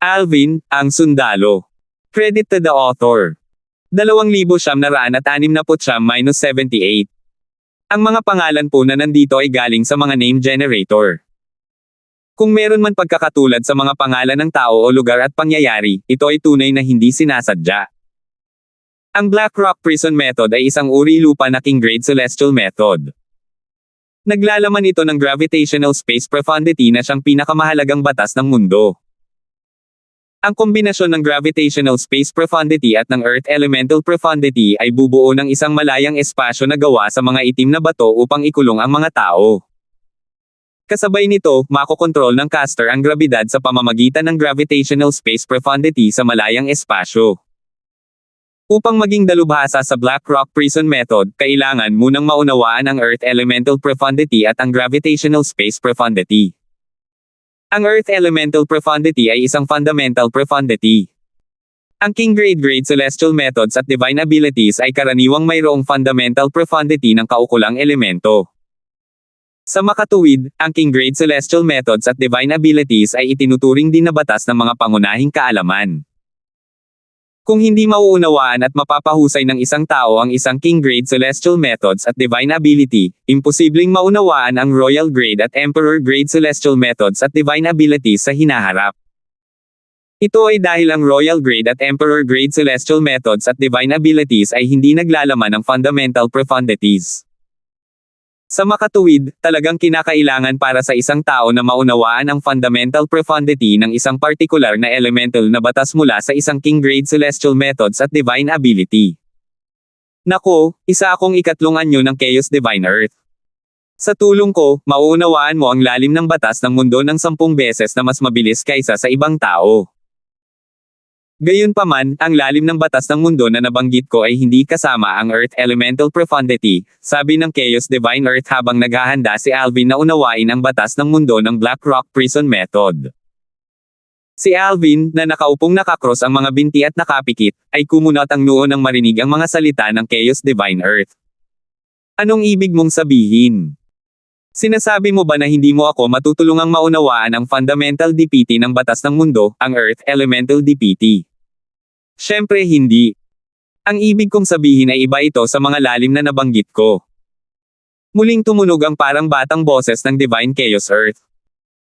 Alvin, ang sundalo. Credit to the author. 2,969-78. Ang mga pangalan po na nandito ay galing sa mga name generator. Kung meron man pagkakatulad sa mga pangalan ng tao o lugar at pangyayari, ito ay tunay na hindi sinasadya. Ang Black Rock Prison Method ay isang uri lupa na king-grade celestial method. Naglalaman ito ng gravitational space profundity na siyang pinakamahalagang batas ng mundo. Ang kombinasyon ng gravitational space profundity at ng Earth elemental profundity ay bubuo ng isang malayang espasyo na gawa sa mga itim na bato upang ikulong ang mga tao. Kasabay nito, makokontrol ng caster ang grabidad sa pamamagitan ng gravitational space profundity sa malayang espasyo. Upang maging dalubhasa sa Black Rock Prison Method, kailangan munang maunawaan ang Earth elemental profundity at ang gravitational space profundity. Ang Earth elemental profundity ay isang fundamental profundity. Ang king-grade celestial methods at divine abilities ay karaniwang mayroong fundamental profundity ng kaukulang elemento. Sa makatuwid, ang king-grade celestial methods at divine abilities ay itinuturing din na batas ng mga pangunahing kaalaman. Kung hindi mauunawaan at mapapahusay ng isang tao ang isang king-grade celestial methods at divine ability, imposibleng maunawaan ang royal grade at emperor grade celestial methods at divine abilities sa hinaharap. Ito ay dahil ang royal grade at emperor grade celestial methods at divine abilities ay hindi naglalaman ng fundamental profundities. Sa makatuwid, talagang kinakailangan para sa isang tao na maunawaan ang fundamental profundity ng isang partikular na elemental na batas mula sa isang king-grade celestial methods at divine ability. Nako, isa akong ikatlong anyo ng Chaos Divine Earth. Sa tulong ko, mauunawaan mo ang lalim ng batas ng mundo ng 10 beses na mas mabilis kaysa sa ibang tao. Gayunpaman, ang lalim ng batas ng mundo na nabanggit ko ay hindi kasama ang Earth Elemental Profundity, sabi ng Chaos Divine Earth habang naghahanda si Alvin na unawain ang batas ng mundo ng Black Rock Prison Method. Si Alvin, na nakaupong nakakros ang mga binti at nakapikit, ay kumunot ang noo nang marinig ang mga salita ng Chaos Divine Earth. Anong ibig mong sabihin? Sinasabi mo ba na hindi mo ako matutulungang maunawaan ang fundamental DPT ng batas ng mundo, ang Earth Elemental DPT? Siyempre hindi. Ang ibig kong sabihin ay iba ito sa mga lalim na nabanggit ko. Muling tumunog ang parang batang boses ng Divine Chaos Earth.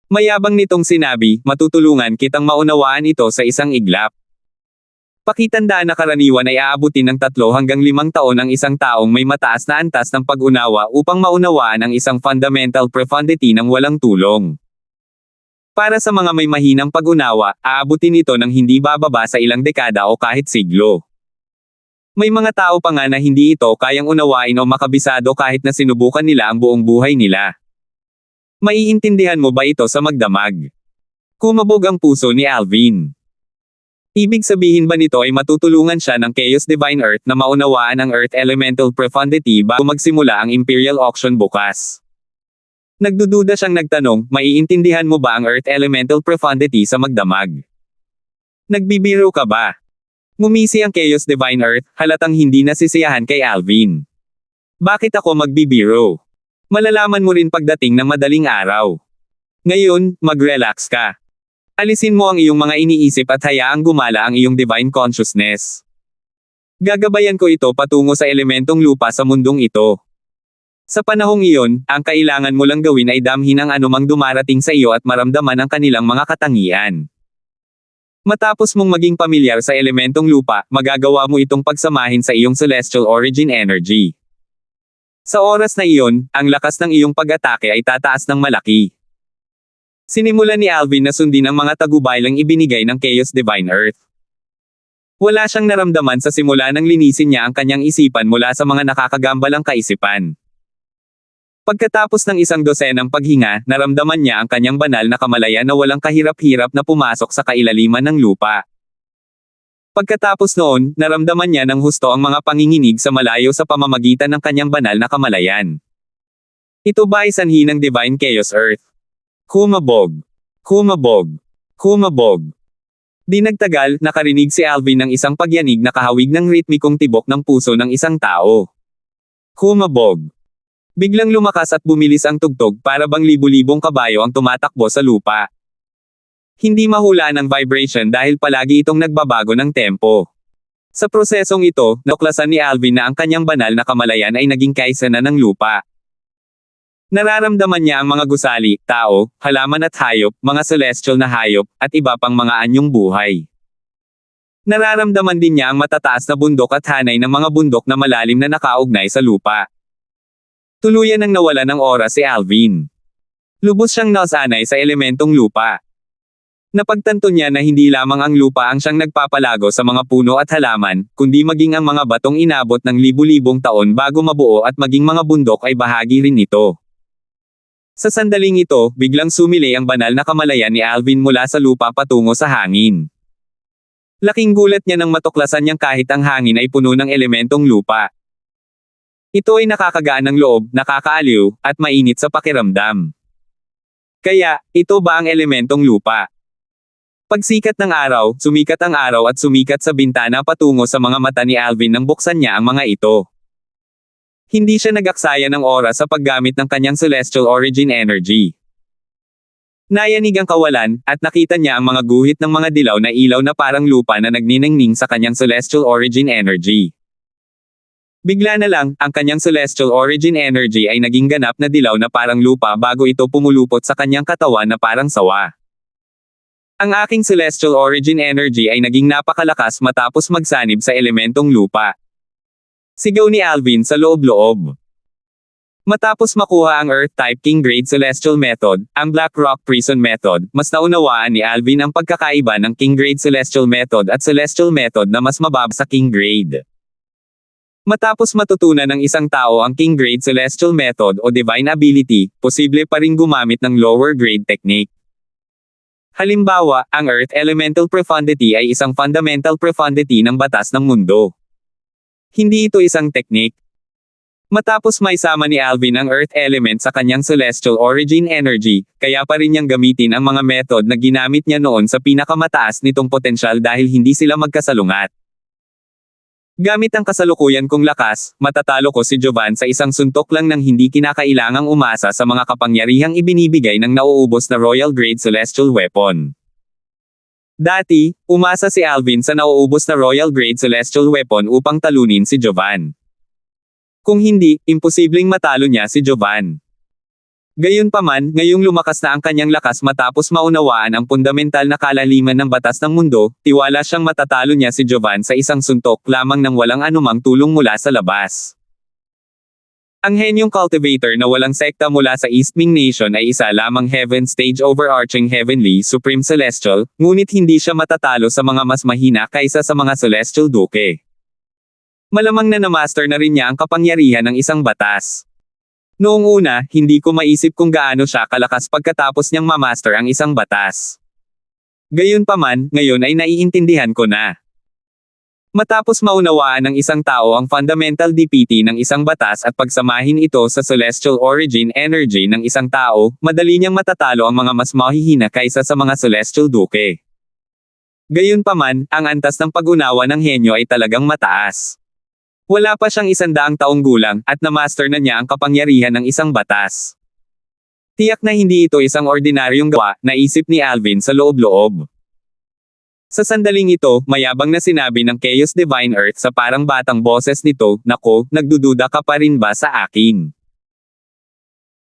Mayabang nitong sinabi, matutulungan kitang maunawaan ito sa isang iglap. Pakitandaan na karaniwan ay aabutin ng 3 hanggang 5 taon ang isang taong may mataas na antas ng pag-unawa upang maunawaan ang isang fundamental profundity ng walang tulong. Para sa mga may mahinang pag-unawa, aabutin ito ng hindi bababa sa ilang dekada o kahit siglo. May mga tao pa nga na hindi ito kayang unawain o makabisado kahit na sinubukan nila ang buong buhay nila. Maiintindihan mo ba ito sa magdamag? Kumabog ang puso ni Alvin. Ibig sabihin ba nito ay matutulungan siya ng Chaos Divine Earth na maunawaan ang Earth Elemental Profundity bago magsimula ang Imperial Auction bukas? Nagdududa siyang nagtanong, maiintindihan mo ba ang Earth Elemental Profundity sa magdamag? Nagbibiro ka ba? Ngumisi ang Chaos Divine Earth, halatang hindi nasisiyahan kay Alvin. Bakit ako magbibiro? Malalaman mo rin pagdating ng madaling araw. Ngayon, mag-relax ka. Alisin mo ang iyong mga iniisip at hayaang gumala ang iyong divine consciousness. Gagabayan ko ito patungo sa elementong lupa sa mundong ito. Sa panahong iyon, ang kailangan mo lang gawin ay damhin ang anumang dumarating sa iyo at maramdaman ang kanilang mga katangian. Matapos mong maging pamilyar sa elementong lupa, magagawa mo itong pagsamahin sa iyong celestial origin energy. Sa oras na iyon, ang lakas ng iyong pag-atake ay tataas ng malaki. Sinimulan ni Alvin na sundin ang mga tagubaylang ibinigay ng Chaos Divine Earth. Wala siyang naramdaman sa simula nang linisin niya ang kanyang isipan mula sa mga nakakagambalang kaisipan. Pagkatapos ng 12 paghinga, naramdaman niya ang kanyang banal na kamalayan na walang kahirap-hirap na pumasok sa kailaliman ng lupa. Pagkatapos noon, naramdaman niya ng husto ang mga panginginig sa malayo sa pamamagitan ng kanyang banal na kamalayan. Ito ba ay sanhi ng Divine Chaos Earth? Kumabog. Kumabog. Kumabog. Di nagtagal, nakarinig si Alvin ng isang pagyanig na kahawig ng ritmikong tibok ng puso ng isang tao. Kumabog. Biglang lumakas at bumilis ang tugtog para bang libu-libong kabayo ang tumatakbo sa lupa. Hindi mahulaan ang vibration dahil palagi itong nagbabago ng tempo. Sa prosesong ito, natuklasan ni Alvin na ang kanyang banal na kamalayan ay naging kaisa na ng lupa. Nararamdaman niya ang mga gusali, tao, halaman at hayop, mga celestial na hayop, at iba pang mga anyong buhay. Nararamdaman din niya ang matataas na bundok at hanay ng mga bundok na malalim na nakaugnay sa lupa. Tuluyan nang nawala ng oras si Alvin. Lubos siyang nasanay sa elementong lupa. Napagtanto niya na hindi lamang ang lupa ang siyang nagpapalago sa mga puno at halaman, kundi maging ang mga batong inabot ng libu-libong taon bago mabuo at maging mga bundok ay bahagi rin nito. Sa sandaling ito, biglang sumili ang banal na kamalayan ni Alvin mula sa lupa patungo sa hangin. Laking gulat niya nang matuklasan niyang kahit ang hangin ay puno ng elementong lupa. Ito ay nakakagaan ng loob, nakakaaliw, at mainit sa pakiramdam. Kaya, ito ba ang elementong lupa? Pagsikat ng araw, sumikat ang araw at sumikat sa bintana patungo sa mga mata ni Alvin nang buksan niya ang mga ito. Hindi siya nag-aksaya ng oras sa paggamit ng kanyang celestial origin energy. Nayanig ang kawalan, at nakita niya ang mga guhit ng mga dilaw na ilaw na parang lupa na nagniningning sa kanyang celestial origin energy. Bigla na lang, ang kanyang celestial origin energy ay naging ganap na dilaw na parang lupa bago ito pumulupot sa kanyang katawan na parang sawa. Ang aking celestial origin energy ay naging napakalakas matapos magsanib sa elementong lupa. Sigaw ni Alvin sa loob-loob. Matapos makuha ang Earth-type King Grade Celestial Method, ang Black Rock Prison Method, mas naunawaan ni Alvin ang pagkakaiba ng King Grade Celestial Method at Celestial Method na mas mababa sa King Grade. Matapos matutunan ng isang tao ang King Grade Celestial Method o Divine Ability, posible pa ring gumamit ng lower grade technique. Halimbawa, ang Earth Elemental Profundity ay isang fundamental profundity ng batas ng mundo. Hindi ito isang teknik. Matapos maisama ni Alvin ang Earth element sa kanyang celestial origin energy, kaya pa rin niyang gamitin ang mga method na ginamit niya noon sa pinakamataas nitong potensyal dahil hindi sila magkasalungat. Gamit ang kasalukuyan kong lakas, matatalo ko si Jovan sa isang suntok lang nang hindi kinakailangang umasa sa mga kapangyarihang ibinibigay ng nauubos na Royal Grade Celestial Weapon. Dati, umasa si Alvin sa nauubos na Royal Grade Celestial Weapon upang talunin si Jovan. Kung hindi, imposibleng matalo niya si Jovan. Gayunpaman, ngayong lumakas na ang kanyang lakas matapos maunawaan ang fundamental na kalaliman ng batas ng mundo, tiwala siyang matatalo niya si Jovan sa isang suntok lamang nang walang anumang tulong mula sa labas. Ang henyong cultivator na walang sekta mula sa East Ming Nation ay isa lamang Heaven Stage Overarching Heavenly Supreme Celestial, ngunit hindi siya matatalo sa mga mas mahina kaysa sa mga Celestial Duke. Malamang na namaster na rin niya ang kapangyarihan ng isang batas. Noong una, hindi ko maisip kung gaano siya kalakas pagkatapos niyang mamaster ang isang batas. Gayunpaman, ngayon ay naiintindihan ko na. Matapos maunawaan ng isang tao ang fundamental DPT ng isang batas at pagsamahin ito sa celestial origin energy ng isang tao, madali niyang matatalo ang mga mas mahihina kaysa sa mga celestial duke. Gayunpaman, ang antas ng pag-unawa ng henyo ay talagang mataas. Wala pa siyang 100 taong gulang, at na-master na niya ang kapangyarihan ng isang batas. Tiyak na hindi ito isang ordinaryong gawa, naisip ni Alvin sa loob-loob. Sa sandaling ito, mayabang na sinabi ng Chaos Divine Earth sa parang batang boses nito, "Nako, nagdududa ka pa rin ba sa akin?"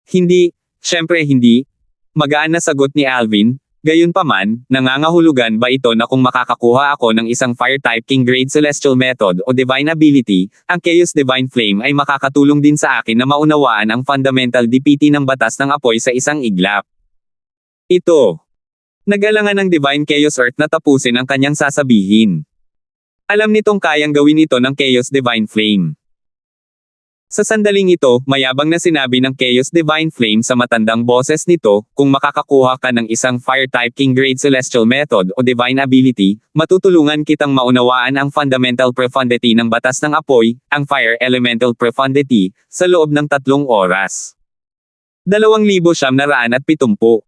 Hindi, syempre hindi. Magaan na sagot ni Alvin. Gayunpaman, nangangahulugan ba ito na kung makakakuha ako ng isang Fire-type King Grade Celestial Method o Divine Ability, ang Chaos Divine Flame ay makakatulong din sa akin na maunawaan ang fundamental DPT ng batas ng apoy sa isang iglap. Ito. Nag-alangan ng Divine Chaos Earth na tapusin ang kanyang sasabihin. Alam nitong kayang gawin ito ng Chaos Divine Flame. Sa sandaling ito, mayabang na sinabi ng Chaos Divine Flame sa matandang boses nito, kung makakakuha ka ng isang Fire-type King Grade Celestial Method o Divine Ability, matutulungan kitang maunawaan ang fundamental profundity ng batas ng apoy, ang Fire Elemental Profundity, sa loob ng 3 oras. 2,970.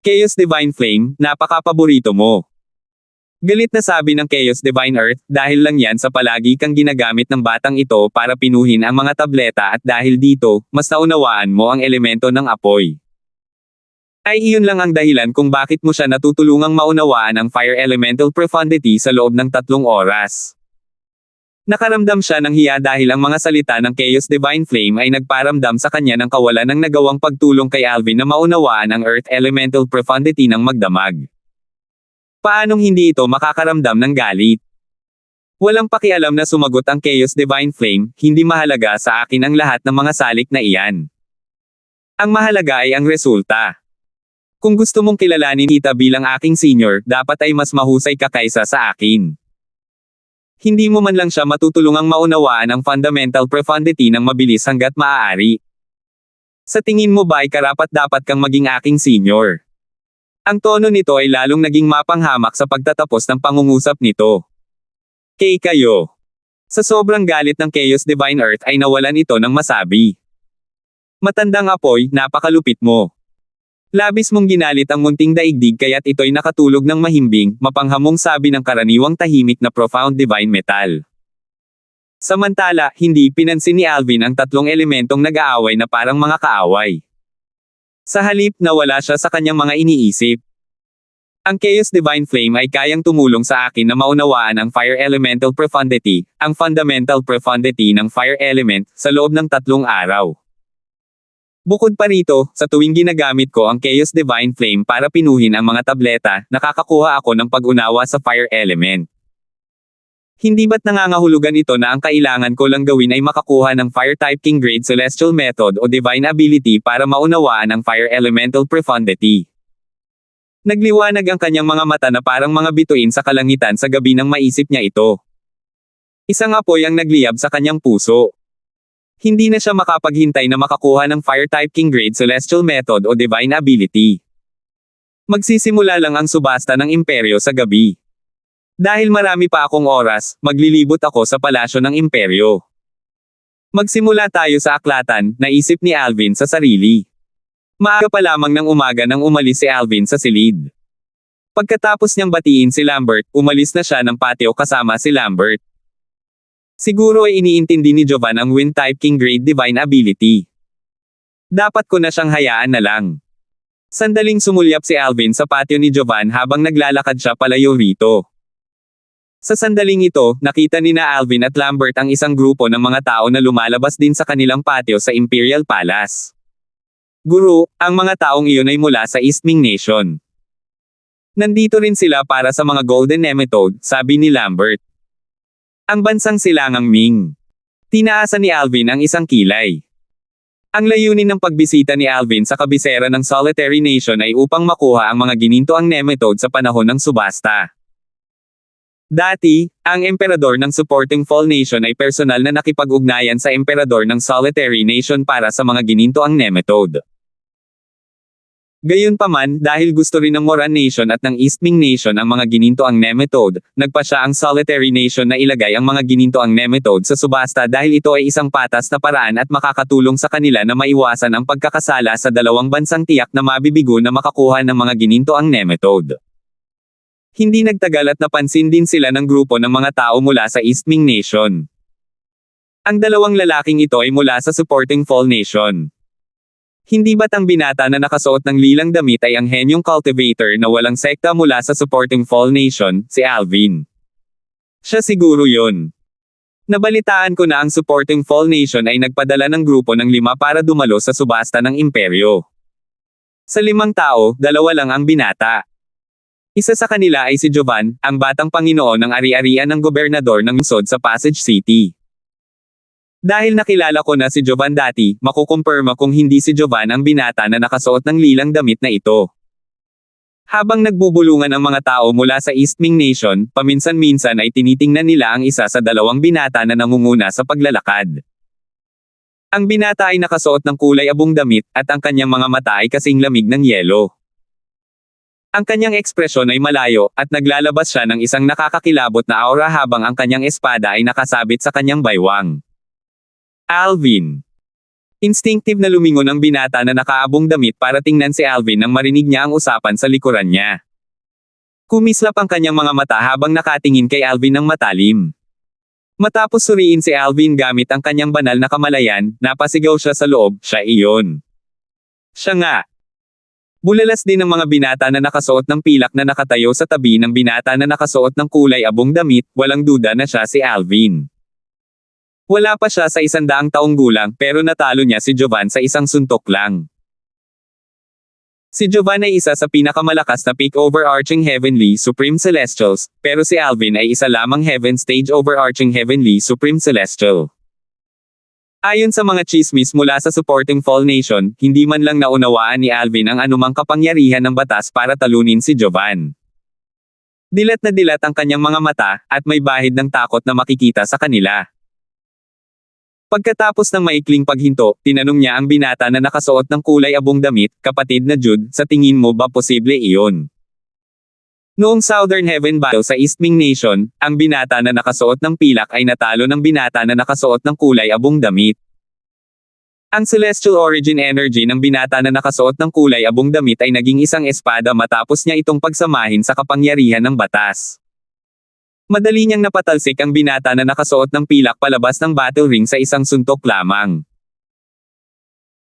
Chaos Divine Flame, napaka-paborito mo. Galit na sabi ng Chaos Divine Earth, dahil lang yan sa palagi kang ginagamit ng batang ito para pinuhin ang mga tableta at dahil dito, mas naunawaan mo ang elemento ng apoy. Ay iyon lang ang dahilan kung bakit mo siya natutulungang maunawaan ang fire elemental profundity sa loob ng 3 oras. Nakaramdam siya ng hiya dahil ang mga salita ng Chaos Divine Flame ay nagparamdam sa kanya ng kawalan ng nagawang pagtulong kay Alvin na maunawaan ang Earth Elemental Profundity ng magdamag. Paanong hindi ito makakaramdam ng galit? Walang pakialam na sumagot ang Chaos Divine Flame, hindi mahalaga sa akin ang lahat ng mga salik na iyan. Ang mahalaga ay ang resulta. Kung gusto mong kilalanin kita bilang aking senior, dapat ay mas mahusay ka kaysa sa akin. Hindi mo man lang siya matutulungang maunawaan ang fundamental profundity ng mabilis hanggat maaari. Sa tingin mo ba ay karapat-dapat kang maging aking senior? Ang tono nito ay lalong naging mapanghamak sa pagtatapos ng pangungusap nito. Kay kayo. Sa sobrang galit ng Chaos Divine Earth ay nawalan ito ng masabi. Matandang apoy, napakalupit mo. Labis mong ginalit ang munting daigdig kaya't ito'y nakatulog ng mahimbing, mapanghamong sabi ng karaniwang tahimik na profound divine metal. Samantala, hindi pinansin ni Alvin ang 3 elementong nag-aaway na parang mga kaaway. Sa halip, nawala siya sa kanyang mga iniisip. Ang Chaos Divine Flame ay kayang tumulong sa akin na maunawaan ang Fire Elemental Profundity, ang fundamental profundity ng Fire Element, sa loob ng 3 araw. Bukod pa rito, sa tuwing ginagamit ko ang Chaos Divine Flame para pinuhin ang mga tableta, nakakakuha ako ng pag-unawa sa Fire Element. Hindi ba't nangangahulugan ito na ang kailangan ko lang gawin ay makakuha ng Fire-type King Grade Celestial Method o Divine Ability para maunawaan ang Fire Elemental Profundity? Nagliwanag ang kanyang mga mata na parang mga bituin sa kalangitan sa gabi nang maisip niya ito. Isang apoy ang nagliyab sa kanyang puso. Hindi na siya makapaghintay na makakuha ng Fire-type King Grade Celestial Method o Divine Ability. Magsisimula lang ang subasta ng imperyo sa gabi. Dahil marami pa akong oras, maglilibot ako sa palasyo ng imperyo. Magsimula tayo sa aklatan, naisip ni Alvin sa sarili. Maaga pa lamang ng umaga nang umalis si Alvin sa silid. Pagkatapos niyang batiin si Lambert, umalis na siya ng patio kasama si Lambert. Siguro ay iniintindi ni Jovan ang Wind-type King Grade Divine Ability. Dapat ko na siyang hayaan na lang. Sandaling sumulyap si Alvin sa patio ni Jovan habang naglalakad siya palayo rito. Sa sandaling ito, nakita ni na Alvin at Lambert ang isang grupo ng mga tao na lumalabas din sa kanilang patio sa Imperial Palace. Guru, ang mga taong iyon ay mula sa East Ming Nation. Nandito rin sila para sa mga Golden Nemetode, sabi ni Lambert. Ang bansang silangang Ming. Tinaasan ni Alvin ang isang kilay. Ang layunin ng pagbisita ni Alvin sa kabisera ng Solitary Nation ay upang makuha ang mga ginintoang nemetode sa panahon ng subasta. Dati, ang emperador ng Supporting Fall Nation ay personal na nakipag-ugnayan sa emperador ng Solitary Nation para sa mga ginintoang nemetode. Gayunpaman, dahil gusto rin ng Moran Nation at ng East Ming Nation ang mga ginintoang nemetode, nagpa siya ang Solitary Nation na ilagay ang mga ginintoang nemetode sa subasta dahil ito ay isang patas na paraan at makakatulong sa kanila na maiwasan ang pagkakasala sa dalawang bansang tiyak na mabibigo na makakuha ng mga ginintoang nemetode. Hindi nagtagal at napansin din sila ng grupo ng mga tao mula sa East Ming Nation. Ang dalawang lalaking ito ay mula sa Supporting Fall Nation. Hindi ba't ang binata na nakasuot ng lilang damit ay ang henyong cultivator na walang sekta mula sa Supporting Fall Nation, si Alvin? Siya siguro yun. Nabalitaan ko na ang Supporting Fall Nation ay nagpadala ng grupo ng 5 para dumalo sa subasta ng imperyo. Sa 5 tao, 2 lang ang binata. Isa sa kanila ay si Jovan, ang batang Panginoon ng ari-arian ng gobernador ng lungsod sa Passage City. Dahil nakilala ko na si Jovan dati, makukumpirma kung hindi si Jovan ang binata na nakasuot ng lilang damit na ito. Habang nagbubulungan ang mga tao mula sa East Ming Nation, paminsan-minsan ay tinitingnan nila ang isa sa 2 binata na nangunguna sa paglalakad. Ang binata ay nakasuot ng kulay abong damit, at ang kanyang mga mata ay kasing lamig ng yelo. Ang kanyang ekspresyon ay malayo, at naglalabas siya ng isang nakakakilabot na aura habang ang kanyang espada ay nakasabit sa kanyang baywang. Alvin. Instinctive na lumingon ang binata na nakaabong damit para tingnan si Alvin nang marinig niya ang usapan sa likuran niya. Kumislap ang kanyang mga mata habang nakatingin kay Alvin ng matalim. Matapos suriin si Alvin gamit ang kanyang banal na kamalayan, napasigaw siya sa loob, siya iyon. Siya nga. Bulalas din ng mga binata na nakasuot ng pilak na nakatayo sa tabi ng binata na nakasuot ng kulay abong damit, walang duda na siya si Alvin. Wala pa siya sa 100 taong gulang pero natalo niya si Jovan sa isang suntok lang. Si Jovan ay isa sa pinakamalakas na peak overarching Heavenly Supreme Celestials, pero si Alvin ay isa lamang Heaven Stage overarching Heavenly Supreme Celestial. Ayon sa mga chismis mula sa supporting Fall Nation, hindi man lang naunawaan ni Alvin ang anumang kapangyarihan ng batas para talunin si Jovan. Dilat na dilat ang kanyang mga mata, at may bahid ng takot na makikita sa kanila. Pagkatapos ng maikling paghinto, tinanong niya ang binata na nakasuot ng kulay abong damit, "Kapatid na Jude, sa tingin mo ba posible iyon?" Noong Southern Heaven Battle sa East Ming Nation, ang binata na nakasuot ng pilak ay natalo ng binata na nakasuot ng kulay abong damit. Ang celestial origin energy ng binata na nakasuot ng kulay abong damit ay naging isang espada matapos niya itong pagsamahin sa kapangyarihan ng batas. Madali niyang napatalsik ang binata na nakasuot ng pilak palabas ng battle ring sa isang suntok lamang.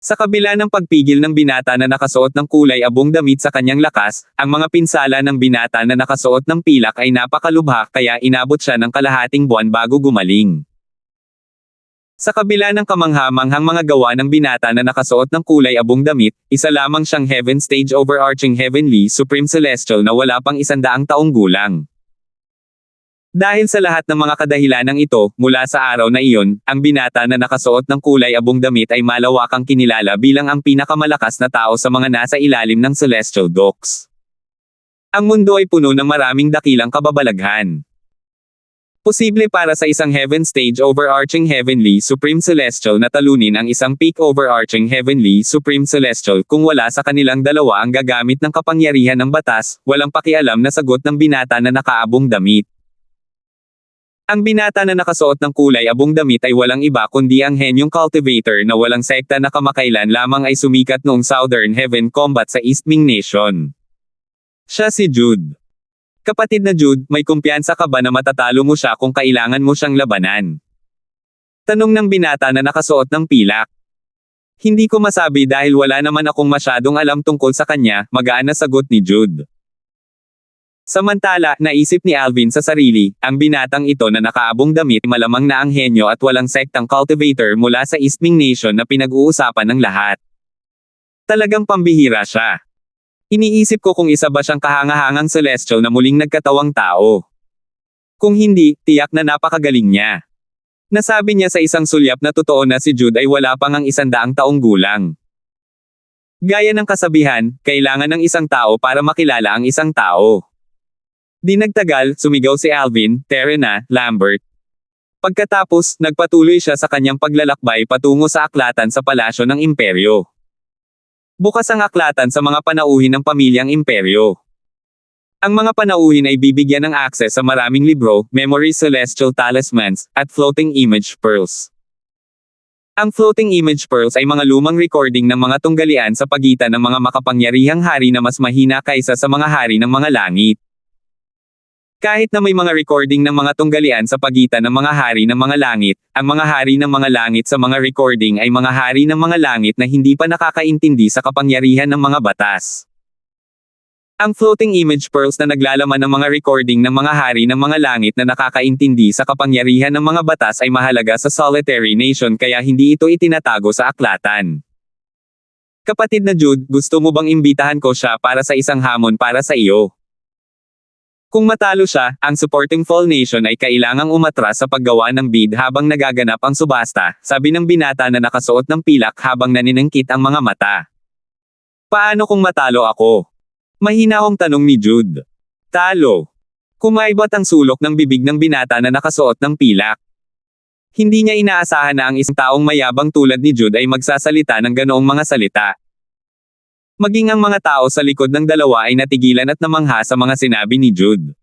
Sa kabila ng pagpigil ng binata na nakasuot ng kulay abong damit sa kanyang lakas, ang mga pinsala ng binata na nakasuot ng pilak ay napakalubha kaya inabot siya ng kalahating buwan bago gumaling. Sa kabila ng kamangha-manghang mga gawa ng binata na nakasuot ng kulay abong damit, isa lamang siyang Heaven Stage overarching Heavenly Supreme Celestial na wala pang 100 taong gulang. Dahil sa lahat ng mga kadahilanang ito, mula sa araw na iyon, ang binata na nakasuot ng kulay abong damit ay malawakang kinilala bilang ang pinakamalakas na tao sa mga nasa ilalim ng Celestial Docks. Ang mundo ay puno ng maraming dakilang kababalaghan. Posible para sa isang Heaven Stage overarching Heavenly Supreme Celestial na talunin ang isang peak overarching Heavenly Supreme Celestial kung wala sa kanilang dalawa ang gagamit ng kapangyarihan ng batas, walang pakialam na sagot ng binata na nakaabong damit. Ang binata na nakasuot ng kulay abong damit ay walang iba kundi ang Henyong Cultivator na walang sekta na kamakailan lamang ay sumikat noong Southern Heaven Combat sa East Ming Nation. Siya si Jude. Kapatid na Jude, may kumpiyansa ka ba na matatalo mo siya kung kailangan mo siyang labanan? Tanong ng binata na nakasuot ng pilak. Hindi ko masabi dahil wala naman akong masyadong alam tungkol sa kanya, magaan na sagot ni Jude. Samantala, naisip ni Alvin sa sarili, ang binatang ito na nakaabong damit malamang na ang henyo at walang sektang cultivator mula sa East Ming Nation na pinag-uusapan ng lahat. Talagang pambihira siya. Iniisip ko kung isa ba siyang kahangahangang celestial na muling nagkatawang tao. Kung hindi, tiyak na napakagaling niya. Nasabi niya sa isang sulyap na totoo na si Jude ay wala pang ang 100 taong gulang. Gaya ng kasabihan, kailangan ng isang tao para makilala ang isang tao. Di nagtagal, sumigaw si Alvin, "Tara na, Lambert." Pagkatapos, nagpatuloy siya sa kanyang paglalakbay patungo sa aklatan sa palasyo ng imperyo. Bukas ang aklatan sa mga panauhin ng pamilyang imperyo. Ang mga panauhin ay bibigyan ng akses sa maraming libro, memories, celestial talismans, at floating image pearls. Ang floating image pearls ay mga lumang recording ng mga tunggalian sa pagitan ng mga makapangyarihang hari na mas mahina kaysa sa mga hari ng mga langit. Kahit na may mga recording ng mga tunggalian sa pagitan ng mga hari ng mga langit, ang mga hari ng mga langit sa mga recording ay mga hari ng mga langit na hindi pa nakakaintindi sa kapangyarihan ng mga batas. Ang floating image pearls na naglalaman ng mga recording ng mga hari ng mga langit na nakakaintindi sa kapangyarihan ng mga batas ay mahalaga sa Solitary Nation kaya hindi ito itinatago sa aklatan. Kapatid na Jude, gusto mo bang imbitahan ko siya para sa isang hamon para sa iyo? Kung matalo siya, ang supporting Fall Nation ay kailangang umatras sa paggawa ng bid habang nagaganap ang subasta, sabi ng binata na nakasuot ng pilak habang naniningkit ang mga mata. Paano kung matalo ako? Mahinahong tanong ni Jude. Talo. Kumaibot ang sulok ng bibig ng binata na nakasuot ng pilak. Hindi niya inaasahan na ang isang taong mayabang tulad ni Jude ay magsasalita ng ganoong mga salita. Maging ang mga tao sa likod ng dalawa ay natigilan at namangha sa mga sinabi ni Jude.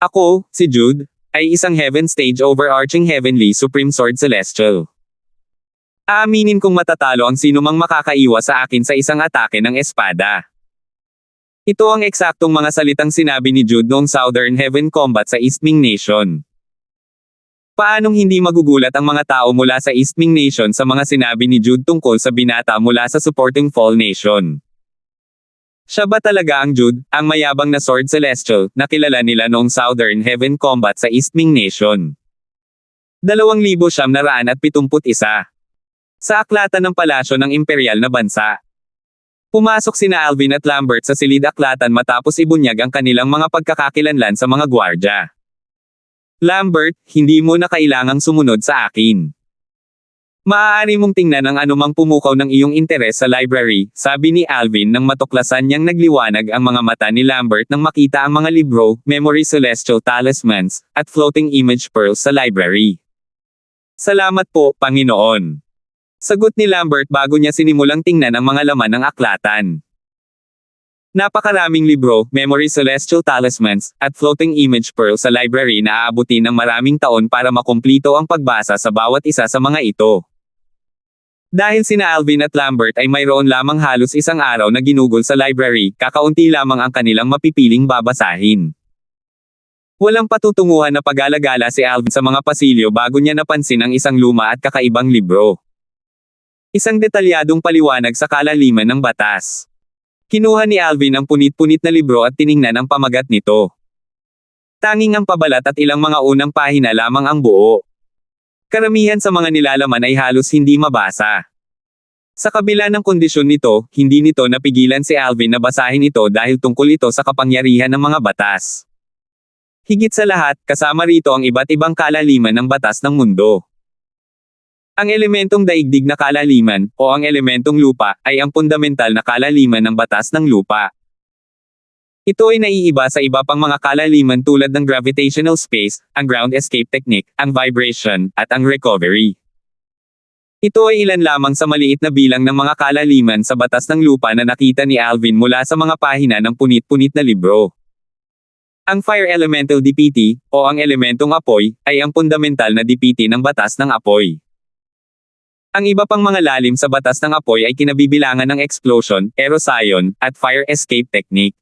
Ako, si Jude, ay isang Heaven Stage overarching Heavenly Supreme Sword Celestial. Aaminin kong matatalo ang sinumang makakaiwas sa akin sa isang atake ng espada. Ito ang eksaktong mga salitang sinabi ni Jude noong Southern Heaven Combat sa East Ming Nation. Paanong hindi magugulat ang mga tao mula sa East Ming Nation sa mga sinabi ni Jude tungkol sa binata mula sa supporting Fall Nation? Siya ba talaga ang Jude, ang mayabang na Sword Celestial, na kilala nila noong Southern Heaven Combat sa East Ming Nation? 2971. Sa aklatan ng palasyo ng imperial na bansa. Pumasok sina Alvin at Lambert sa silid-aklatan matapos ibunyag ang kanilang mga pagkakakilanlan sa mga gwardya. Lambert, hindi mo na kailangang sumunod sa akin. Maaari mong tingnan ang anumang pumukaw ng iyong interes sa library, sabi ni Alvin nang matuklasan niyang nagliwanag ang mga mata ni Lambert nang makita ang mga libro, memory celestial talismans, at floating image pearls sa library. Salamat po, Panginoon. Sagot ni Lambert bago niya sinimulang tingnan ang mga laman ng aklatan. Napakaraming libro, memory celestial talismans, at floating image pearls sa library na aabutin ng maraming taon para makumplito ang pagbasa sa bawat isa sa mga ito. Dahil sina Alvin at Lambert ay mayroon lamang halos isang araw na ginugol sa library, kakaunti lamang ang kanilang mapipiling babasahin. Walang patutunguhan na pag-alagala si Alvin sa mga pasilyo bago niya napansin ang isang luma at kakaibang libro. Isang detalyadong paliwanag sa kalaliman ng batas. Kinuha ni Alvin ang punit-punit na libro at tiningnan ang pamagat nito. Tanging ang pabalat at ilang mga unang pahina lamang ang buo. Karamihan sa mga nilalaman ay halos hindi mabasa. Sa kabila ng kondisyon nito, hindi nito napigilan si Alvin na basahin ito dahil tungkol ito sa kapangyarihan ng mga batas. Higit sa lahat, kasama rito ang iba't ibang kalaliman ng batas ng mundo. Ang elementong daigdig na kalaliman, o ang elementong lupa, ay ang fundamental na kalaliman ng batas ng lupa. Ito ay naiiba sa iba pang mga kalaliman tulad ng gravitational space, ang ground escape technique, ang vibration, at ang recovery. Ito ay ilan lamang sa maliit na bilang ng mga kalaliman sa batas ng lupa na nakita ni Alvin mula sa mga pahina ng punit-punit na libro. Ang Fire Elemental DPT, o ang elementong apoy, ay ang fundamental na DPT ng batas ng apoy. Ang iba pang mga lalim sa batas ng apoy ay kinabibilangan ng explosion, erosion, at fire escape technique.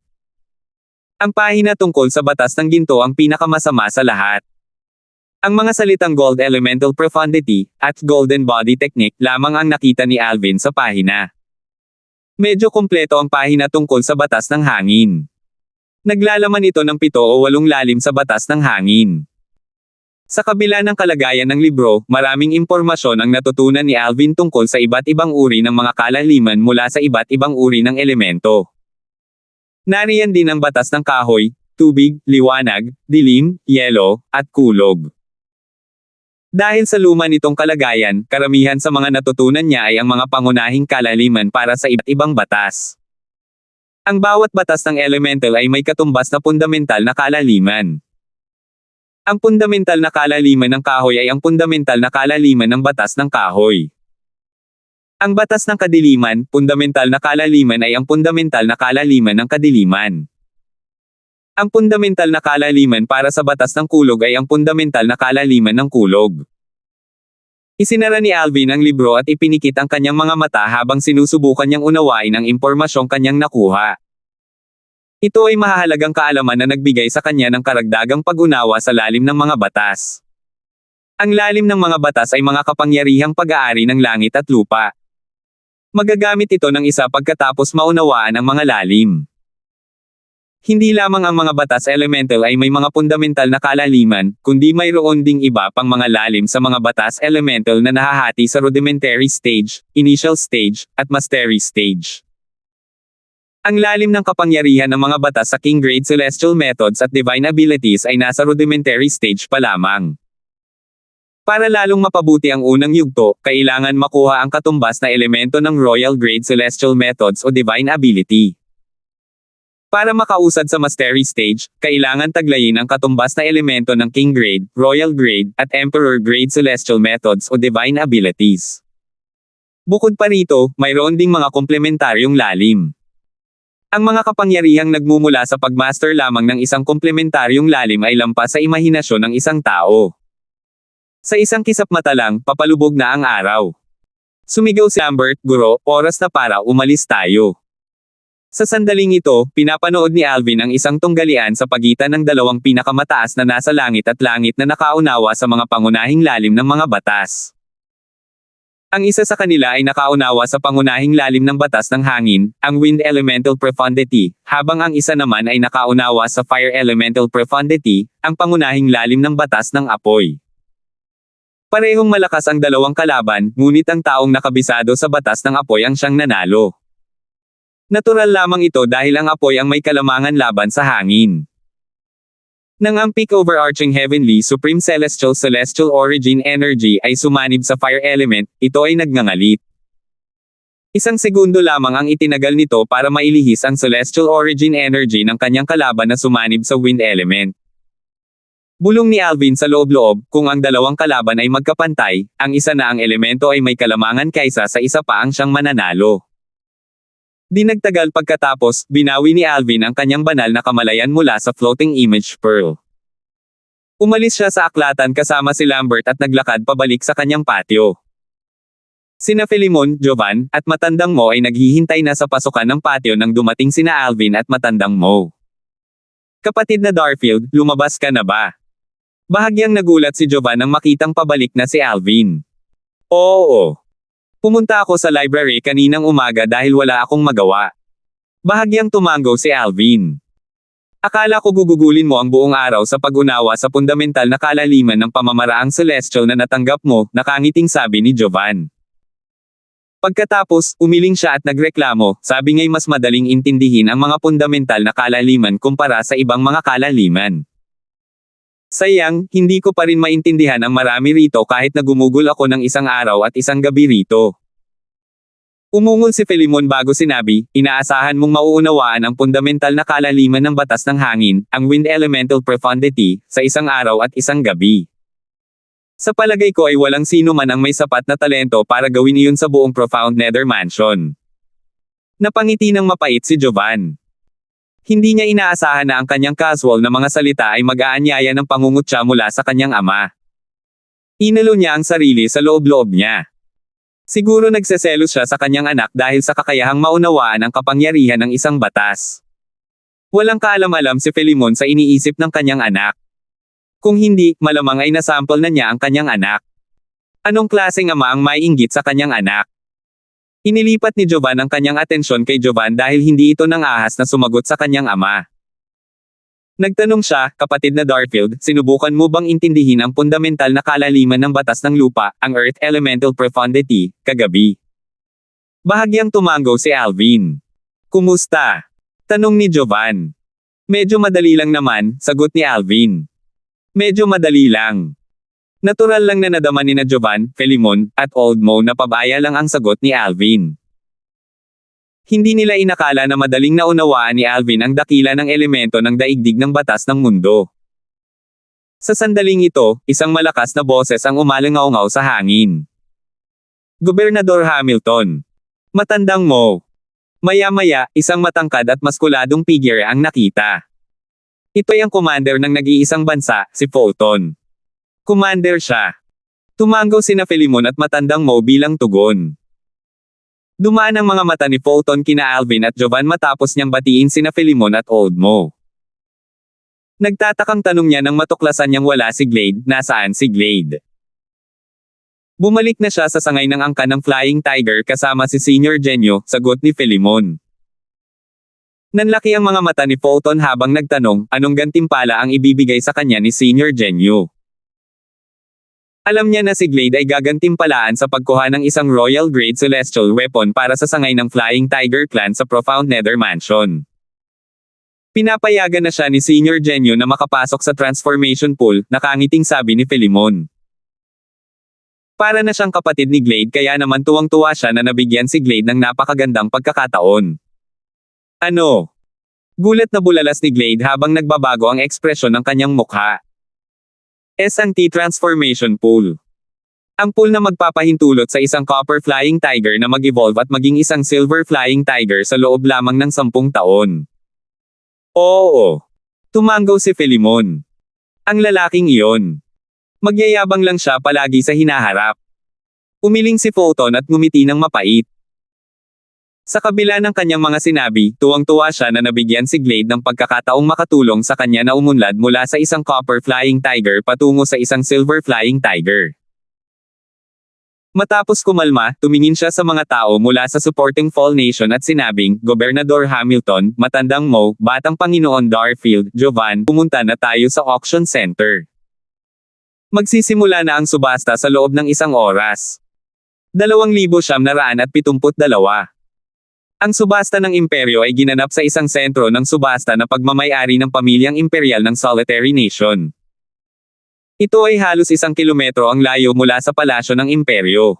Ang pahina tungkol sa batas ng ginto ang pinakamasama sa lahat. Ang mga salitang Gold Elemental Profundity, at Golden Body Technique lamang ang nakita ni Alvin sa pahina. Medyo kumpleto ang pahina tungkol sa batas ng hangin. Naglalaman ito ng 7 o 8 lalim sa batas ng hangin. Sa kabila ng kalagayan ng libro, maraming impormasyon ang natutunan ni Alvin tungkol sa iba't ibang uri ng mga kalaliman mula sa iba't ibang uri ng elemento. Nariyan din ang batas ng kahoy, tubig, liwanag, dilim, yelo, at kulog. Dahil sa luma nitong kalagayan, karamihan sa mga natutunan niya ay ang mga pangunahing kalaliman para sa iba't ibang batas. Ang bawat batas ng elemental ay may katumbas na fundamental na kalaliman. Ang fundamental na kalaliman ng kahoy ay ang fundamental na kalaliman ng batas ng kahoy. Ang batas ng kadiliman, fundamental na kalaliman ay ang fundamental na kalaliman ng kadiliman. Ang fundamental na kalaliman para sa batas ng kulog ay ang fundamental na kalaliman ng kulog. Isinara ni Alvin ang libro at ipinikit ang kanyang mga mata habang sinusubukan niyang unawain ang impormasyong kanyang nakuha. Ito ay mahahalagang kaalaman na nagbigay sa kanya ng karagdagang pag-unawa sa lalim ng mga batas. Ang lalim ng mga batas ay mga kapangyarihang pag-aari ng langit at lupa. Magagamit ito ng isa pagkatapos maunawaan ang mga lalim. Hindi lamang ang mga batas elemental ay may mga fundamental na kalaliman, kundi mayroon ding iba pang mga lalim sa mga batas elemental na nahahati sa rudimentary stage, initial stage, at mastery stage. Ang lalim ng kapangyarihan ng mga batas sa King Grade Celestial Methods at Divine Abilities ay nasa rudimentary stage pa lamang. Para lalong mapabuti ang unang yugto, kailangan makuha ang katumbas na elemento ng Royal Grade Celestial Methods o Divine Ability. Para makausad sa Mastery Stage, kailangan taglayin ang katumbas na elemento ng King Grade, Royal Grade, at Emperor Grade Celestial Methods o Divine Abilities. Bukod pa rito, mayroon ding mga komplementaryong lalim. Ang mga kapangyarihang nagmumula sa pagmaster lamang ng isang komplementaryong lalim ay lampas sa imahinasyon ng isang tao. Sa isang kisap mata lang, papalubog na ang araw. Sumigaw si Lambert, "Guro, oras na para umalis tayo." Sa sandaling ito, pinapanood ni Alvin ang isang tunggalian sa pagitan ng dalawang pinakamataas na nasa langit at langit na nakaunawa sa mga pangunahing lalim ng mga batas. Ang isa sa kanila ay nakaunawa sa pangunahing lalim ng batas ng hangin, ang wind elemental profundity, habang ang isa naman ay nakaunawa sa fire elemental profundity, ang pangunahing lalim ng batas ng apoy. Parehong malakas ang dalawang kalaban, ngunit ang taong nakabisado sa batas ng apoy ang siyang nanalo. Natural lamang ito dahil ang apoy ang may kalamangan laban sa hangin. Nang ang peak overarching heavenly supreme celestial origin energy ay sumanib sa fire element, ito ay nagngangalit. Isang segundo lamang ang itinagal nito para mailihis ang celestial origin energy ng kanyang kalaban na sumanib sa wind element. Bulong ni Alvin sa loob-loob, kung ang dalawang kalaban ay magkapantay, ang isa na ang elemento ay may kalamangan kaysa sa isa pa ang siyang mananalo. Di nagtagal pagkatapos, binawi ni Alvin ang kanyang banal na kamalayan mula sa floating image pearl. Umalis siya sa aklatan kasama si Lambert at naglakad pabalik sa kanyang patio. Sina Philemon, Jovan, at Matandang Mo ay naghihintay na sa pasukan ng patio nang dumating sina Alvin at Matandang Mo. Kapatid na Darfield, lumabas ka na ba? Bahagyang nagulat si Jovan nang makitang pabalik na si Alvin. Oo. Pumunta ako sa library kaninang umaga dahil wala akong magawa. Bahagyang tumango si Alvin. Akala ko gugugulin mo ang buong araw sa pag-unawa sa fundamental na kalaliman ng pamamaraang celestial na natanggap mo, nakangiting sabi ni Jovan. Pagkatapos, umiling siya at nagreklamo, sabi nga'y mas madaling intindihin ang mga fundamental na kalaliman kumpara sa ibang mga kalaliman. Sayang, hindi ko pa rin maintindihan ang marami rito kahit na gumugol ako ng isang araw at isang gabi rito. Umungol si Philemon bago sinabi, inaasahan mong mauunawaan ang fundamental na kalaliman ng batas ng hangin, ang wind elemental profundity, sa isang araw at isang gabi. Sa palagay ko ay walang sino man ang may sapat na talento para gawin iyon sa buong profound nether mansion. Napangiti ng mapait si Jovan. Hindi niya inaasahan na ang kanyang casual na mga salita ay mag-aanyaya ng pangungutya mula sa kanyang ama. Inalo niya ang sarili sa loob-loob niya. Siguro nagseselos siya sa kanyang anak dahil sa kakayahang maunawaan ang kapangyarihan ng isang batas. Walang kaalam-alam si Philemon sa iniisip ng kanyang anak. Kung hindi, malamang ay nasample na niya ang kanyang anak. Anong klaseng ama ang may inggit sa kanyang anak? Inilipat ni Jovan ang kanyang atensyon kay Jovan dahil hindi ito nang ahas na sumagot sa kanyang ama. Nagtanong siya, kapatid na Darfield, sinubukan mo bang intindihin ang fundamental na kalaliman ng batas ng lupa, ang Earth Elemental Profundity, kagabi? Bahagyang tumango si Alvin. Kumusta? Tanong ni Jovan. Medyo madali lang naman, sagot ni Alvin. Medyo madali lang. Natural lang na nadama ni na Jovan, Philemon, at Old Mo na pabaya lang ang sagot ni Alvin. Hindi nila inakala na madaling naunawaan ni Alvin ang dakila ng elemento ng daigdig ng batas ng mundo. Sa sandaling ito, isang malakas na boses ang umalangaw-ngaw sa hangin. Gobernador Hamilton. Matandang Mo. Maya-maya, isang matangkad at maskuladong figure ang nakita. Ito'y ang commander ng nag-iisang bansa, si Fulton. Commander siya. Tumango sina Philemon at Matandang Mo bilang tugon. Dumaan ang mga mata ni Fulton kina Alvin at Jovan matapos niyang batiin sina Philemon at Old Mo. Nagtatakang tanong niya nang matuklasan niyang wala si Glade, nasaan si Glade? Bumalik na siya sa sangay ng angkan ng Flying Tiger kasama si Senior Genyo, sagot ni Philemon. Nanlaki ang mga mata ni Fulton habang nagtanong, anong gantimpala ang ibibigay sa kanya ni Senior Genyo. Alam niya na si Glade ay gagantimpalaan sa pagkuha ng isang Royal Grade Celestial Weapon para sa sangay ng Flying Tiger Clan sa Profound Nether Mansion. Pinapayagan na siya ni Senior Genyo na makapasok sa Transformation Pool, nakangiting sabi ni Philemon. Para na siyang kapatid ni Glade kaya naman tuwang-tuwa siya na nabigyan si Glade ng napakagandang pagkakataon. Ano? Gulat na bulalas ni Glade habang nagbabago ang ekspresyon ng kanyang mukha. Ang T-Transformation Pool. Ang pool na magpapahintulot sa isang Copper Flying Tiger na mag-evolve at maging isang Silver Flying Tiger sa loob lamang ng 10 taon. Oo. Tumango si Philemon. Ang lalaking iyon. Magyayabang lang siya palagi sa hinaharap. Umiling si Fulton at ngumiti ng mapait. Sa kabila ng kanyang mga sinabi, tuwang-tuwa siya na nabigyan si Glade ng pagkakataong makatulong sa kanya na umunlad mula sa isang Copper Flying Tiger patungo sa isang Silver Flying Tiger. Matapos kumalma, tumingin siya sa mga tao mula sa supporting Fall Nation at sinabing, Gobernador Hamilton, Matandang Mo, Batang Panginoon Darfield, Jovan, pumunta na tayo sa auction center. Magsisimula na ang subasta sa loob ng 1 oras. 2,972. Ang subasta ng imperyo ay ginanap sa isang sentro ng subasta na pagmamay-ari ng pamilyang imperial ng Solitary Nation. Ito ay halos 1 kilometro ang layo mula sa palasyo ng imperyo.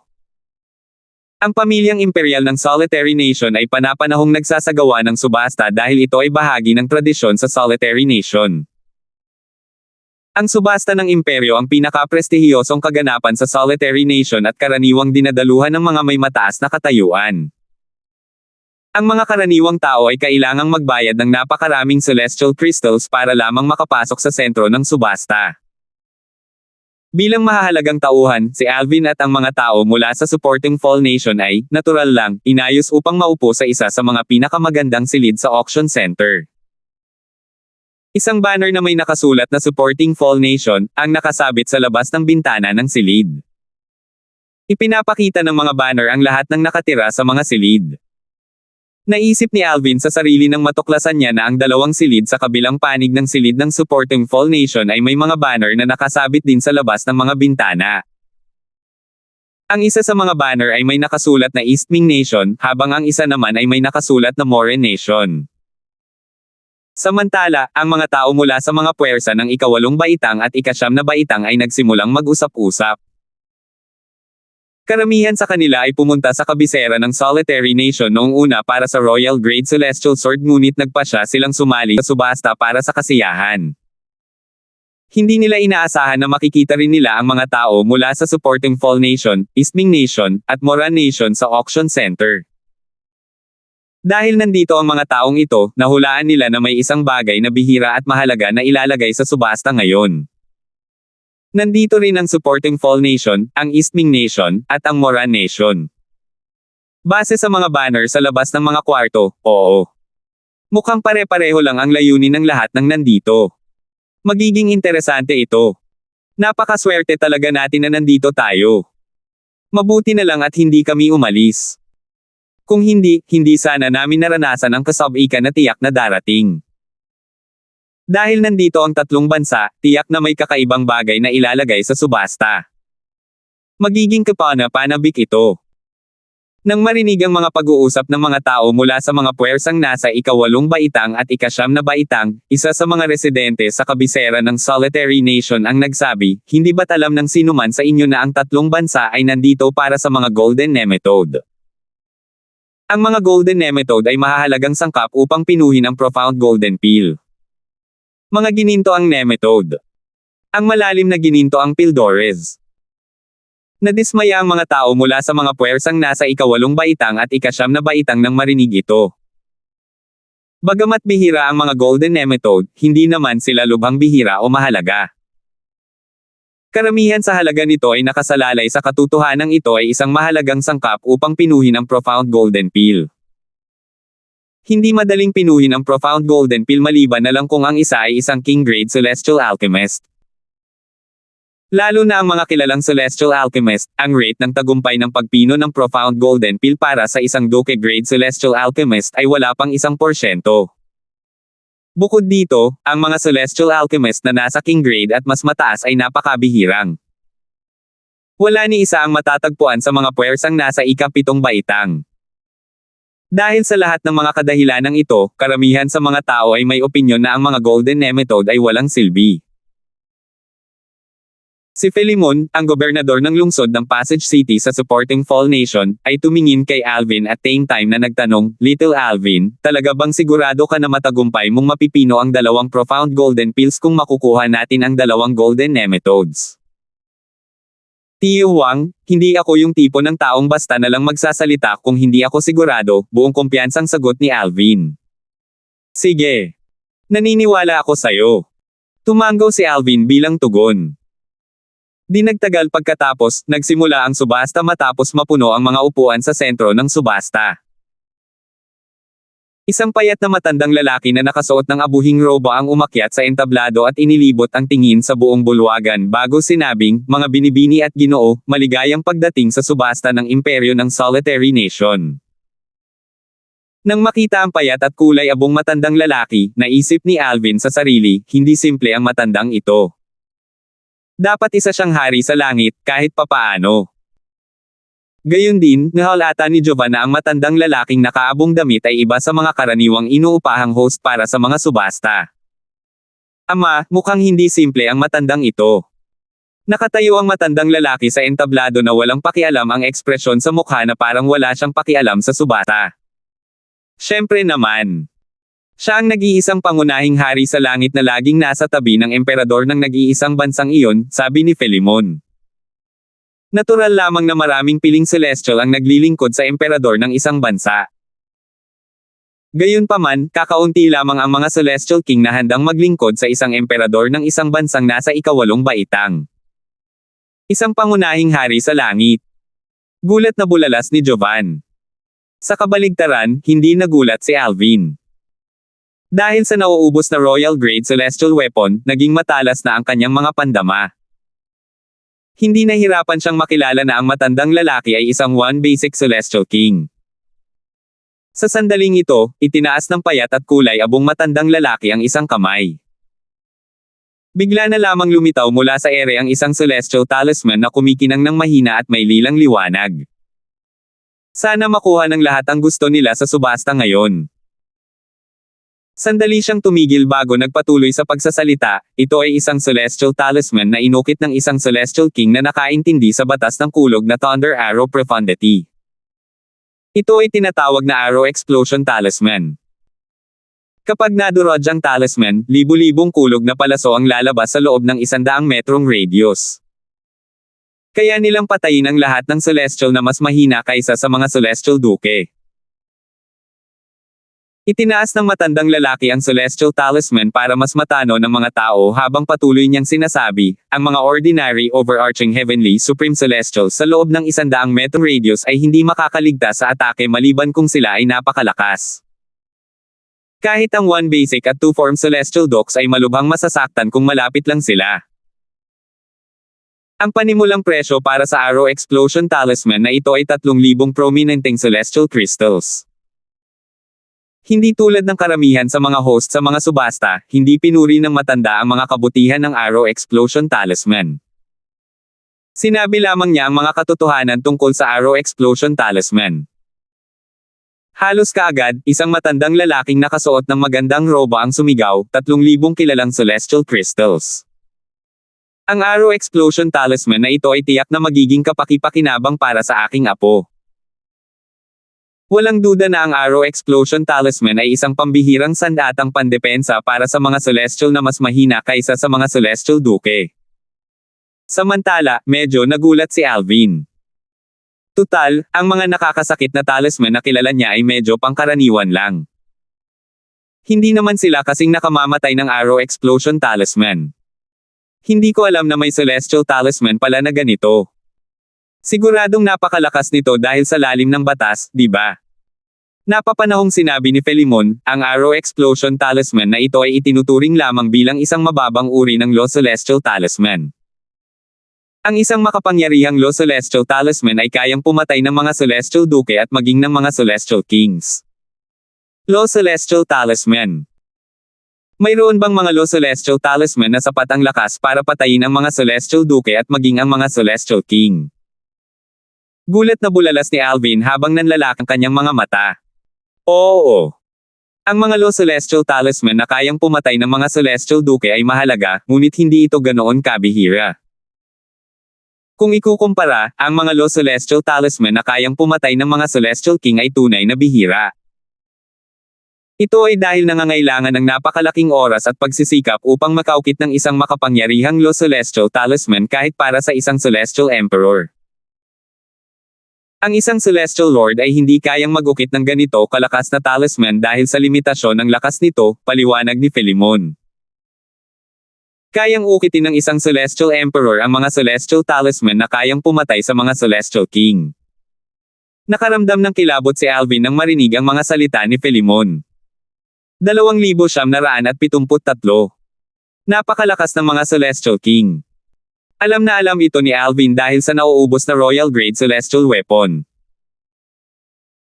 Ang pamilyang imperial ng Solitary Nation ay panapanahong nagsasagawa ng subasta dahil ito ay bahagi ng tradisyon sa Solitary Nation. Ang subasta ng imperyo ang pinaka-prestihiyosong kaganapan sa Solitary Nation at karaniwang dinadaluhan ng mga may mataas na katayuan. Ang mga karaniwang tao ay kailangang magbayad ng napakaraming celestial crystals para lamang makapasok sa sentro ng subasta. Bilang mahahalagang tauhan, si Alvin at ang mga tao mula sa supporting Fall Nation ay, natural lang, inayos upang maupo sa isa sa mga pinakamagandang silid sa auction center. Isang banner na may nakasulat na Supporting Fall Nation, ang nakasabit sa labas ng bintana ng silid. Ipinapakita ng mga banner ang lahat ng nakatira sa mga silid. Naisip ni Alvin sa sarili nang matuklasan niya na ang 2 silid sa kabilang panig ng silid ng Supporting Fall Nation ay may mga banner na nakasabit din sa labas ng mga bintana. Ang isa sa mga banner ay may nakasulat na East Ming Nation, habang ang isa naman ay may nakasulat na Moren Nation. Samantala, ang mga tao mula sa mga puwersa ng ika-8 baitang at ika-9 na baitang ay nagsimulang mag-usap-usap. Karamihan sa kanila ay pumunta sa kabisera ng Solitary Nation noong una para sa Royal Grade Celestial Sword ngunit nagpasya silang sumali sa subasta para sa kasiyahan. Hindi nila inaasahan na makikita rin nila ang mga tao mula sa supporting Fall Nation, East Ming Nation, at Moran Nation sa auction center. Dahil nandito ang mga taong ito, nahulaan nila na may isang bagay na bihira at mahalaga na ilalagay sa subasta ngayon. Nandito rin ang supporting Fall Nation, ang East Ming Nation, at ang Moran Nation. Base sa mga banner sa labas ng mga kwarto, oo. Mukhang pare-pareho lang ang layunin ng lahat ng nandito. Magiging interesante ito. Napakaswerte talaga natin na nandito tayo. Mabuti na lang at hindi kami umalis. Kung hindi, hindi sana namin naranasan ang kasabikan na tiyak na darating. Dahil nandito ang 3 bansa, tiyak na may kakaibang bagay na ilalagay sa subasta. Magiging kapana-panabik ito. Nang marinig ang mga pag-uusap ng mga tao mula sa mga puwersang nasa ika-8 baitang at ika-9 na baitang, isa sa mga residente sa kabisera ng Solitary Nation ang nagsabi, hindi ba't alam ng sinuman sa inyo na ang 3 bansa ay nandito para sa mga Golden Nemetode? Ang mga Golden Nemetode ay mahahalagang sangkap upang pinuhin ang Profound Golden Peel. Mga gininto ang nemetode. Ang malalim na gininto ang Pildores. Nadismaya ang mga tao mula sa mga puwersang nasa ika-8 baitang at ika-9 na baitang nang marinig ito. Bagamat bihira ang mga golden nemetode, hindi naman sila lubhang bihira o mahalaga. Karamihan sa halaga nito ay nakasalalay sa katotohanang ito ay isang mahalagang sangkap upang pinuhin ang Profound Golden Peel. Hindi madaling pinuhin ang Profound Golden Peel maliban na lang kung ang isa ay isang King Grade Celestial Alchemist. Lalo na ang mga kilalang Celestial Alchemist, ang rate ng tagumpay ng pagpino ng Profound Golden Peel para sa isang Duke Grade Celestial Alchemist ay wala pang 1%. Bukod dito, ang mga Celestial Alchemist na nasa King Grade at mas mataas ay napakabihirang. Wala ni isa ang matatagpuan sa mga puwersang nasa ika-7 baitang. Dahil sa lahat ng mga kadahilanang ito, karamihan sa mga tao ay may opinyon na ang mga Golden Nemetode ay walang silbi. Si Philemon, ang gobernador ng lungsod ng Passage City sa supporting Fall Nation, ay tumingin kay Alvin at same time na nagtanong, Little Alvin, talaga bang sigurado ka na matagumpay mong mapipino ang 2 Profound Golden Peels kung makukuha natin ang 2 Golden Nemetodes? Tio Wang, hindi ako yung tipo ng taong basta na lang magsasalita kung hindi ako sigurado, buong kumpiyansang sagot ni Alvin. Sige. Naniniwala ako sayo. Tumanggaw si Alvin bilang tugon. Di nagtagal pagkatapos, nagsimula ang subasta matapos mapuno ang mga upuan sa sentro ng subasta. Isang payat na matandang lalaki na nakasuot ng abuhing robo ang umakyat sa entablado at inilibot ang tingin sa buong bulwagan bago sinabing, mga binibini at ginoo, maligayang pagdating sa subasta ng imperyo ng Solitary Nation. Nang makita ang payat at kulay abong matandang lalaki, naisip ni Alvin sa sarili, hindi simple ang matandang ito. Dapat isa siyang hari sa langit, kahit papaano. Gayon din, nahalata ni Jovan na ang matandang lalaking nakaabong damit ay iba sa mga karaniwang inuupahang host para sa mga subasta. Ama, mukhang hindi simple ang matandang ito. Nakatayo ang matandang lalaki sa entablado na walang pakialam ang ekspresyon sa mukha na parang wala siyang pakialam sa subasta. Siyempre naman. Siya ang nag-iisang pangunahing hari sa langit na laging nasa tabi ng emperador ng nag-iisang bansang iyon, sabi ni Philemon. Natural lamang na maraming piling celestial ang naglilingkod sa emperador ng isang bansa. Gayunpaman, kakaunti lamang ang mga celestial king na handang maglingkod sa isang emperador ng isang bansang nasa ika-8 baitang. Isang pangunahing hari sa langit. Gulat na bulalas ni Jovan. Sa kabaligtaran, hindi nagulat si Alvin. Dahil sa nauubos na royal grade celestial weapon, naging matalas na ang kanyang mga pandama. Hindi nahirapan siyang makilala na ang matandang lalaki ay isang one basic celestial king. Sa sandaling ito, itinaas ng payat at kulay abong matandang lalaki ang isang kamay. Bigla na lamang lumitaw mula sa ere ang isang celestial talisman na kumikinang ng mahina at may lilang liwanag. Sana makuha ng lahat ang gusto nila sa subasta ngayon. Sandali siyang tumigil bago nagpatuloy sa pagsasalita, ito ay isang celestial talisman na inukit ng isang celestial king na nakaintindi sa batas ng kulog na Thunder Arrow Profundity. Ito ay tinatawag na Arrow Explosion Talisman. Kapag nadurog ang talisman, libu-libong kulog na palaso ang lalabas sa loob ng 100 metrong radius. Kaya nilang patayin ang lahat ng celestial na mas mahina kaysa sa mga celestial duke. Itinaas ng matandang lalaki ang celestial talisman para mas matano ng mga tao habang patuloy niyang sinasabi, ang mga ordinary overarching heavenly supreme celestials sa loob ng 100 metro radius ay hindi makakaligtas sa atake maliban kung sila ay napakalakas. Kahit ang one basic at two form celestial dogs ay malubhang masasaktan kung malapit lang sila. Ang panimulang presyo para sa Arrow Explosion Talisman na ito ay 3,000 prominenteng celestial crystals. Hindi tulad ng karamihan sa mga host sa mga subasta, hindi pinuri ng matanda ang mga kabutihan ng Arrow Explosion Talisman. Sinabi lamang niya ang mga katotohanan tungkol sa Arrow Explosion Talisman. Halos kaagad, isang matandang lalaking nakasuot ng magandang roba ang sumigaw, 3,000 kilalang celestial crystals. Ang Arrow Explosion Talisman na ito ay tiyak na magiging kapaki-pakinabang para sa aking apo. Walang duda na ang Arrow Explosion Talisman ay isang pambihirang sandatang pandepensa para sa mga celestial na mas mahina kaysa sa mga celestial duke. Samantala, medyo nagulat si Alvin. Tutal, ang mga nakakasakit na talisman na kilala niya ay medyo pangkaraniwan lang. Hindi naman sila kasing nakamamatay ng Arrow Explosion Talisman. Hindi ko alam na may celestial talisman pala na ganito. Siguradong napakalakas nito dahil sa lalim ng batas, di ba? Napapanahong sinabi ni Philemon, ang Arrow Explosion Talisman na ito ay itinuturing lamang bilang isang mababang uri ng Low Celestial Talisman. Ang isang makapangyarihang Low Celestial Talisman ay kayang pumatay ng mga Celestial Duke at maging ng mga Celestial Kings. Low Celestial Talisman. Mayroon bang mga Low Celestial Talisman na sapat ang lakas para patayin ang mga Celestial Duke at maging ang mga Celestial King? Gulat na bulalas ni Alvin habang nanlalak ang kanyang mga mata. Oo. Ang mga Low Celestial Talisman na kayang pumatay ng mga Celestial Duke ay mahalaga, ngunit hindi ito ganoon kabihira. Kung ikukumpara, ang mga Low Celestial Talisman na kayang pumatay ng mga Celestial King ay tunay na bihira. Ito ay dahil nangangailangan ng napakalaking oras at pagsisikap upang makaukit ng isang makapangyarihang Low Celestial Talisman kahit para sa isang Celestial Emperor. Ang isang Celestial Lord ay hindi kayang mag-ukit ng ganito kalakas na talisman dahil sa limitasyon ng lakas nito, paliwanag ni Philemon. Kayang ukitin ng isang Celestial Emperor ang mga Celestial Talisman na kayang pumatay sa mga Celestial King. Nakaramdam ng kilabot si Alvin nang marinig ang mga salita ni Philemon. 2,973. Napakalakas ng mga Celestial King. Alam na alam ito ni Alvin dahil sa nauubos na Royal Grade Celestial Weapon.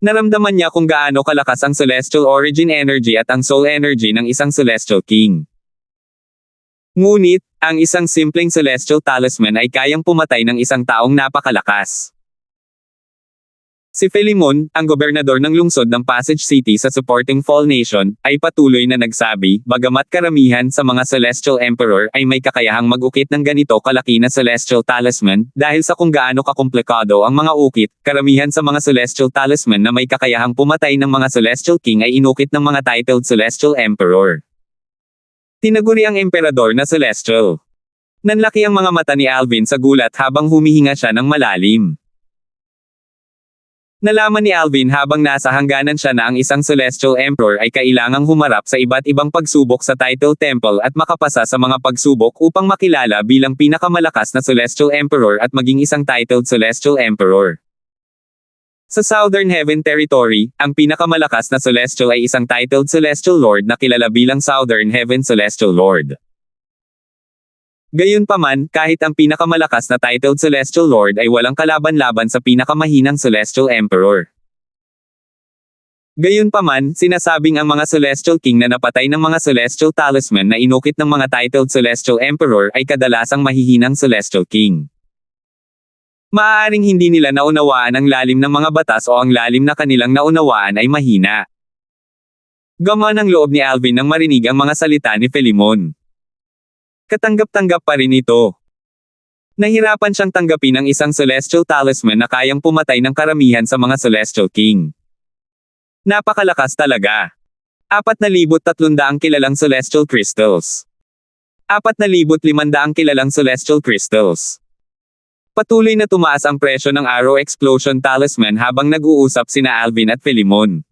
Naramdaman niya kung gaano kalakas ang Celestial Origin Energy at ang Soul Energy ng isang Celestial King. Ngunit, ang isang simpleng Celestial Talisman ay kayang pumatay ng isang taong napakalakas. Si Philemon, ang gobernador ng lungsod ng Passage City sa supporting Fall Nation, ay patuloy na nagsabi, bagamat karamihan sa mga Celestial Emperor ay may kakayahang mag-ukit ng ganito kalaki na Celestial Talisman, dahil sa kung gaano kakomplikado ang mga ukit, karamihan sa mga Celestial Talisman na may kakayahang pumatay ng mga Celestial King ay inukit ng mga titled Celestial Emperor. Tinaguri ang emperador na Celestial. Nanlaki ang mga mata ni Alvin sa gulat habang humihinga siya ng malalim. Nalaman ni Alvin habang nasa hangganan siya na ang isang Celestial Emperor ay kailangang humarap sa iba't ibang pagsubok sa Title Temple at makapasa sa mga pagsubok upang makilala bilang pinakamalakas na Celestial Emperor at maging isang titled Celestial Emperor. Sa Southern Heaven Territory, ang pinakamalakas na Celestial ay isang titled Celestial Lord na kilala bilang Southern Heaven Celestial Lord. Gayunpaman, kahit ang pinakamalakas na titled Celestial Lord ay walang kalaban-laban sa pinakamahinang Celestial Emperor. Gayunpaman, sinasabing ang mga Celestial King na napatay ng mga Celestial Talisman na inukit ng mga titled Celestial Emperor ay kadalasang mahihinang Celestial King. Maaaring hindi nila naunawaan ang lalim ng mga batas o ang lalim na kanilang naunawaan ay mahina. Gumaan ang loob ni Alvin nang marinig ang mga salita ni Philemon. Katanggap-tanggap pa rin ito. Nahirapan siyang tanggapin ang isang Celestial Talisman na kayang pumatay ng karamihan sa mga Celestial King. Napakalakas talaga. 4,300 kilalang Celestial Crystals. 4,500 kilalang Celestial Crystals. Patuloy na tumaas ang presyo ng Arrow Explosion Talisman habang nag-uusap sina Alvin at Philemon.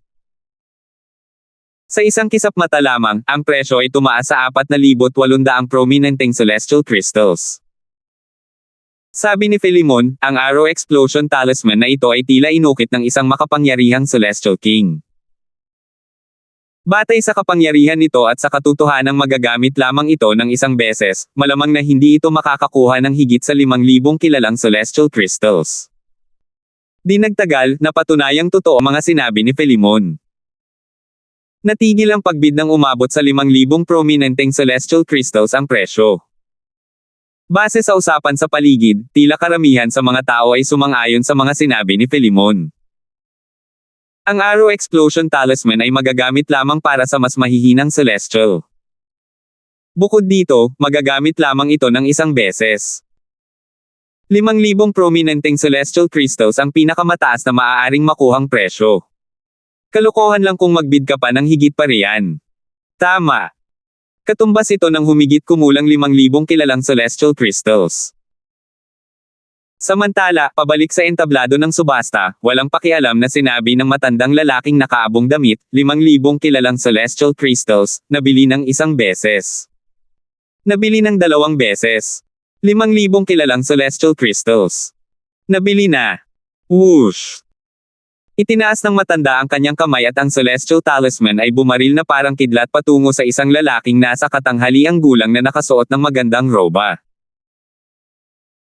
Sa isang kisap mata lamang, ang presyo ay tumaas sa 4,800 prominenteng Celestial Crystals. Sabi ni Philemon, ang Arrow Explosion Talisman na ito ay tila inukit ng isang makapangyarihang Celestial King. Batay sa kapangyarihan nito at sa katotohanang magagamit lamang ito ng isang beses, malamang na hindi ito makakakuha ng higit sa 5,000 kilalang Celestial Crystals. Di nagtagal, napatunayang totoo mga sinabi ni Philemon. Natigil ang pagbid ng umabot sa 5,000 prominenteng Celestial Crystals ang presyo. Base sa usapan sa paligid, tila karamihan sa mga tao ay sumang-ayon sa mga sinabi ni Philemon. Ang Arrow Explosion Talisman ay magagamit lamang para sa mas mahihinang Celestial. Bukod dito, magagamit lamang ito ng isang beses. 5,000 prominenteng Celestial Crystals ang pinakamataas na maaaring makuhang presyo. Kalokohan lang kung magbid ka pa ng higit pa riyan. Tama. Katumbas ito ng humigit kumulang 5,000 kilalang Celestial Crystals. Samantala, pabalik sa entablado ng subasta, walang pakialam na sinabi ng matandang lalaking nakaabong damit, 5,000 kilalang Celestial Crystals, nabili ng isang beses. Nabili ng 2 beses. 5,000 kilalang Celestial Crystals. Nabili na. Whoosh! Itinaas ng matanda ang kanyang kamay at ang Celestial Talisman ay bumaril na parang kidlat patungo sa isang lalaking nasa katanghaliang gulang na nakasuot ng magandang roba.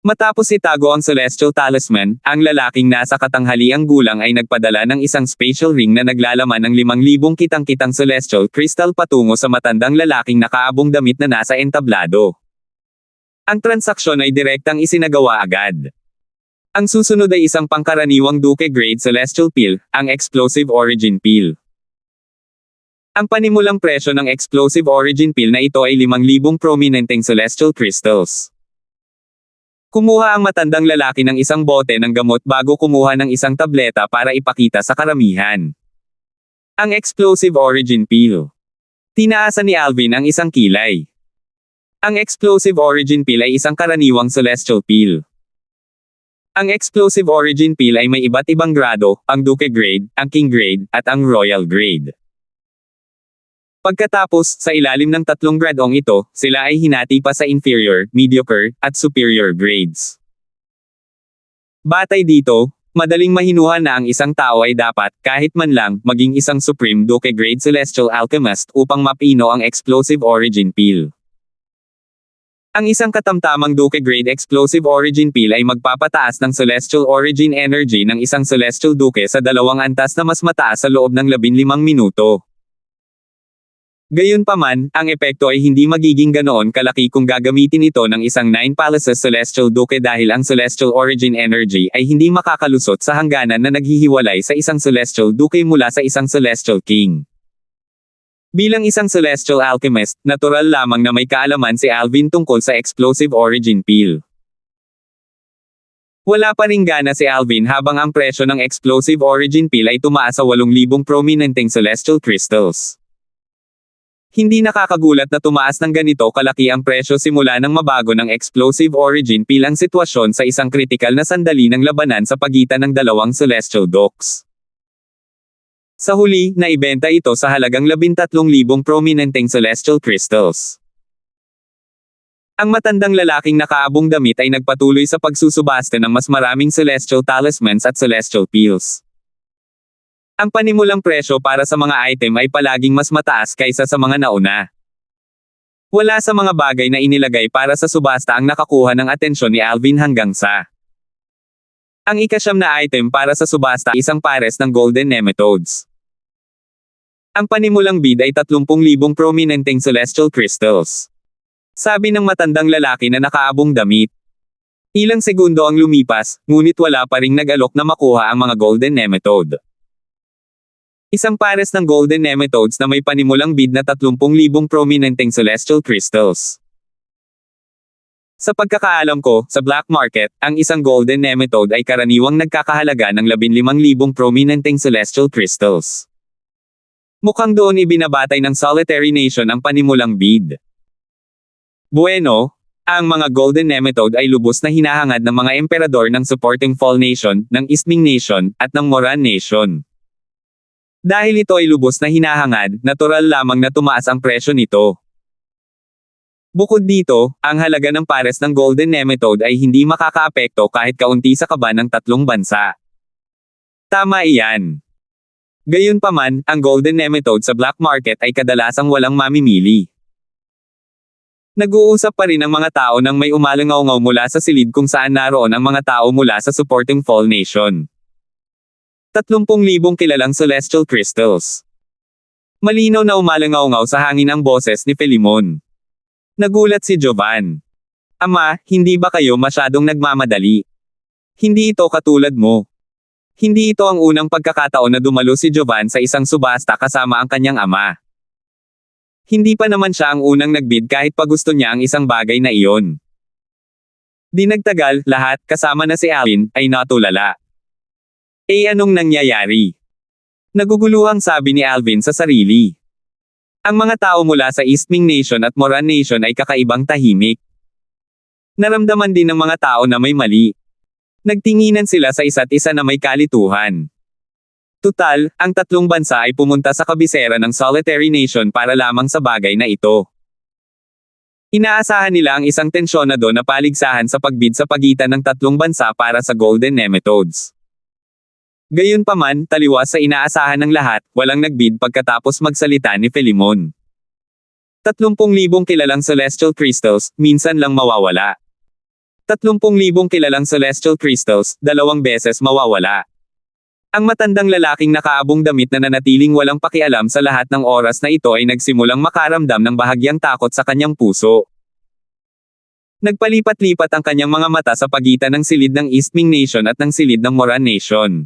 Matapos itago ang Celestial Talisman, ang lalaking nasa katanghaliang gulang ay nagpadala ng isang special ring na naglalaman ng 5,000 kitang-kitang Celestial Crystal patungo sa matandang lalaking nakaabong damit na nasa entablado. Ang transaksyon ay direktang isinagawa agad. Ang susunod ay isang pangkaraniwang Duke Grade Celestial Pill, ang Explosive Origin Pill. Ang panimulang presyo ng Explosive Origin Pill na ito ay 5,000 prominenteng Celestial Crystals. Kumuha ang matandang lalaki ng isang bote ng gamot bago kumuha ng isang tableta para ipakita sa karamihan. Ang Explosive Origin Pill. Tinaasan ni Alvin ang isang kilay. Ang Explosive Origin Pill ay isang karaniwang Celestial Pill. Ang Explosive Origin Pill ay may iba't ibang grado, ang Duke Grade, ang King Grade, at ang Royal Grade. Pagkatapos, sa ilalim ng 3 gradong ito, sila ay hinati pa sa inferior, mediocre, at superior grades. Batay dito, Madaling mahinuha na ang isang tao ay dapat, kahit man lang, maging isang Supreme Duke-grade Celestial Alchemist upang mapino ang Explosive Origin Peel. Ang isang katamtamang Duke-grade Explosive Origin Peel ay magpapataas ng Celestial Origin Energy ng isang Celestial Duke sa 2 antas na mas mataas sa loob ng 15 minuto. Gayunpaman, ang epekto ay hindi magiging ganoon kalaki kung gagamitin ito ng isang 9 Palaces Celestial Duke dahil ang Celestial Origin Energy ay hindi makakalusot sa hangganan na naghihiwalay sa isang Celestial Duke mula sa isang Celestial King. Bilang isang Celestial Alchemist, natural lamang na may kaalaman si Alvin tungkol sa Explosive Origin Peel. Wala pa ring gana si Alvin habang ang presyo ng Explosive Origin Peel ay tumaas sa 8,000 prominenteng Celestial Crystals. Hindi nakakagulat na tumaas ng ganito kalaki ang presyo simula nang mabago ng Explosive Origin Peel ang sitwasyon sa isang kritikal na sandali ng labanan sa pagitan ng dalawang Celestial Dukes. Sa huli, naibenta ito sa halagang 13,000 prominenteng Celestial Crystals. Ang matandang lalaking nakaabong damit ay nagpatuloy sa pagsusubaste ng mas maraming Celestial Talismans at Celestial Peels. Ang panimulang presyo para sa mga item ay palaging mas mataas kaysa sa mga nauna. Wala sa mga bagay na inilagay para sa subasta ang nakakuha ng atensyon ni Alvin hanggang sa ang ika-9 na item para sa subasta isang pares ng Golden Nematodes. Ang panimulang bid ay 30,000 prominenteng Celestial Crystals. Sabi ng matandang lalaki na nakaabong damit. Ilang segundo ang lumipas, ngunit wala pa ring nag-alok na makuha ang mga Golden Nematode. Isang pares ng Golden Nematodes na may panimulang bid na 30,000 prominenteng Celestial Crystals. Sa pagkakaalam ko, sa black market, ang isang Golden Nematode ay karaniwang nagkakahalaga ng 15,000 prominenteng Celestial Crystals. Mukhang doon ibinabatay ng Solitary Nation ang panimulang bid. Bueno, ang mga Golden Nematode ay lubos na hinahangad ng mga emperador ng supporting Fall Nation, ng Isming Nation, at ng Moran Nation. Dahil ito ay lubos na hinahangad, natural lamang na tumaas ang presyo nito. Bukod dito, ang halaga ng pares ng Golden Nematode ay hindi makakaapekto kahit kaunti sa kaba ng 3 bansa. Tama iyan. Gayunpaman, ang Golden Nematode sa black market ay kadalasang walang mamimili. Nag-uusap pa rin ang mga tao nang may umalangaw-ngaw mula sa silid kung saan naroon ang mga tao mula sa supporting Fall Nation. 30,000 kilalang Celestial Crystals. Malinaw na umalangaw-ngaw sa hangin ang boses ni Philemon. Nagulat si Jovan. Ama, hindi ba kayo masyadong nagmamadali? Hindi ito katulad mo. Hindi ito ang unang pagkakataon na dumalo si Jovan sa isang subasta kasama ang kanyang ama. Hindi pa naman siya ang unang nagbid kahit pa gusto niya ang isang bagay na iyon. Di nagtagal, lahat, kasama na si Alvin, ay natulala. Anong nangyayari? Naguguluhang sabi ni Alvin sa sarili. Ang mga tao mula sa Isming Nation at Moran Nation ay kakaibang tahimik. Naramdaman din ng mga tao na may mali. Nagtinginan sila sa isa't isa na may kalituhan. Tutal, ang 3 bansa ay pumunta sa kabisera ng Solitary Nation para lamang sa bagay na ito. Inaasahan nila ang isang tensyonado na paligsahan sa pagbid sa pagitan ng 3 bansa para sa Golden Nematodes. Gayunpaman, taliwas sa inaasahan ng lahat, walang nagbid pagkatapos magsalita ni Philemon. 30,000 kilalang Celestial Crystals, minsan lang mawawala. 30,000 kilalang Celestial Crystals, 2 beses mawawala. Ang matandang lalaking nakaabong damit na nanatiling walang pakialam sa lahat ng oras na ito ay nagsimulang makaramdam ng bahagyang takot sa kanyang puso. Nagpalipat-lipat ang kanyang mga mata sa pagitan ng silid ng Isming Nation at ng silid ng Moran Nation.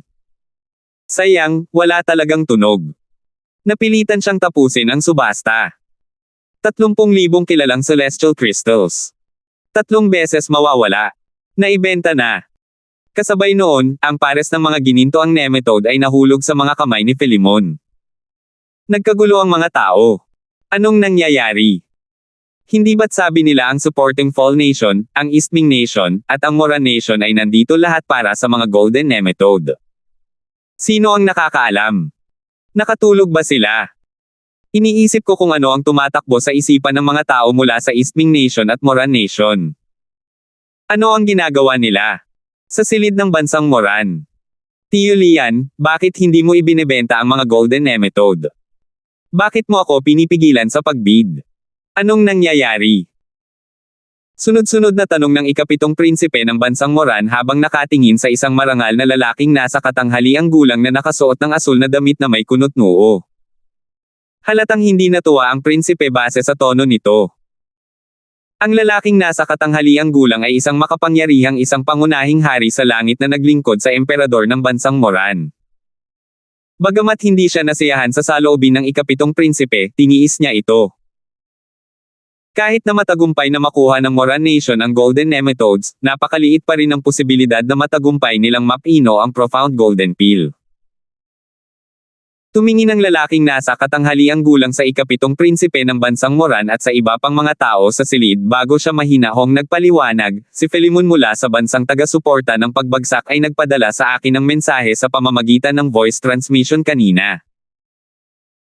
Sayang, wala talagang tunog. Napilitan siyang tapusin ang subasta. 30,000 kilalang Celestial Crystals. 3 beses mawawala. Naibenta na. Kasabay noon, ang pares ng mga ginintoang nematode ay nahulog sa mga kamay ni Philemon. Nagkagulo ang mga tao. Anong nangyayari? Hindi ba't sabi nila ang supporting Fall Nation, ang Isming Nation, at ang Moran Nation ay nandito lahat para sa mga Golden Nematode? Sino ang nakakaalam? Nakatulog ba sila? Iniisip ko kung ano ang tumatakbo sa isipan ng mga tao mula sa Isming Nation at Moran Nation. Ano ang ginagawa nila? Sa silid ng bansang Moran. Tio Lian, bakit hindi mo ibinebenta ang mga golden nemetode? Bakit mo ako pinipigilan sa pagbid? Anong nangyayari? Sunod-sunod na tanong ng ikapitong prinsipe ng bansang Moran habang nakatingin sa isang marangal na lalaking nasa katanghaliang gulang na nakasuot ng asul na damit na may kunot noo. Halatang hindi natuwa ang prinsipe base sa tono nito. Ang lalaking nasa katanghaliang gulang ay isang makapangyarihang isang pangunahing hari sa langit na naglingkod sa emperador ng bansang Moran. Bagamat hindi siya nasiyahan sa saloobin ng ikapitong prinsipe, tiniis niya ito. Kahit na matagumpay na makuha ng Moran Nation ang Golden Nematodes, napakaliit pa rin ang posibilidad na matagumpay nilang mapino ang Profound Golden Pill. Tumingin ang lalaking nasa katanghaliang gulang sa ikapitong prinsipe ng bansang Moran at sa iba pang mga tao sa silid bago siya mahinahong nagpaliwanag, si Philemon mula sa bansang taga-suporta ng pagbagsak ay nagpadala sa akin ng mensahe sa pamamagitan ng voice transmission kanina.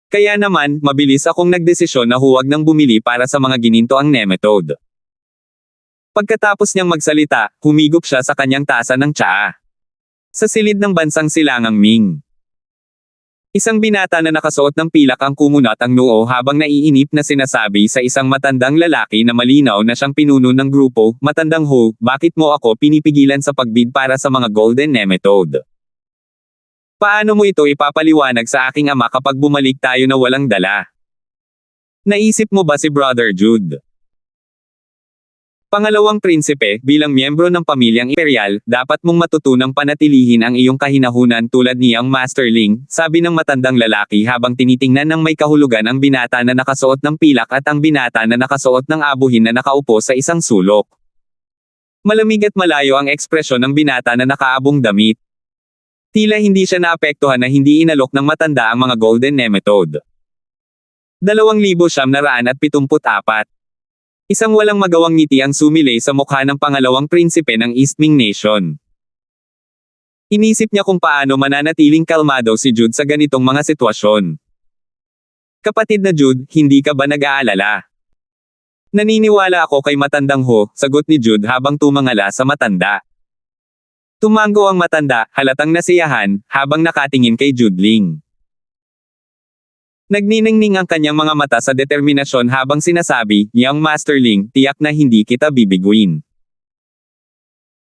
Kaya naman, mabilis akong nagdesisyon na huwag nang bumili para sa mga gininto ang nemetode. Pagkatapos niyang magsalita, humigop siya sa kanyang tasa ng tsaa. Sa silid ng bansang silangang Ming. Isang binata na nakasuot ng pilak ang kumunat ang noo habang naiinip na sinasabi sa isang matandang lalaki na malinaw na siyang pinuno ng grupo, "Matandang ho, bakit mo ako pinipigilan sa pagbid para sa mga golden nemetode? Paano mo ito ipapaliwanag sa aking ama kapag bumalik tayo na walang dala? Naisip mo ba si Brother Jude?" Pangalawang prinsipe, bilang miyembro ng pamilyang imperial, dapat mong matutunang panatilihin ang iyong kahinahunan tulad niyang Masterling, sabi ng matandang lalaki habang tinitingnan ng may kahulugan ang binata na nakasuot ng pilak at ang binata na nakasuot ng abuhin na nakaupo sa isang sulok. Malamig at malayo ang ekspresyon ng binata na nakaabong damit. Tila hindi siya naapektuhan na hindi inalok ng matanda ang mga golden nemetode. 2,974. Isang walang magawang ngiti ang sumilay sa mukha ng pangalawang prinsipe ng East Ming Nation. Inisip niya kung paano mananatiling kalmado si Jude sa ganitong mga sitwasyon. "Kapatid na Jude, hindi ka ba nag-aalala?" "Naniniwala ako kay matandang ho," sagot ni Jude habang tumangala sa matanda. Tumango ang matanda, halatang nasiyahan, habang nakatingin kay Judeling. Nagniningning ang kanyang mga mata sa determinasyon habang sinasabi, "Young Masterling, tiyak na hindi kita bibiguin.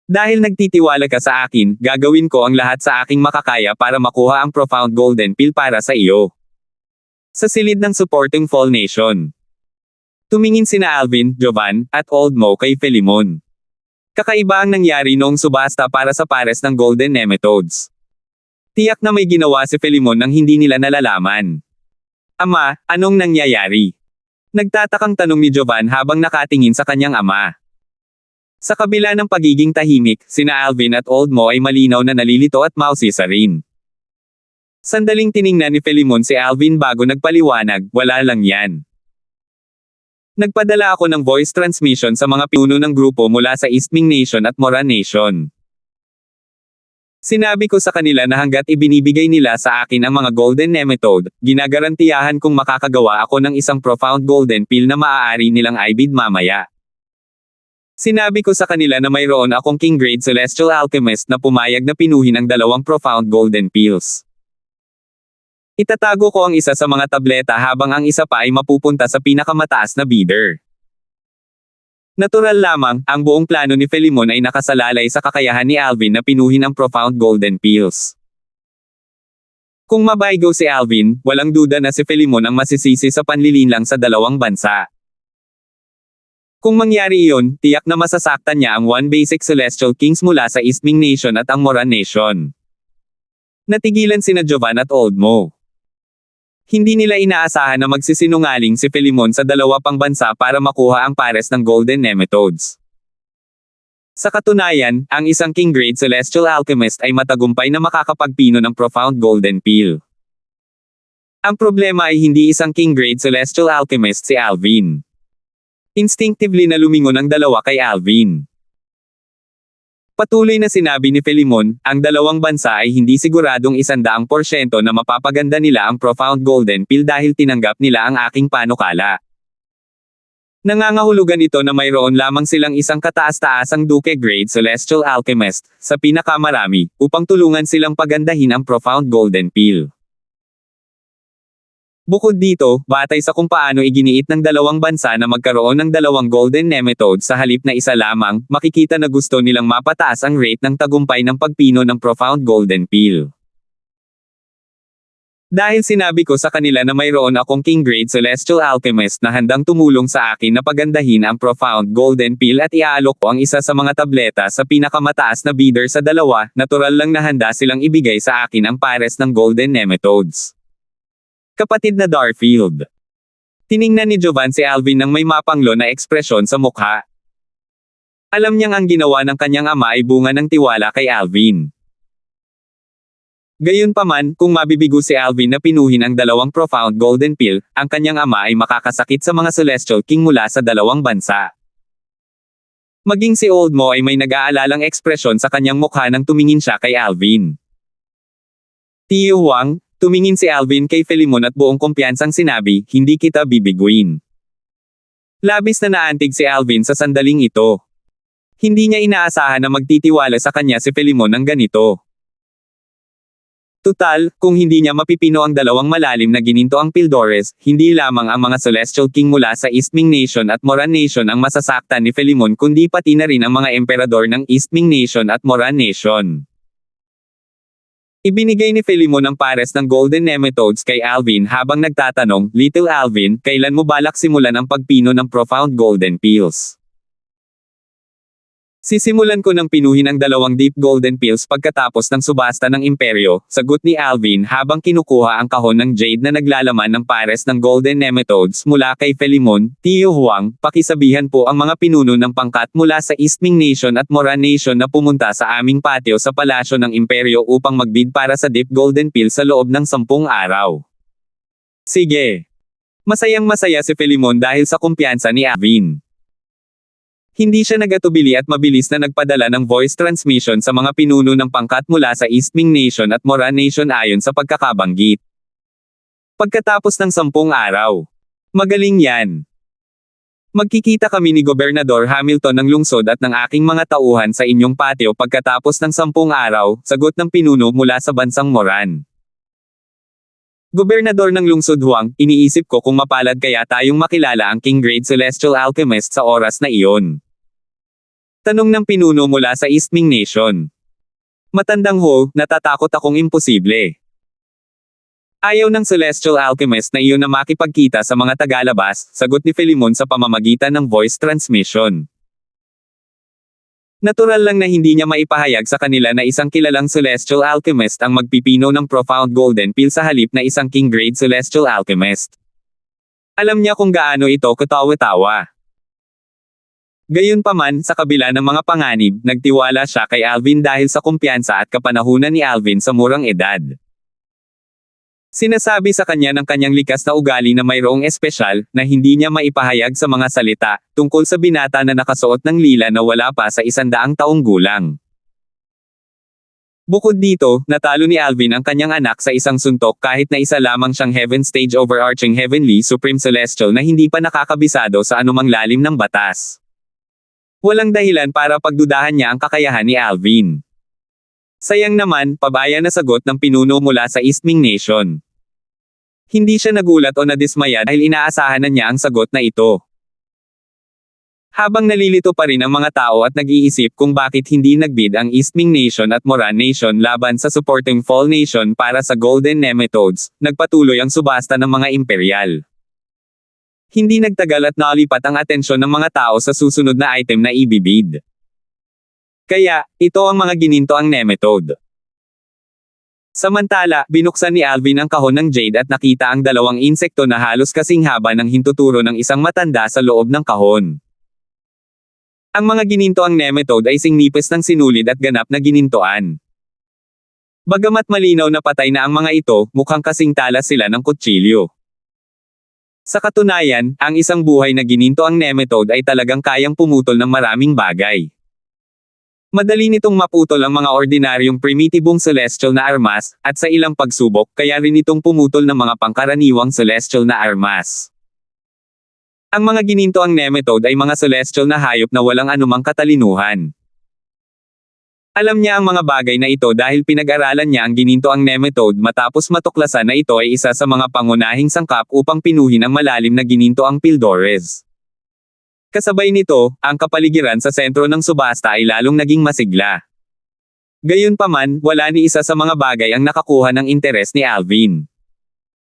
Dahil nagtitiwala ka sa akin, gagawin ko ang lahat sa aking makakaya para makuha ang Profound Golden Pill para sa iyo." Sa silid ng supporting Fall Nation. Tumingin sina Alvin, Jovan, at Old Mo kay Philemon. Kakaiba ang nangyari noong subasta para sa pares ng Golden Nematodes. Tiyak na may ginawa si Philemon nang hindi nila nalalaman. "Ama, anong nangyayari?" Nagtatakang tanong ni Jovan habang nakatingin sa kanyang ama. Sa kabila ng pagiging tahimik, sina Alvin at Old Mo ay malinaw na nalilito at mausisa rin. Sandaling tiningnan ni Philemon si Alvin bago nagpaliwanag, "Wala lang yan. Nagpadala ako ng voice transmission sa mga pinuno ng grupo mula sa East Ming Nation at Moran Nation. Sinabi ko sa kanila na hanggat ibinibigay nila sa akin ang mga golden nemetode, ginagarantiyahan kong makakagawa ako ng isang profound golden pill na maaari nilang ibid mamaya. Sinabi ko sa kanila na mayroon akong king grade celestial alchemist na pumayag na pinuhin ang 2 profound golden pills. Itatago ko ang isa sa mga tableta habang ang isa pa ay mapupunta sa pinakamataas na bidder." Natural lamang, ang buong plano ni Philemon ay nakasalalay sa kakayahan ni Alvin na pinuhin ang profound golden pills. Kung mabaygo si Alvin, walang duda na si Philemon ang masisisi sa panlilinlang sa dalawang bansa. Kung mangyari iyon, tiyak na masasaktan niya ang one basic celestial kings mula sa East Ming Nation at ang Moran Nation. Natigilan sina Jovan at Old Mo. Hindi nila inaasahan na magsisinungaling si Philemon sa 2 pang bansa para makuha ang pares ng golden nematodes. Sa katunayan, ang isang king grade celestial alchemist ay matagumpay na makakapagpino ng profound golden pill. Ang problema ay hindi isang king grade celestial alchemist si Alvin. Instinctively na lumingon ang dalawa kay Alvin. Patuloy na sinabi ni Philemon, ang 2 bansa ay hindi siguradong 100% na mapapaganda nila ang profound golden pill dahil tinanggap nila ang aking panukala. Nangangahulugan ito na mayroon lamang silang isang kataas-taasang Duke-grade Celestial Alchemist, sa pinakamarami, upang tulungan silang pagandahin ang Profound Golden Pill. Bukod dito, batay sa kung paano iginiit ng dalawang bansa na magkaroon ng dalawang Golden Nematodes sa halip na isa lamang, makikita na gusto nilang mapataas ang rate ng tagumpay ng pagpino ng Profound Golden Pill. Dahil sinabi ko sa kanila na mayroon akong King-grade Celestial Alchemist na handang tumulong sa akin na pagandahin ang Profound Golden Pill at iaalok ko ang isa sa mga tableta sa pinakamataas na bidder sa dalawa, natural lang na handa silang ibigay sa akin ang pares ng Golden Nematodes. Kapatid na Darfield. Tiningnan ni Jovan si Alvin ng may mapanglo na ekspresyon sa mukha. Alam niyang ang ginawa ng kanyang ama ay bunga ng tiwala kay Alvin. Gayunpaman, kung mabibigo si Alvin na pinuhin ang dalawang Profound Golden Pill, ang kanyang ama ay makakasakit sa mga Celestial King mula sa dalawang bansa. Maging si Old Mo ay may nag-aalalang ekspresyon sa kanyang mukha nang tumingin siya kay Alvin. Tio Huang, tumingin si Alvin kay Filemon at buong kumpiyansang sinabi, hindi kita bibiguin. Labis na naantig si Alvin sa sandaling ito. Hindi niya inaasahan na magtitiwala sa kanya si Filemon ng ganito. Tutal, kung hindi niya mapipino ang dalawang malalim na gininto ang Pildores, hindi lamang ang mga Celestial King mula sa East Ming Nation at Moran Nation ang masasaktan ni Filemon kundi pati na rin ang mga emperador ng East Ming Nation at Moran Nation. Ibinigay ni Filemon ang pares ng Golden Nematodes kay Alvin habang nagtatanong, Little Alvin, kailan mo balak simulan ang pagpino ng Profound Golden Pills? Sisimulan ko ng pinuhin ang dalawang Deep Golden Pills pagkatapos ng subasta ng imperyo, sagot ni Alvin habang kinukuha ang kahon ng jade na naglalaman ng pares ng Golden Nematodes mula kay Filemon. Tio Huang, pakisabihan po ang mga pinuno ng pangkat mula sa East Ming Nation at Moran Nation na pumunta sa aming patio sa palasyo ng imperyo upang magbid para sa Deep Golden Pill sa loob ng 10 araw. Sige. Masayang-masaya si Filemon dahil sa kumpiyansa ni Alvin. Hindi siya nagatubili at mabilis na nagpadala ng voice transmission sa mga pinuno ng pangkat mula sa East Ming Nation at Moran Nation ayon sa pagkakabanggit. Pagkatapos ng 10 araw. Magaling yan. Magkikita kami ni Gobernador Hamilton ng lungsod at ng aking mga tauhan sa inyong patio pagkatapos ng 10 araw, sagot ng pinuno mula sa bansang Moran. Gobernador ng lungsod Huang, iniisip ko kung mapalad kaya tayong makilala ang King-grade Celestial Alchemist sa oras na iyon. Tanong ng pinuno mula sa East Ming Nation. Matandang ho, natatakot akong imposible. Ayaw ng Celestial Alchemist na iyon na makipagkita sa mga tagalabas, sagot ni Filemon sa pamamagitan ng voice transmission. Natural lang na hindi niya maipahayag sa kanila na isang kilalang Celestial Alchemist ang magpipino ng Profound Golden Pill sa halip na isang King-grade Celestial Alchemist. Alam niya kung gaano ito katawa-tawa. Gayunpaman, sa kabila ng mga panganib, nagtiwala siya kay Alvin dahil sa kumpiyansa at kapanahunan ni Alvin sa murang edad. Sinasabi sa kanya ng kanyang likas na ugali na mayroong espesyal, na hindi niya maipahayag sa mga salita, tungkol sa binata na nakasuot ng lila na wala pa sa 100 taong gulang. Bukod dito, natalo ni Alvin ang kanyang anak sa isang suntok kahit na isa lamang siyang Heaven Stage Overarching Heavenly Supreme Celestial na hindi pa nakakabisado sa anumang lalim ng batas. Walang dahilan para pagdudahan niya ang kakayahan ni Alvin. Sayang naman, pabaya na sagot ng pinuno mula sa East Ming Nation. Hindi siya nagulat o nadismaya dahil inaasahan na niya ang sagot na ito. Habang nalilito pa rin ang mga tao at nag-iisip kung bakit hindi nagbid ang East Ming Nation at Moran Nation laban sa supporting Fall Nation para sa Golden Nematodes, nagpatuloy ang subasta ng mga imperial. Hindi nagtagal at nalipat ang atensyon ng mga tao sa susunod na item na ibibid. Kaya, ito ang mga gininto ang nematode. Samantala, binuksan ni Alvin ang kahon ng jade at nakita ang dalawang insekto na halos kasing haba ng hintuturo ng isang matanda sa loob ng kahon. Ang mga gininto ang nematode ay singnipis ng sinulid at ganap na ginintoan. Bagamat malinaw na patay na ang mga ito, mukhang kasing talas sila ng kutsilyo. Sa katunayan, ang isang buhay na gininto ang nematode ay talagang kayang pumutol ng maraming bagay. Madali nitong maputol ang mga ordinaryong primitibong celestial na armas, at sa ilang pagsubok, kaya rin itong pumutol ng mga pangkaraniwang celestial na armas. Ang mga ginintoang nematode ay mga celestial na hayop na walang anumang katalinuhan. Alam niya ang mga bagay na ito dahil pinag-aralan niya ang ginintoang nematode matapos matuklasan na ito ay isa sa mga pangunahing sangkap upang pinuhin ang malalim na ginintoang Pildores. Kasabay nito, ang kapaligiran sa sentro ng subasta ay lalong naging masigla. Gayunpaman, wala ni isa sa mga bagay ang nakakuha ng interes ni Alvin.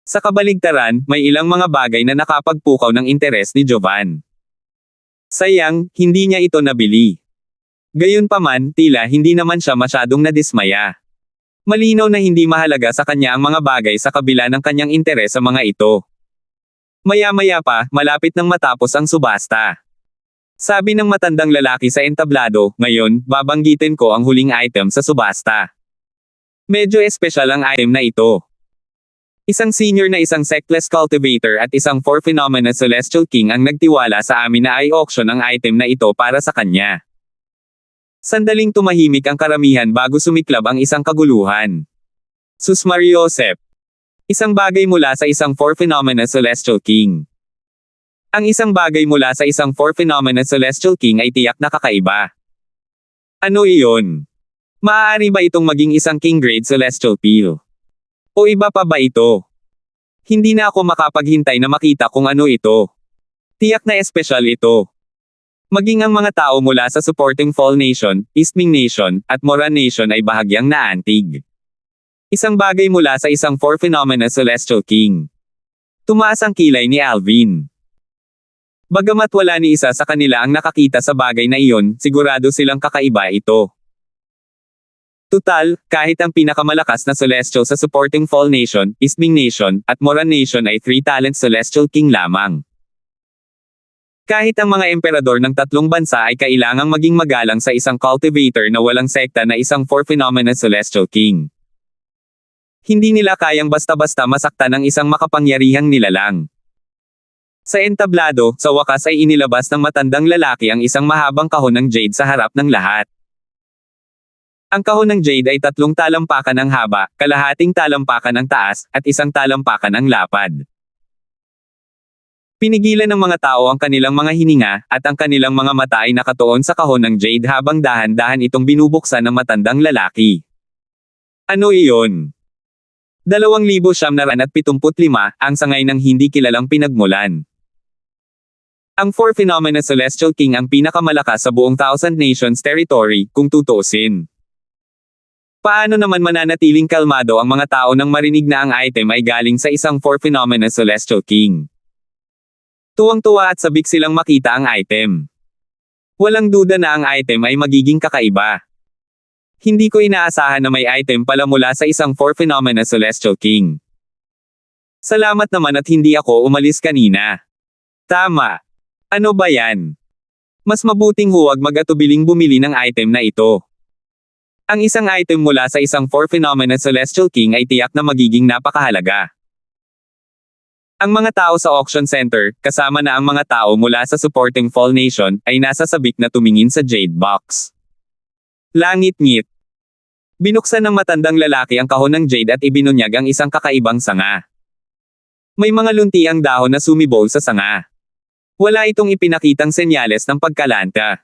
Sa kabaligtaran, may ilang mga bagay na nakapagpukaw ng interes ni Jovan. Sayang, hindi niya ito nabili. Gayunpaman, tila hindi naman siya masyadong nadismaya. Malinaw na hindi mahalaga sa kanya ang mga bagay sa kabila ng kanyang interes sa mga ito. Maya-maya pa, malapit nang matapos ang subasta. Sabi ng matandang lalaki sa entablado, ngayon, babanggitin ko ang huling item sa subasta. Medyo espesyal ang item na ito. Isang senior na isang sectless cultivator at isang 4 phenomena celestial king ang nagtiwala sa amin na i-auction ang item na ito para sa kanya. Sandaling tumahimik ang karamihan bago sumiklab ang isang kaguluhan. Sus Mariosep. Isang bagay mula sa isang 4 phenomena celestial king. Ang isang bagay mula sa isang 4 phenomena celestial king ay tiyak na kakaiba. Ano iyon? Maaari ba itong maging isang king grade celestial pearl? O iba pa ba ito? Hindi na ako makapaghintay na makita kung ano ito. Tiyak na espesyal ito. Maging ang mga tao mula sa supporting Fall Nation, Eastming Nation, at Moran Nation ay bahagyang naantig. Isang bagay mula sa isang 4 phenomena celestial king. Tumaas ang kilay ni Alvin. Bagamat wala ni isa sa kanila ang nakakita sa bagay na iyon, sigurado silang kakaiba ito. Tutal, kahit ang pinakamalakas na celestial sa supporting Fall Nation, Eastming Nation, at Moran Nation ay 3 talent celestial king lamang. Kahit ang mga emperador ng tatlong bansa ay kailangang maging magalang sa isang cultivator na walang sekta na isang 4 phenomena celestial king. Hindi nila kayang basta-basta masaktan ng isang makapangyarihang nilalang. Sa entablado, sa wakas ay inilabas ng matandang lalaki ang isang mahabang kahon ng jade sa harap ng lahat. Ang kahon ng jade ay 3 talampakan ang haba, kalahating talampakan ang taas, at 1 talampakan ang lapad. Pinigilan ng mga tao ang kanilang mga hininga, at ang kanilang mga mata ay nakatuon sa kahon ng jade habang dahan-dahan itong binubuksan ng matandang lalaki. Ano iyon? 2,975 ang sangay ng hindi kilalang pinagmulan. Ang 4 phenomena celestial king ang pinakamalakas sa buong Thousand Nations territory, kung tutuusin. Paano naman mananatiling kalmado ang mga tao nang marinig na ang item ay galing sa isang 4 phenomena celestial king? Tuwang-tuwa at sabik silang makita ang item. Walang duda na ang item ay magiging kakaiba. Hindi ko inaasahan na may item pala mula sa isang 4 phenomena celestial king. Salamat naman at hindi ako umalis kanina. Tama. Ano ba yan? Mas mabuting huwag mag-atubiling bumili ng item na ito. Ang isang item mula sa isang 4 phenomena celestial king ay tiyak na magiging napakahalaga. Ang mga tao sa auction center, kasama na ang mga tao mula sa supporting Fall Nation, ay nasa sabik na tumingin sa jade box. Langit-ngit. Binuksan ng matandang lalaki ang kahon ng jade at ibinunyag ang isang kakaibang sanga. May mga lunti ang dahon na sumibol sa sanga. Wala itong ipinakitang senyales ng pagkalanta.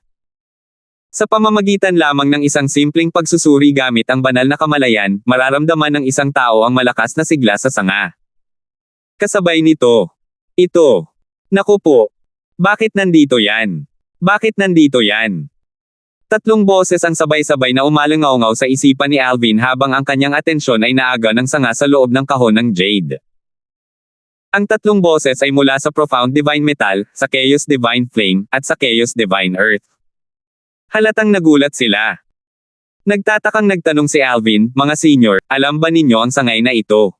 Sa pamamagitan lamang ng isang simpleng pagsusuri gamit ang banal na kamalayan, mararamdaman ng isang tao ang malakas na sigla sa sanga. Kasabay nito. Ito. Naku po. Bakit nandito yan? Bakit nandito yan? 3 boses ang sabay-sabay na umalangaw sa isipan ni Alvin habang ang kanyang atensyon ay naaga ng sanga sa loob ng kahon ng jade. Ang 3 boses ay mula sa Profound Divine Metal, sa Chaos Divine Flame, at sa Chaos Divine Earth. Halatang nagulat sila. Nagtatakang nagtanong si Alvin, mga senior, alam ba ninyo ang sangay na ito?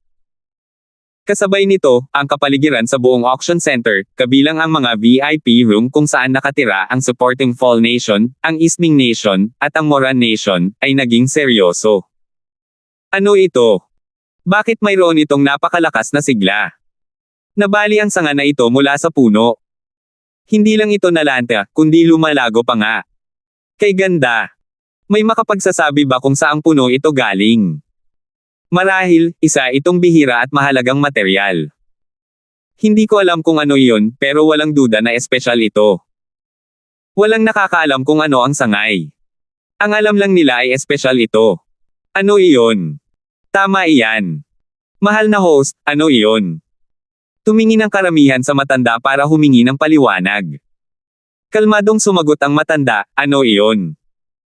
Kasabay nito, ang kapaligiran sa buong auction center, kabilang ang mga VIP room kung saan nakatira ang supporting Fall Nation, ang Eastming Nation, at ang Moran Nation, ay naging seryoso. Ano ito? Bakit mayroon itong napakalakas na sigla? Nabali ang sanga na ito mula sa puno. Hindi lang ito nalanta, kundi lumalago pa nga. Kay ganda. May makapagsasabi ba kung saang puno ito galing? Marahil, isa itong bihira at mahalagang materyal. Hindi ko alam kung ano iyon, pero walang duda na espesyal ito. Walang nakakaalam kung ano ang sangay. Ang alam lang nila ay espesyal ito. Ano iyon? Tama iyan. Mahal na host, ano iyon? Tumingin ang karamihan sa matanda para humingi ng paliwanag. Kalmadong sumagot ang matanda, ano iyon?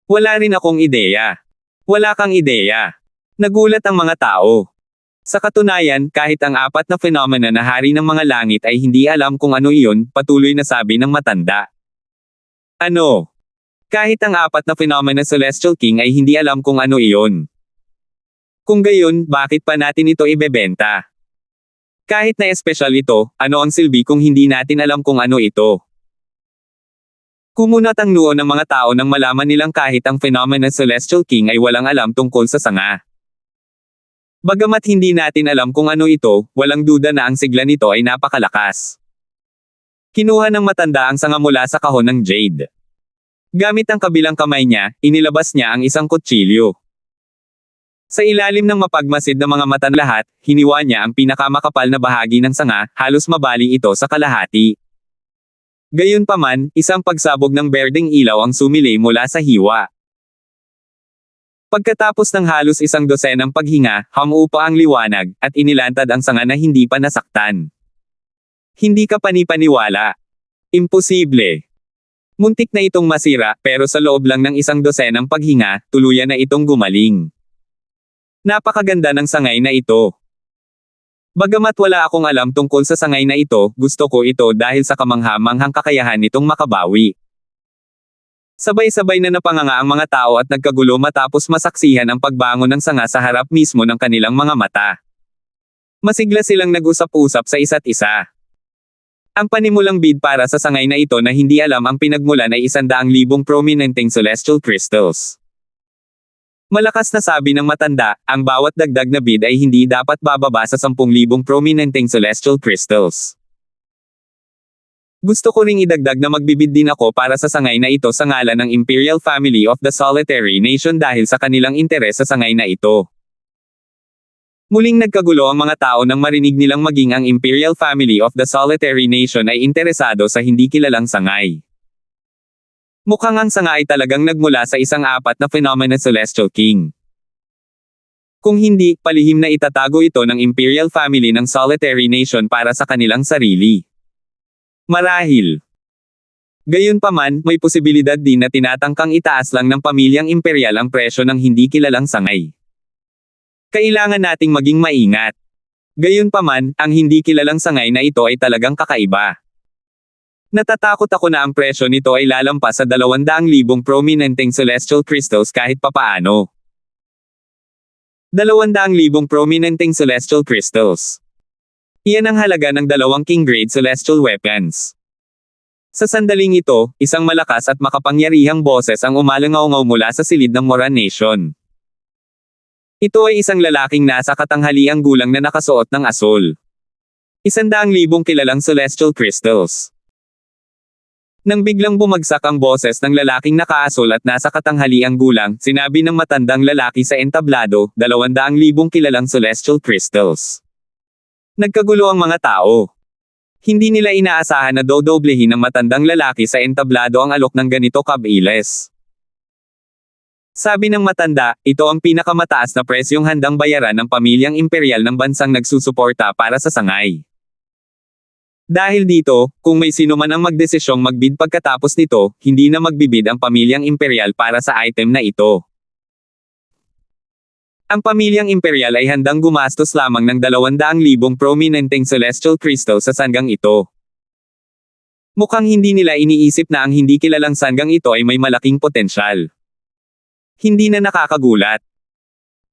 Wala rin akong ideya. Wala kang ideya. Nagulat ang mga tao. Sa katunayan, kahit ang apat na phenomena na hari ng mga langit ay hindi alam kung ano iyon, patuloy na sabi ng matanda. Ano? Kahit ang apat na phenomena Celestial King ay hindi alam kung ano iyon. Kung gayon, bakit pa natin ito ibebenta? Kahit na espesyal ito, ano ang silbi kung hindi natin alam kung ano ito? Kumunat ang noo ng mga tao nang malaman nilang kahit ang phenomena Celestial King ay walang alam tungkol sa sanga. Bagamat hindi natin alam kung ano ito, walang duda na ang sigla nito ay napakalakas. Kinuha ng matanda ang sanga mula sa kahon ng jade. Gamit ang kabilang kamay niya, inilabas niya ang isang kutsilyo. Sa ilalim ng mapagmasid na mga mata lahat, hiniwa niya ang pinakamakapal na bahagi ng sanga, halos mabali ito sa kalahati. Gayunpaman, isang pagsabog ng berdeng ilaw ang sumilay mula sa hiwa. Pagkatapos ng halos isang dosenang paghinga, humupa ang liwanag, at inilantad ang sanga na hindi pa nasaktan. Hindi ka panipaniwala. Imposible. Muntik na itong masira, pero sa loob lang ng isang dosenang paghinga, tuluyan na itong gumaling. Napakaganda ng sangay na ito. Bagamat wala akong alam tungkol sa sangay na ito, gusto ko ito dahil sa kamangha-manghang kakayahan nitong makabawi. Sabay-sabay na napanganga ang mga tao at nagkagulo matapos masaksihan ang pagbangon ng sanga sa harap mismo ng kanilang mga mata. Masigla silang nag-usap-usap sa isa't isa. Ang panimulang bid para sa sangay na ito na hindi alam ang pinagmulan ay 100,000 prominenteng celestial crystals. Malakas na sabi ng matanda, ang bawat dagdag na bid ay hindi dapat bababa sa 10,000 prominenteng celestial crystals. Gusto ko ring idagdag na magbibid din ako para sa sangay na ito sa ngalan ng Imperial Family of the Solitary Nation dahil sa kanilang interes sa sangay na ito. Muling nagkagulo ang mga tao nang marinig nilang maging ang Imperial Family of the Solitary Nation ay interesado sa hindi kilalang sangay. Mukhang ang sanga ay talagang nagmula sa isang apat na phenomena Celestial King. Kung hindi, palihim na itatago ito ng Imperial Family ng Solitary Nation para sa kanilang sarili. Marahil. Gayunpaman, may posibilidad din na tinatangkang itaas lang ng pamilyang imperial ang presyo ng hindi kilalang sangay. Kailangan nating maging maingat. Gayunpaman, ang hindi kilalang sangay na ito ay talagang kakaiba. Natatakot ako na ang presyo nito ay lalampas sa 200,000 prominenteng celestial crystals kahit papaano. 200,000 prominenteng celestial crystals. Iyan ang halaga ng 2 king-grade celestial weapons. Sa sandaling ito, isang malakas at makapangyarihang boses ang umalangaw-ngaw mula sa silid ng Moran Nation. Ito ay isang lalaking nasa katanghaliang gulang na nakasuot ng asul. 100,000 kilalang celestial crystals. Nang biglang bumagsak ang boses ng lalaking nakaasul at nasa katanghaliang gulang, sinabi ng matandang lalaki sa entablado, 200,000 kilalang celestial crystals. Nagkagulo ang mga tao. Hindi nila inaasahan na dodoblehin ng matandang lalaki sa entablado ang alok ng ganito kabilis. Sabi ng matanda, ito ang pinakamataas na presyong handang bayaran ng pamilyang imperial ng bansang nagsusuporta para sa sangay. Dahil dito, kung may sino man ang magdesisyong magbid pagkatapos nito, hindi na magbibid ang pamilyang imperial para sa item na ito. Ang pamilyang imperial ay handang gumastos lamang ng 200,000 prominenteng celestial crystal sa sanggang ito. Mukhang hindi nila iniisip na ang hindi kilalang sanggang ito ay may malaking potensyal. Hindi na nakakagulat.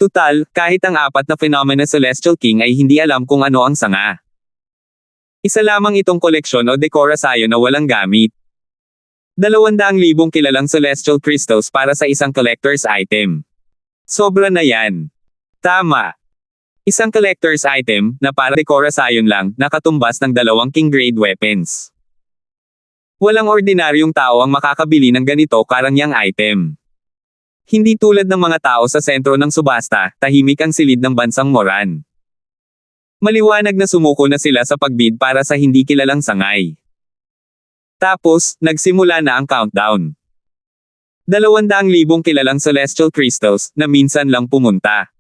Tutal, kahit ang apat na phenomena Celestial King ay hindi alam kung ano ang sanga. Isa lamang itong koleksyon o dekorasyon na walang gamit. 200,000 kilalang celestial crystals para sa isang collector's item. Sobra na yan. Tama. Isang collector's item, na para dekorasyon lang, nakatumbas ng 2 king-grade weapons. Walang ordinaryong tao ang makakabili ng ganito karangyang item. Hindi tulad ng mga tao sa sentro ng subasta, tahimik ang silid ng bansang Moran. Maliwanag na sumuko na sila sa pagbid para sa hindi kilalang sangay. Tapos, nagsimula na ang countdown. 200,000 kilalang celestial crystals na minsan lang pumunta.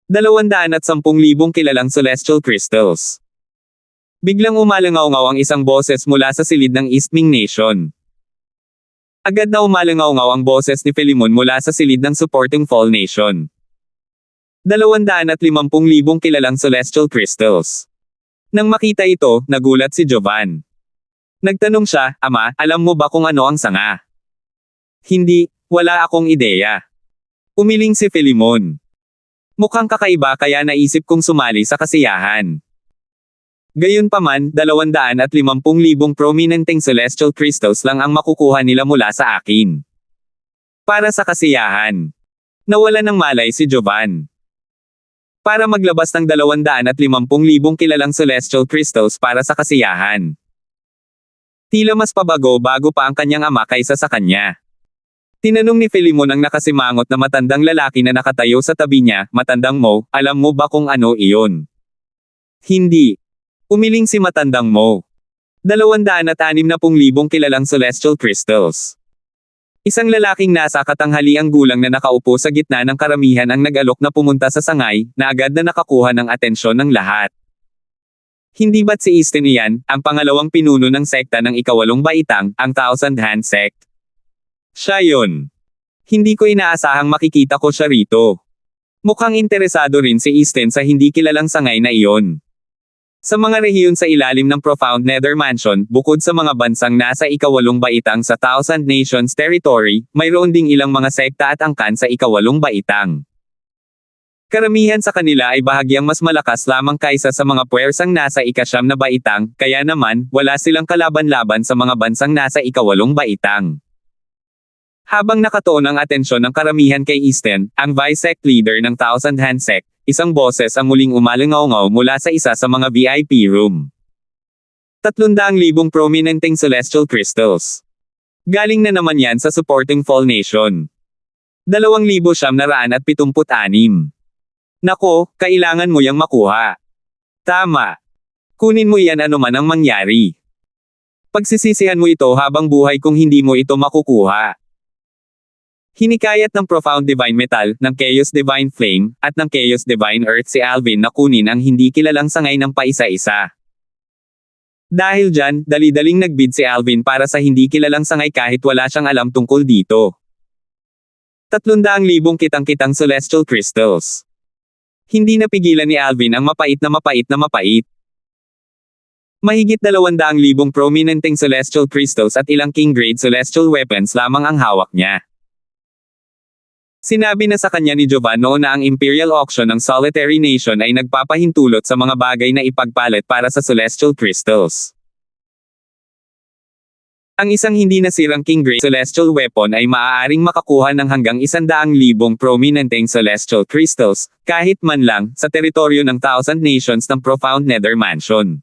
210,000 kilalang celestial crystals. Biglang umalangaw-ngaw ang isang boses mula sa silid ng Eastming Nation. Agad na umalangaw-ngaw ang boses ni Philemon mula sa silid ng Supporting Fall Nation. 250,000 kilalang celestial crystals. Nang makita ito, nagulat si Jovan. Nagtanong siya, Ama, alam mo ba kung ano ang sanga? Hindi, wala akong ideya. Umiling si Philemon. Mukhang kakaiba kaya naisip kong sumali sa kasiyahan. Gayunpaman, 250,000 prominenteng celestial crystals lang ang makukuha nila mula sa akin. Para sa kasiyahan. Nawala ng malay si Jovan. Para maglabas ng 250,000 kilalang celestial crystals para sa kasiyahan. Tila mas pabago bago pa ang kanyang ama kaysa sa kanya. Tinanong ni Philemon ang nakasimangot na matandang lalaki na nakatayo sa tabi niya, Matandang Mo, alam mo ba kung ano iyon? Hindi. Umiling si Matandang Mo. 260,000 kilalang celestial crystals. Isang lalaking nasa katanghaliang gulang na nakaupo sa gitna ng karamihan ang nag-alok na pumunta sa sangay, na agad na nakakuha ng atensyon ng lahat. Hindi ba't si Easton iyan, ang pangalawang pinuno ng sekta ng ikawalong baitang, ang Thousand Hand Sect? Siya yun. Hindi ko inaasahang makikita ko siya rito. Mukhang interesado rin si Easton sa hindi kilalang sangay na iyon. Sa mga rehiyon sa ilalim ng Profound Nether Mansion, bukod sa mga bansang nasa ikawalong baitang sa Thousand Nations Territory, mayroon ding ilang mga sekta at angkan sa ikawalong baitang. Karamihan sa kanila ay bahagyang mas malakas lamang kaysa sa mga puwersang nasa ikasyam na baitang, kaya naman, wala silang kalaban-laban sa mga bansang nasa ikawalong baitang. Habang nakatuon ang atensyon ng karamihan kay Easton, ang Vice-Sect leader ng Thousand Hand Sect, isang boses ang muling umalangaw-ngaw mula sa isa sa mga VIP room. 300,000 prominenteng celestial crystals. Galing na naman yan sa Supporting Fall Nation. 2,976. Nako, kailangan mo yang makuha. Tama. Kunin mo yan anuman ang mangyari. Pagsisisihan mo ito habang buhay kung hindi mo ito makukuha. Hinikayat ng Profound Divine Metal, ng Chaos Divine Flame, at ng Chaos Divine Earth si Alvin na kunin ang hindi kilalang sangay ng paisa-isa. Dahil dyan, dali-daling nagbid si Alvin para sa hindi kilalang sangay kahit wala siyang alam tungkol dito. 300,000 kitang-kitang celestial crystals. Hindi napigilan ni Alvin ang mapait na mapait na mapait. Mahigit 200,000 prominenteng celestial crystals at ilang king-grade celestial weapons lamang ang hawak niya. Sinabi na sa kanya ni Jovan noon na ang Imperial Auction ng Solitary Nation ay nagpapahintulot sa mga bagay na ipagpalit para sa celestial crystals. Ang isang hindi nasirang king-grade celestial weapon ay maaaring makakuha ng hanggang 100,000 prominenteng celestial crystals, kahit man lang, sa teritoryo ng Thousand Nations ng Profound Nether Mansion.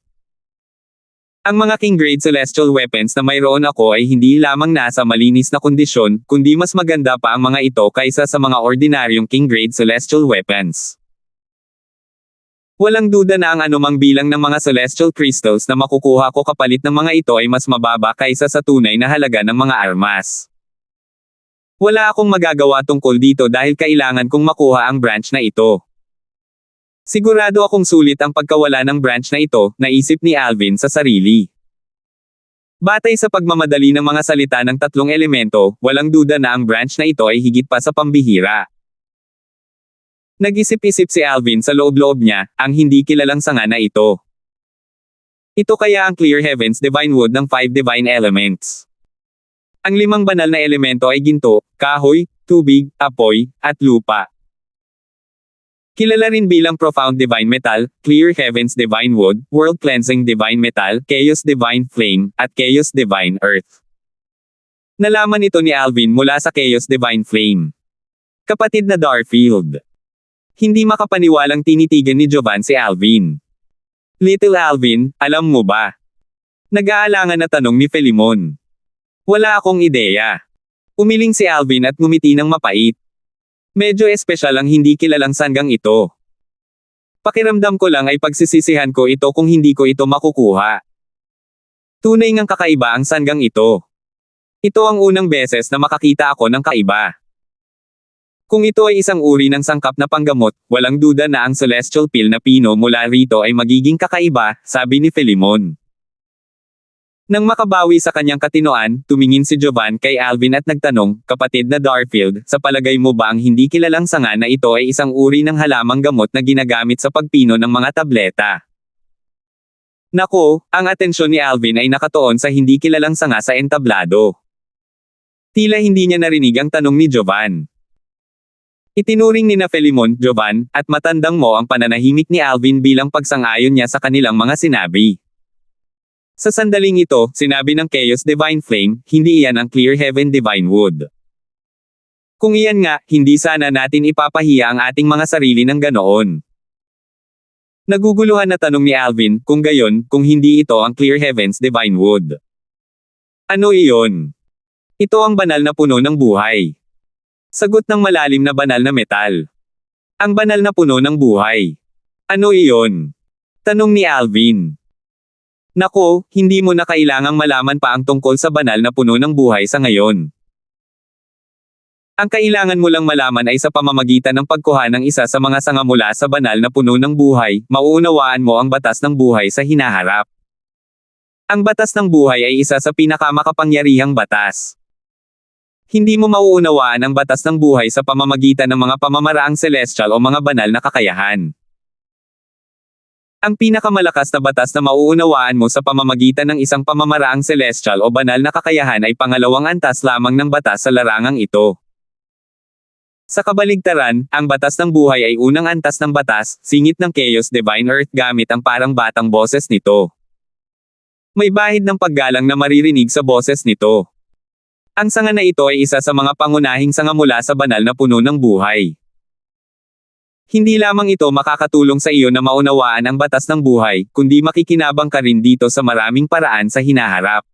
Ang mga king-grade celestial weapons na mayroon ako ay hindi lamang nasa malinis na kondisyon, kundi mas maganda pa ang mga ito kaysa sa mga ordinaryong king-grade celestial weapons. Walang duda na ang anumang bilang ng mga celestial crystals na makukuha ko kapalit ng mga ito ay mas mababa kaysa sa tunay na halaga ng mga armas. Wala akong magagawa tungkol dito dahil kailangan kong makuha ang branch na ito. Sigurado akong sulit ang pagkawala ng branch na ito, naisip ni Alvin sa sarili. Batay sa pagmamadali ng mga salita ng tatlong elemento, walang duda na ang branch na ito ay higit pa sa pambihira. Nag-isip-isip si Alvin sa loob-loob niya, ang hindi kilalang sanga na ito. Ito kaya ang Clear Heavens Divine Wood ng 5 Divine Elements. Ang 5 banal na elemento ay ginto, kahoy, tubig, apoy, at lupa. Kilala rin bilang Profound Divine Metal, Clear Heavens Divine Wood, World Cleansing Divine Metal, Chaos Divine Flame, at Chaos Divine Earth. Nalaman ito ni Alvin mula sa Chaos Divine Flame. Kapatid na Darfield. Hindi makapaniwalang tinitigan ni Jovan si Alvin. Little Alvin, alam mo ba? Nag-aalangan na tanong ni Philemon. Wala akong ideya. Umiling si Alvin at ngumiti ng mapait. Medyo espesyal ang hindi kilalang sanggang ito. Pakiramdam ko lang ay pagsisisihan ko ito kung hindi ko ito makukuha. Tunay ngang kakaiba ang sanggang ito. Ito ang unang beses na makakita ako ng kaiba. Kung ito ay isang uri ng sangkap na panggamot, walang duda na ang celestial pill na pino mula rito ay magiging kakaiba, sabi ni Philemon. Nang makabawi sa kanyang katinoan, tumingin si Jovan kay Alvin at nagtanong, "Kapatid na Darfield, sa palagay mo ba ang hindi kilalang sanga na ito ay isang uri ng halamang gamot na ginagamit sa pagpino ng mga tableta?" Nako, ang atensyon ni Alvin ay nakatuon sa hindi kilalang sanga sa entablado. Tila hindi niya narinig ang tanong ni Jovan. Itinuring ni na Philemon, Jovan, at matandang mo ang pananahimik ni Alvin bilang pagsang-ayon niya sa kanilang mga sinabi. Sa sandaling ito, sinabi ng Chaos Divine Flame, hindi iyan ang Clear Heaven Divine Wood. Kung iyan nga, hindi sana natin ipapahiya ang ating mga sarili ng ganoon. Naguguluhan na tanong ni Alvin, kung gayon, kung hindi ito ang Clear Heaven's Divine Wood. Ano iyon? Ito ang banal na puno ng buhay. Sagot ng malalim na banal na metal. Ang banal na puno ng buhay. Ano iyon? Tanong ni Alvin. Nako, hindi mo na kailangang malaman pa ang tungkol sa banal na puno ng buhay sa ngayon. Ang kailangan mo lang malaman ay sa pamamagitan ng pagkuha ng isa sa mga sanga mula sa banal na puno ng buhay, mauunawaan mo ang batas ng buhay sa hinaharap. Ang batas ng buhay ay isa sa pinakamakapangyarihang batas. Hindi mo mauunawaan ang batas ng buhay sa pamamagitan ng mga pamamaraang celestial o mga banal na kakayahan. Ang pinakamalakas na batas na mauunawaan mo sa pamamagitan ng isang pamamaraang celestial o banal na kakayahan ay pangalawang antas lamang ng batas sa larangang ito. Sa kabaligtaran, ang batas ng buhay ay unang antas ng batas, singit ng Chaos Divine Earth gamit ang parang batang boses nito. May bahid ng paggalang na maririnig sa boses nito. Ang sanga na ito ay isa sa mga pangunahing sanga mula sa banal na puno ng buhay. Hindi lamang ito makakatulong sa iyo na maunawaan ang batas ng buhay, kundi makikinabang ka rin dito sa maraming paraan sa hinaharap.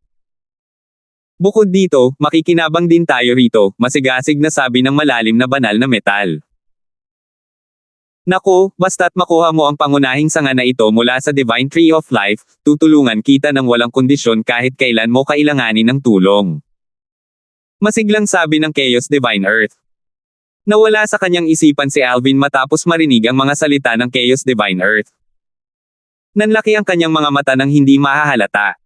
Bukod dito, makikinabang din tayo rito, masigasig na sabi ng malalim na banal na metal. Nako, basta't makuha mo ang pangunahing sanga na ito mula sa Divine Tree of Life, tutulungan kita ng walang kondisyon kahit kailan mo kailanganin ng tulong. Masiglang sabi ng Chaos Divine Earth. Nawala sa kanyang isipan si Alvin matapos marinig ang mga salita ng Chaos Divine Earth. Nanlaki ang kanyang mga mata nang hindi mahahalata.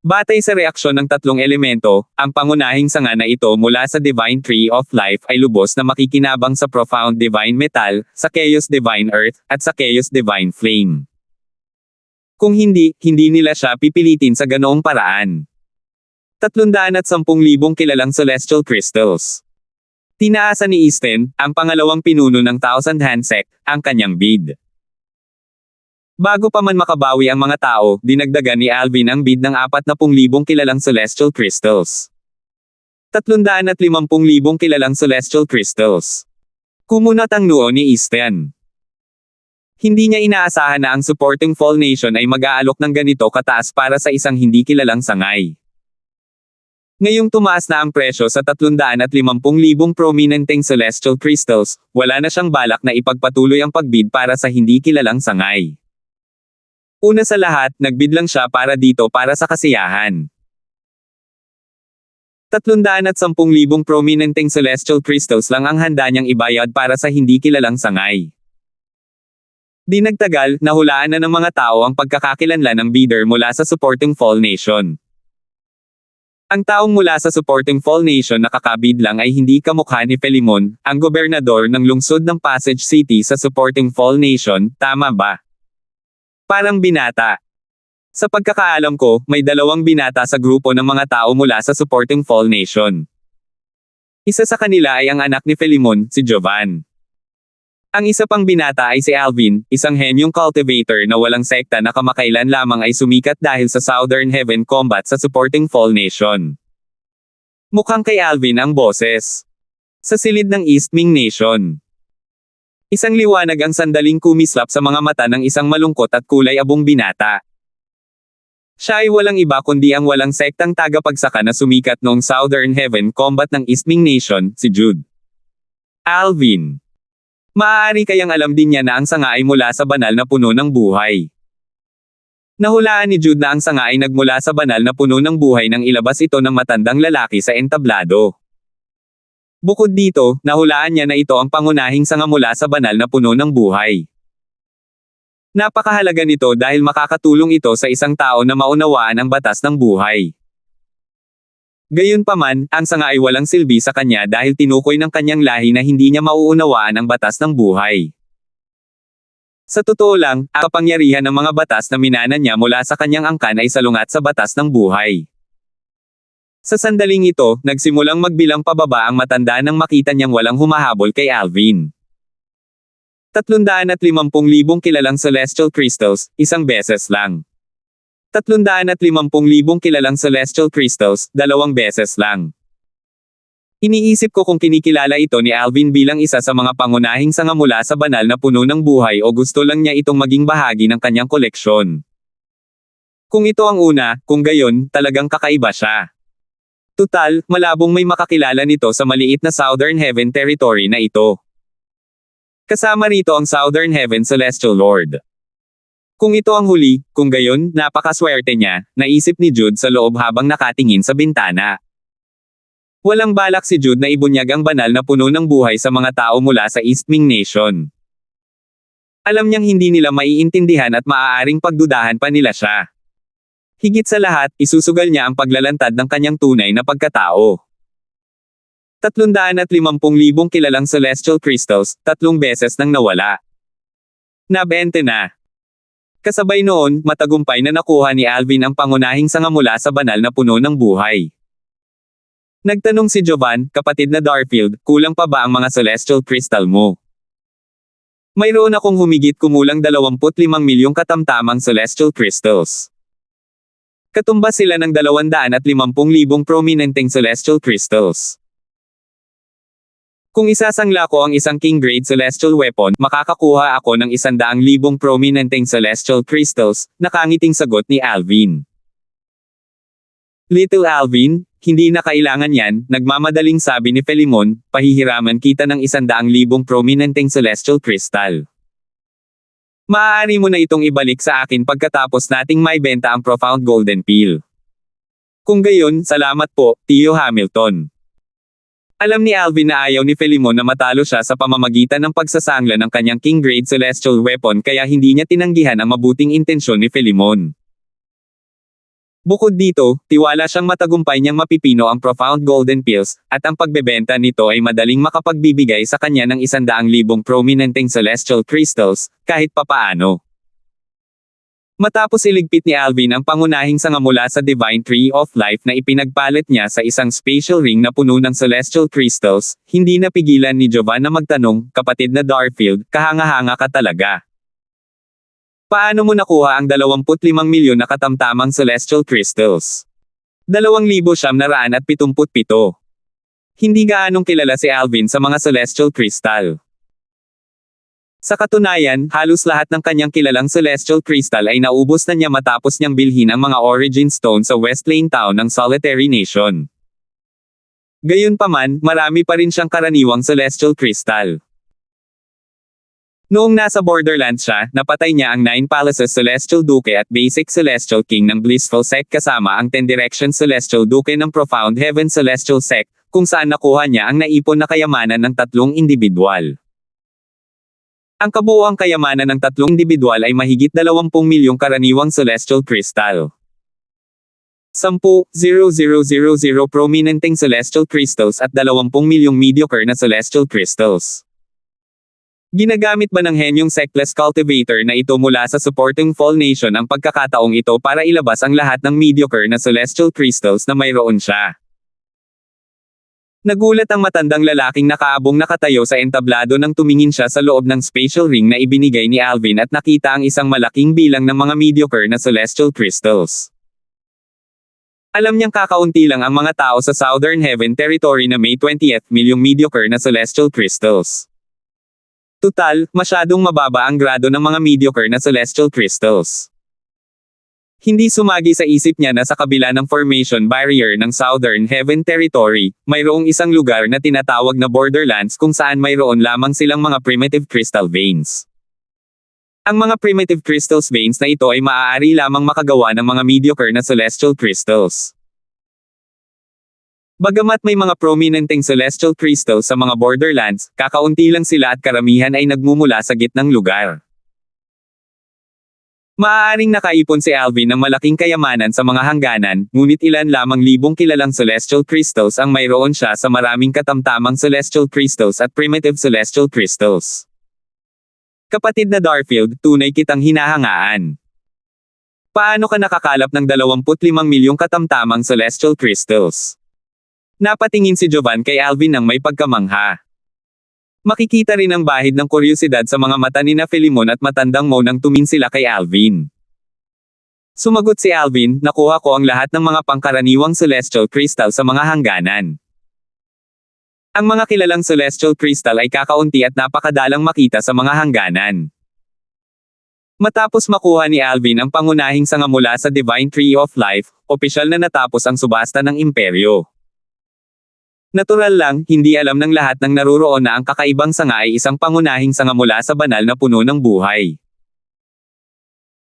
Batay sa reaksyon ng tatlong elemento, ang pangunahing sanga na ito mula sa Divine Tree of Life ay lubos na makikinabang sa Profound Divine Metal, sa Chaos Divine Earth, at sa Chaos Divine Flame. Kung hindi, hindi nila siya pipilitin sa ganoong paraan. 310,000 kilalang celestial crystals. Tinaasa ni Easton, ang pangalawang pinuno ng Thousand Hand Sect, ang kanyang bid. Bago pa man makabawi ang mga tao, dinagdagan ni Alvin ang bid ng 40,000 kilalang celestial crystals. 350,000 kilalang celestial crystals. Kumunat ang noo ni Easton. Hindi niya inaasahan na ang supporting Fall Nation ay mag-aalok ng ganito kataas para sa isang hindi kilalang sangay. Ngayong tumaas na ang presyo sa 350,000 prominenteng celestial crystals, wala na siyang balak na ipagpatuloy ang pagbid para sa hindi kilalang sangay. Una sa lahat, nagbid lang siya para dito para sa kasiyahan. 310,000 prominenteng celestial crystals lang ang handa niyang ibayad para sa hindi kilalang sangay. Di nagtagal, nahulaan na ng mga tao ang pagkakakilanlan ng bidder mula sa supporting Fall Nation. Ang taong mula sa supporting Fall Nation na kakabid lang ay hindi kamukha ni Philemon, ang gobernador ng lungsod ng Passage City sa supporting Fall Nation, tama ba? Parang binata. Sa pagkakaalam ko, may 2 binata sa grupo ng mga tao mula sa supporting Fall Nation. Isa sa kanila ay ang anak ni Philemon, si Jovan. Ang isa pang binata ay si Alvin, isang henyong cultivator na walang sekta na kamakailan lamang ay sumikat dahil sa Southern Heaven combat sa supporting Fall Nation. Mukhang kay Alvin ang boses. Sa silid ng East Ming Nation. Isang liwanag ang sandaling kumislap sa mga mata ng isang malungkot at kulay abong binata. Siya ay walang iba kundi ang walang sektang tagapagsaka na sumikat noong Southern Heaven combat ng East Ming Nation, si Jude. Alvin. Maaari kayang alam din niya na ang sanga ay mula sa banal na puno ng buhay. Nahulaan ni Jude na ang sanga ay nagmula sa banal na puno ng buhay nang ilabas ito ng matandang lalaki sa entablado. Bukod dito, nahulaan niya na ito ang pangunahing sanga mula sa banal na puno ng buhay. Napakahalaga nito dahil makakatulong ito sa isang tao na maunawaan ang batas ng buhay. Gayunpaman, ang sanga ay walang silbi sa kanya dahil tinukoy ng kanyang lahi na hindi niya mauunawaan ang batas ng buhay. Sa totoo lang, ang kapangyarihan ng mga batas na minana niya mula sa kanyang angkan ay salungat sa batas ng buhay. Sa sandaling ito, nagsimulang magbilang pababa ang matanda nang makita niyang walang humahabol kay Alvin. 350,000 kilalang celestial crystals, isang beses lang. 350,000 kilalang celestial crystals, 2 beses lang. Iniisip ko kung kinikilala ito ni Alvin bilang isa sa mga pangunahing sanga mula sa banal na puno ng buhay o gusto lang niya itong maging bahagi ng kanyang koleksyon. Kung ito ang una, kung gayon, talagang kakaiba siya. Tutal, malabong may makakilala nito sa maliit na Southern Heaven territory na ito. Kasama rito ang Southern Heaven Celestial Lord. Kung ito ang huli, kung gayon, napakaswerte niya, naisip ni Jude sa loob habang nakatingin sa bintana. Walang balak si Jude na ibunyag ang banal na puno ng buhay sa mga tao mula sa East Ming Nation. Alam niyang hindi nila maiintindihan at maaaring pagdudahan pa nila siya. Higit sa lahat, isusugal niya ang paglalantad ng kanyang tunay na pagkatao. 350,000 kilalang celestial crystals, 3 beses nang nawala. Nabente na. Kasabay noon, matagumpay na nakuha ni Alvin ang pangunahing sanga mula sa banal na puno ng buhay. Nagtanong si Jovan, kapatid na Darfield, kulang pa ba ang mga celestial crystal mo? Mayroon akong humigit kumulang 25 milyong katamtamang celestial crystals. Katumbas sila ng 250,000 prominenteng celestial crystals. Kung isasangla ko ang isang king-grade celestial weapon, makakakuha ako ng 100,000 prominenteng celestial crystals, nakangiting sagot ni Alvin. Little Alvin, hindi na kailangan yan, nagmamadaling sabi ni Philemon, pahihiraman kita ng 100,000 prominenteng celestial crystal. Maaari mo na itong ibalik sa akin pagkatapos nating maibenta ang Profound Golden Pill. Kung gayon, salamat po, Tio Hamilton. Alam ni Alvin na ayaw ni Philemon na matalo siya sa pamamagitan ng pagsasangla ng kanyang king-grade celestial weapon kaya hindi niya tinanggihan ang mabuting intensyon ni Philemon. Bukod dito, tiwala siyang matagumpay niyang mapipino ang Profound Golden Pills, at ang pagbebenta nito ay madaling makapagbibigay sa kanya ng 100,000 prominenteng celestial crystals, kahit papaano. Matapos iligpit ni Alvin ang pangunahing sanga mula sa Divine Tree of Life na ipinagpalit niya sa isang spatial ring na puno ng celestial crystals, hindi napigilan ni Jovan na magtanong, kapatid na Darfield, kahanga-hanga ka talaga. Paano mo nakuha ang 25 milyon na katamtamang celestial crystals? 2,977. Hindi gaanong kilala si Alvin sa mga celestial crystal. Sa katunayan, halos lahat ng kanyang kilalang celestial crystal ay naubos na niya matapos niyang bilhin ang mga origin stone sa West Lane Town ng Solitary Nation. Gayunpaman, marami pa rin siyang karaniwang celestial crystal. Noong nasa Borderlands siya, napatay niya ang 9 Palaces Celestial Duke at Basic Celestial King ng Blissful Sect kasama ang 10 Directions Celestial Duke ng Profound Heaven Celestial Sect, kung saan nakuha niya ang naipon na kayamanan ng 3 individual. Ang kabuuang kayamanan ng 3 individual ay mahigit 20 milyong karaniwang celestial crystal. 10,000 prominenteng celestial crystals at 20 milyong mediocre na celestial crystals. Ginagamit ba ng henyong Sectless Cultivator na ito mula sa Supporting Fall Nation ang pagkakataong ito para ilabas ang lahat ng mediocre na celestial crystals na mayroon siya? Nagulat ang matandang lalaking nakaabong nakatayo sa entablado nang tumingin siya sa loob ng spatial ring na ibinigay ni Alvin at nakita ang isang malaking bilang ng mga mediocre na celestial crystals. Alam niyang kakaunti lang ang mga tao sa Southern Heaven Territory na may 20th milyong mediocre na celestial crystals. Tutal, masyadong mababa ang grado ng mga mediocre na celestial crystals. Hindi sumagi sa isip niya na sa kabila ng formation barrier ng Southern Heaven Territory, mayroong isang lugar na tinatawag na Borderlands kung saan mayroon lamang silang mga primitive crystal veins. Ang mga primitive crystals veins na ito ay maaari lamang makagawa ng mga mediocre na celestial crystals. Bagamat may mga prominenteng celestial crystals sa mga Borderlands, kakaunti lang sila at karamihan ay nagmumula sa gitnang lugar. Maaaring nakaipon si Alvin ng malaking kayamanan sa mga hangganan, ngunit ilan lamang libong kilalang celestial crystals ang mayroon siya sa maraming katamtamang celestial crystals at primitive celestial crystals. Kapatid na Darfield, tunay kitang hinahangaan. Paano ka nakakalap ng 25 milyong katamtamang celestial crystals? Napatingin si Jovan kay Alvin ng may pagkamangha. Makikita rin ang bahid ng kuryosidad sa mga mata ni na Philemon at matandang Mo nang tumingin sila kay Alvin. Sumagot si Alvin, nakuha ko ang lahat ng mga pangkaraniwang celestial crystal sa mga hangganan. Ang mga kilalang celestial crystal ay kakaunti at napakadalang makita sa mga hangganan. Matapos makuha ni Alvin ang pangunahing sanga mula sa Divine Tree of Life, opisyal na natapos ang subasta ng imperyo. Natural lang, hindi alam ng lahat ng naruroon na ang kakaibang sanga ay isang pangunahing sanga mula sa banal na puno ng buhay.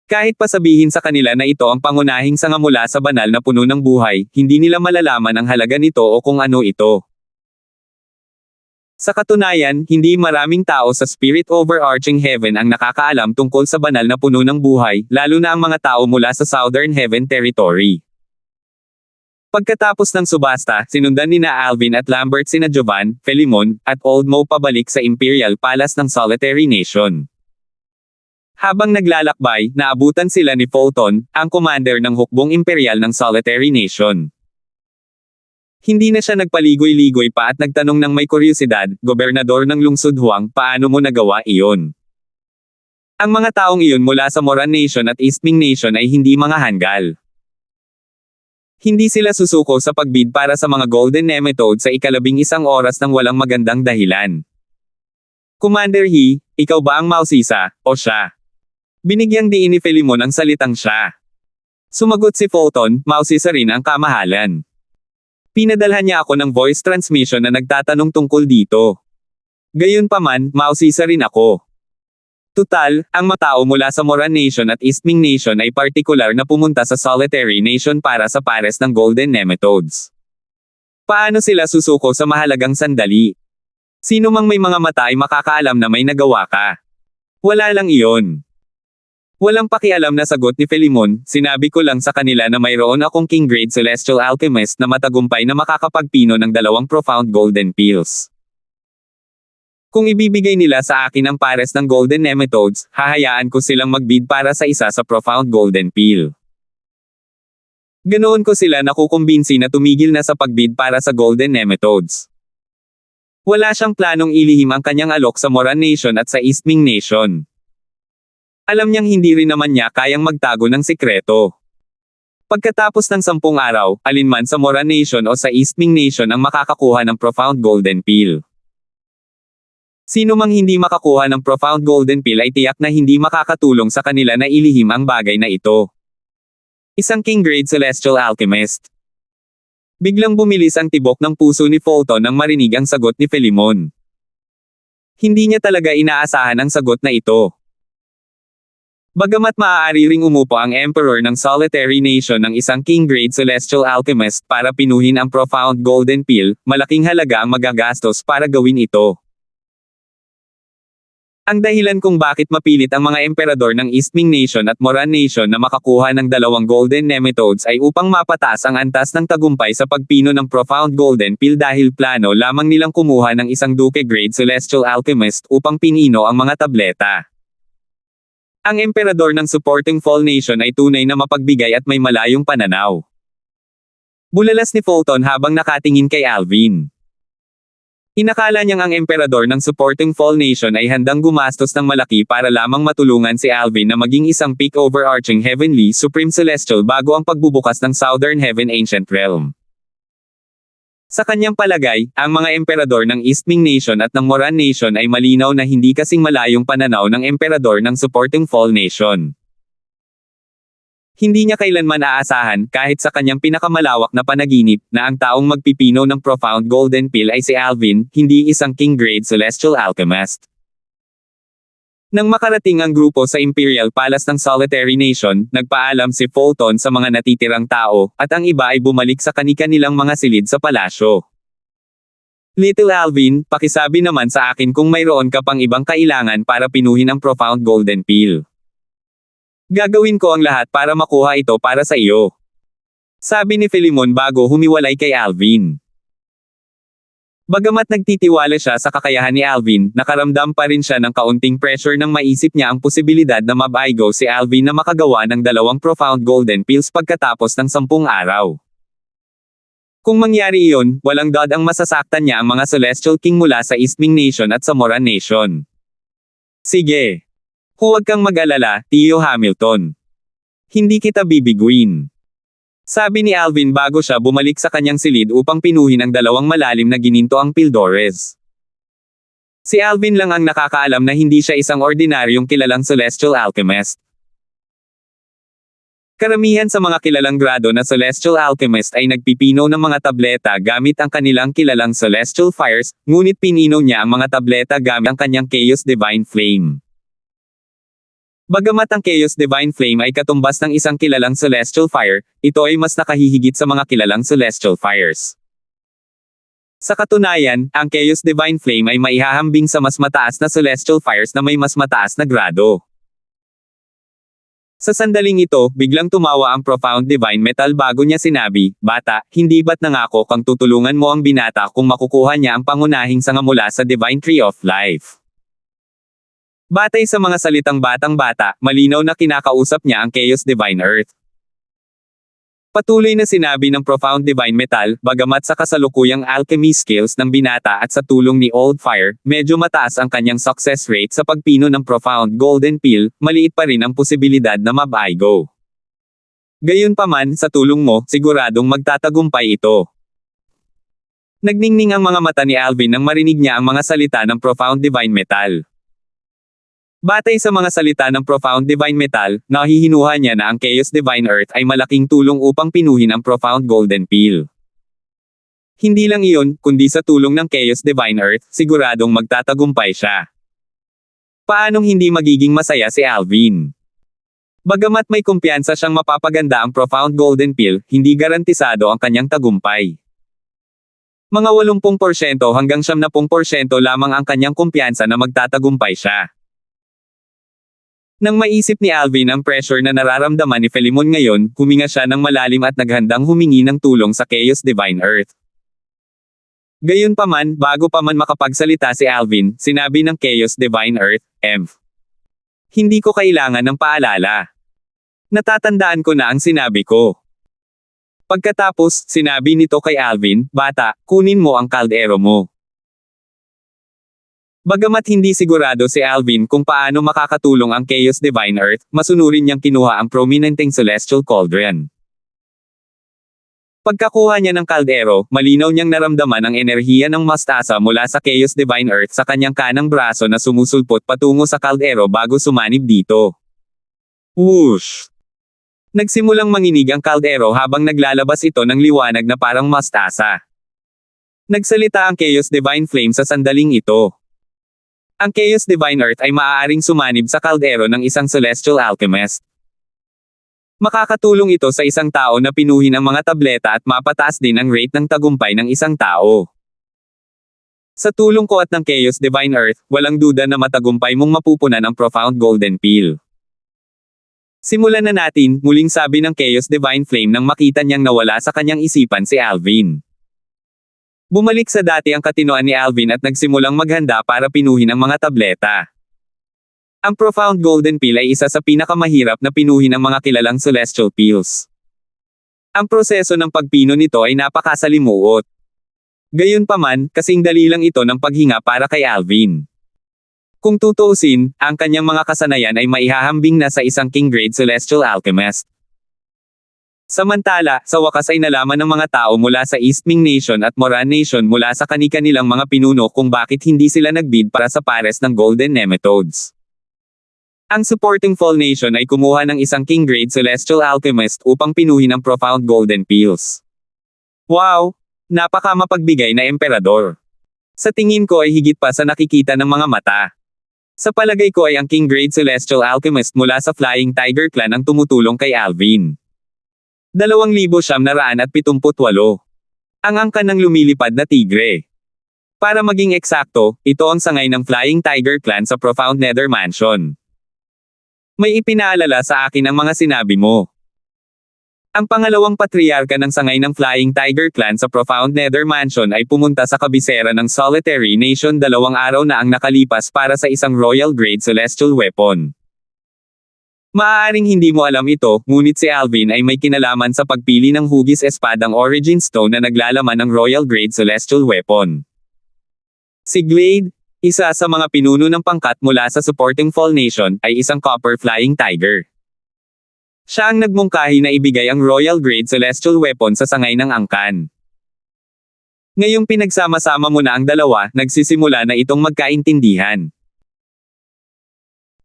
Kahit pa sabihin sa kanila na ito ang pangunahing sanga mula sa banal na puno ng buhay, hindi nila malalaman ang halaga nito o kung ano ito. Sa katunayan, hindi maraming tao sa Spirit Overarching Heaven ang nakakaalam tungkol sa banal na puno ng buhay, lalo na ang mga tao mula sa Southern Heaven Territory. Pagkatapos ng subasta, sinundan ni na Alvin at Lambert sina Jovan, Philemon, at Old Mo pabalik sa Imperial Palace ng Solitary Nation. Habang naglalakbay, naabutan sila ni Fulton, ang commander ng hukbong imperial ng Solitary Nation. Hindi na siya nagpaligoy-ligoy pa at nagtanong ng may kuryosidad, Gobernador ng Lungsod Huang, paano mo nagawa iyon? Ang mga taong iyon mula sa Moran Nation at East Ming Nation ay hindi mga hanggal. Hindi sila susuko sa pagbid para sa mga Golden Nematodes sa 11 oras ng walang magandang dahilan. Commander He, ikaw ba ang mausisa, o siya? Binigyang diin ni Philemon ang salitang siya. Sumagot si Fulton, mausisa rin ang kamahalan. Pinadalhan niya ako ng voice transmission na nagtatanong tungkol dito. Gayunpaman, mausisa rin ako. Tutal, ang mga tao mula sa Moran Nation at East Ming Nation ay partikular na pumunta sa Solitary Nation para sa pares ng Golden Nematodes. Paano sila susuko sa mahalagang sandali? Sino mang may mga mata ay makakaalam na may nagawa ka. Wala lang iyon. Walang pakialam na sagot ni Philemon, sinabi ko lang sa kanila na mayroon akong King Grade Celestial Alchemist na matagumpay na makakapagpino ng 2 profound golden pills. Kung ibibigay nila sa akin ang pares ng Golden Nematodes, hahayaan ko silang magbid para sa isa sa Profound Golden Pill. Ganoon ko sila nakukumbinsi na tumigil na sa pagbid para sa Golden Nematodes. Wala siyang planong ilihim ang kanyang alok sa Moran Nation at sa East Ming Nation. Alam niyang hindi rin naman niya kayang magtago ng sikreto. Pagkatapos ng 10 araw, alinman sa Moran Nation o sa East Ming Nation ang makakakuha ng Profound Golden Pill. Sino mang hindi makakuha ng Profound Golden Pill ay tiyak na hindi makakatulong sa kanila na ilihim ang bagay na ito. Isang King Grade Celestial Alchemist. Biglang bumilis ang tibok ng puso ni Fulton nang marinig ang sagot ni Philemon. Hindi niya talaga inaasahan ang sagot na ito. Bagamat maaari ring umupo ang Emperor ng Solitary Nation ng isang King Grade Celestial Alchemist para pinuhin ang Profound Golden Pill, malaking halaga ang magagastos para gawin ito. Ang dahilan kung bakit mapilit ang mga emperador ng East Ming Nation at Moran Nation na makakuha ng 2 Golden Nematodes ay upang mapataas ang antas ng tagumpay sa pagpino ng Profound Golden Pill dahil plano lamang nilang kumuha ng isang Duke Grade Celestial Alchemist upang pinino ang mga tableta. Ang emperador ng Supporting Fall Nation ay tunay na mapagbigay at may malayong pananaw. Bulalas ni Fulton habang nakatingin kay Alvin. Inakala niyang ang emperador ng Supporting Fall Nation ay handang gumastos ng malaki para lamang matulungan si Alvin na maging isang peak overarching heavenly supreme celestial bago ang pagbubukas ng Southern Heaven Ancient Realm. Sa kanyang palagay, ang mga emperador ng East Ming Nation at ng Moran Nation ay malinaw na hindi kasing malayong pananaw ng emperador ng Supporting Fall Nation. Hindi niya kailanman aasahan, kahit sa kanyang pinakamalawak na panaginip, na ang taong magpipino ng profound golden pill ay si Alvin, hindi isang king-grade celestial alchemist. Nang makarating ang grupo sa Imperial Palace ng Solitary Nation, nagpaalam si Fulton sa mga natitirang tao, at ang iba ay bumalik sa kani-kanilang mga silid sa palasyo. Little Alvin, pakisabi naman sa akin kung mayroon ka pang ibang kailangan para pinuhin ang profound golden pill. Gagawin ko ang lahat para makuha ito para sa iyo. Sabi ni Philemon bago humiwalay kay Alvin. Bagamat nagtitiwala siya sa kakayahan ni Alvin, nakaramdam pa rin siya ng kaunting pressure nang maisip niya ang posibilidad na mabaigo si Alvin na makagawa ng 2 profound golden pills pagkatapos ng 10 araw. Kung mangyari iyon, walang doubt ang masasaktan niya ang mga Celestial King mula sa Eastming Nation at sa Moran Nation. Sige. Huwag kang mag-alala, Tio Hamilton. Hindi kita bibiguin. Sabi ni Alvin bago siya bumalik sa kanyang silid upang pinuhin ang 2 malalim na ginintoang pildores. Si Alvin lang ang nakakaalam na hindi siya isang ordinaryong kilalang celestial alchemist. Karamihan sa mga kilalang grado na celestial alchemist ay nagpipino ng mga tableta gamit ang kanilang kilalang celestial fires, ngunit pinino niya ang mga tableta gamit ang kanyang Chaos Divine Flame. Bagamat ang Chaos Divine Flame ay katumbas ng isang kilalang celestial fire, ito ay mas nakahihigit sa mga kilalang celestial fires. Sa katunayan, ang Chaos Divine Flame ay maihahambing sa mas mataas na celestial fires na may mas mataas na grado. Sa sandaling ito, biglang tumawa ang Profound Divine Metal bago niya sinabi, "Bata, hindi ba't nangako kang tutulungan mo ang binata kung makukuha niya ang pangunahing sanga mula sa Divine Tree of Life?" Batay sa mga salitang batang-bata, malinaw na kinakausap niya ang Chaos Divine Earth. Patuloy na sinabi ng Profound Divine Metal, bagamat sa kasalukuyang alchemy skills ng binata at sa tulong ni Old Fire, medyo mataas ang kanyang success rate sa pagpino ng Profound Golden Pill, maliit pa rin ang posibilidad na mabaigo. Gayunpaman, sa tulong mo, siguradong magtatagumpay ito. Nagningning ang mga mata ni Alvin nang marinig niya ang mga salita ng Profound Divine Metal. Batay sa mga salita ng Profound Divine Metal, nahihinuha niya na ang Chaos Divine Earth ay malaking tulong upang pinuhin ang Profound Golden Pill. Hindi lang iyon, kundi sa tulong ng Chaos Divine Earth, siguradong magtatagumpay siya. Paanong hindi magiging masaya si Alvin? Bagamat may kumpiyansa siyang mapapaganda ang Profound Golden Pill, hindi garantisado ang kanyang tagumpay. Mga 80% hanggang 70% lamang ang kanyang kumpiyansa na magtatagumpay siya. Nang maisip ni Alvin ang pressure na nararamdaman ni Philemon ngayon, huminga siya ng malalim at naghandang humingi ng tulong sa Chaos Divine Earth. Gayunpaman, bago pa man makapagsalita si Alvin, sinabi ng Chaos Divine Earth, "Hindi ko kailangan ng paalala. Natatandaan ko na ang sinabi ko." Pagkatapos, sinabi nito kay Alvin, "Bata, kunin mo ang kaldero mo." Bagamat hindi sigurado si Alvin kung paano makakatulong ang Chaos Divine Earth, masunurin niyang kinuha ang prominenteng Celestial Cauldron. Pagkakuha niya ng kaldero, malinaw niyang naramdaman ang enerhiya ng mastasa mula sa Chaos Divine Earth sa kanyang kanang braso na sumusulpot patungo sa kaldero bago sumanib dito. Whoosh! Nagsimulang manginig ang kaldero habang naglalabas ito ng liwanag na parang mastasa. Nagsalita ang Chaos Divine Flame sa sandaling ito. Ang Chaos Divine Earth ay maaaring sumanib sa kaldero ng isang celestial alchemist. Makakatulong ito sa isang tao na pinuhin ang mga tableta at mapataas din ang rate ng tagumpay ng isang tao. Sa tulong ko at ng Chaos Divine Earth, walang duda na matagumpay mong mapupunan ang Profound Golden Pill. Simulan na natin, muling sabi ng Chaos Divine Flame nang makita niyang nawala sa kanyang isipan si Alvin. Bumalik sa dati ang katinoan ni Alvin at nagsimulang maghanda para pinuhin ang mga tableta. Ang Profound Golden Pill ay isa sa pinakamahirap na pinuhin ng mga kilalang celestial pills. Ang proseso ng pagpino nito ay napakasalimuot. Gayunpaman, kasing dali lang ito ng paghinga para kay Alvin. Kung tutuusin, ang kanyang mga kasanayan ay maihahambing na sa isang king-grade celestial alchemist. Samantala, sa wakas ay nalaman ng mga tao mula sa Eastming Nation at Moran Nation mula sa kani-kanilang mga pinuno kung bakit hindi sila nagbid para sa pares ng Golden Nematodes. Ang supporting Fall Nation ay kumuha ng isang King Grade Celestial Alchemist upang pinuhin ang Profound Golden Pills. Wow! Napaka mapagbigay na emperador. Sa tingin ko ay higit pa sa nakikita ng mga mata. Sa palagay ko ay ang King Grade Celestial Alchemist mula sa Flying Tiger Clan ang tumutulong kay Alvin. 2,978. Ang angkan ng lumilipad na tigre. Para maging eksakto, ito ang sangay ng Flying Tiger Clan sa Profound Nether Mansion. May ipinaalala sa akin ang mga sinabi mo. Ang pangalawang patriarka ng sangay ng Flying Tiger Clan sa Profound Nether Mansion ay pumunta sa kabisera ng Solitary Nation 2 araw na ang nakalipas para sa isang Royal Grade Celestial Weapon. Maaaring hindi mo alam ito, ngunit si Alvin ay may kinalaman sa pagpili ng hugis espadang Origin Stone na naglalaman ng Royal Grade Celestial Weapon. Si Glade, isa sa mga pinuno ng pangkat mula sa supporting Fall Nation, ay isang Copper Flying Tiger. Siya ang nagmungkahi na ibigay ang Royal Grade Celestial Weapon sa sangay ng angkan. Ngayong pinagsama-sama mo na ang dalawa, nagsisimula na itong magkaintindihan.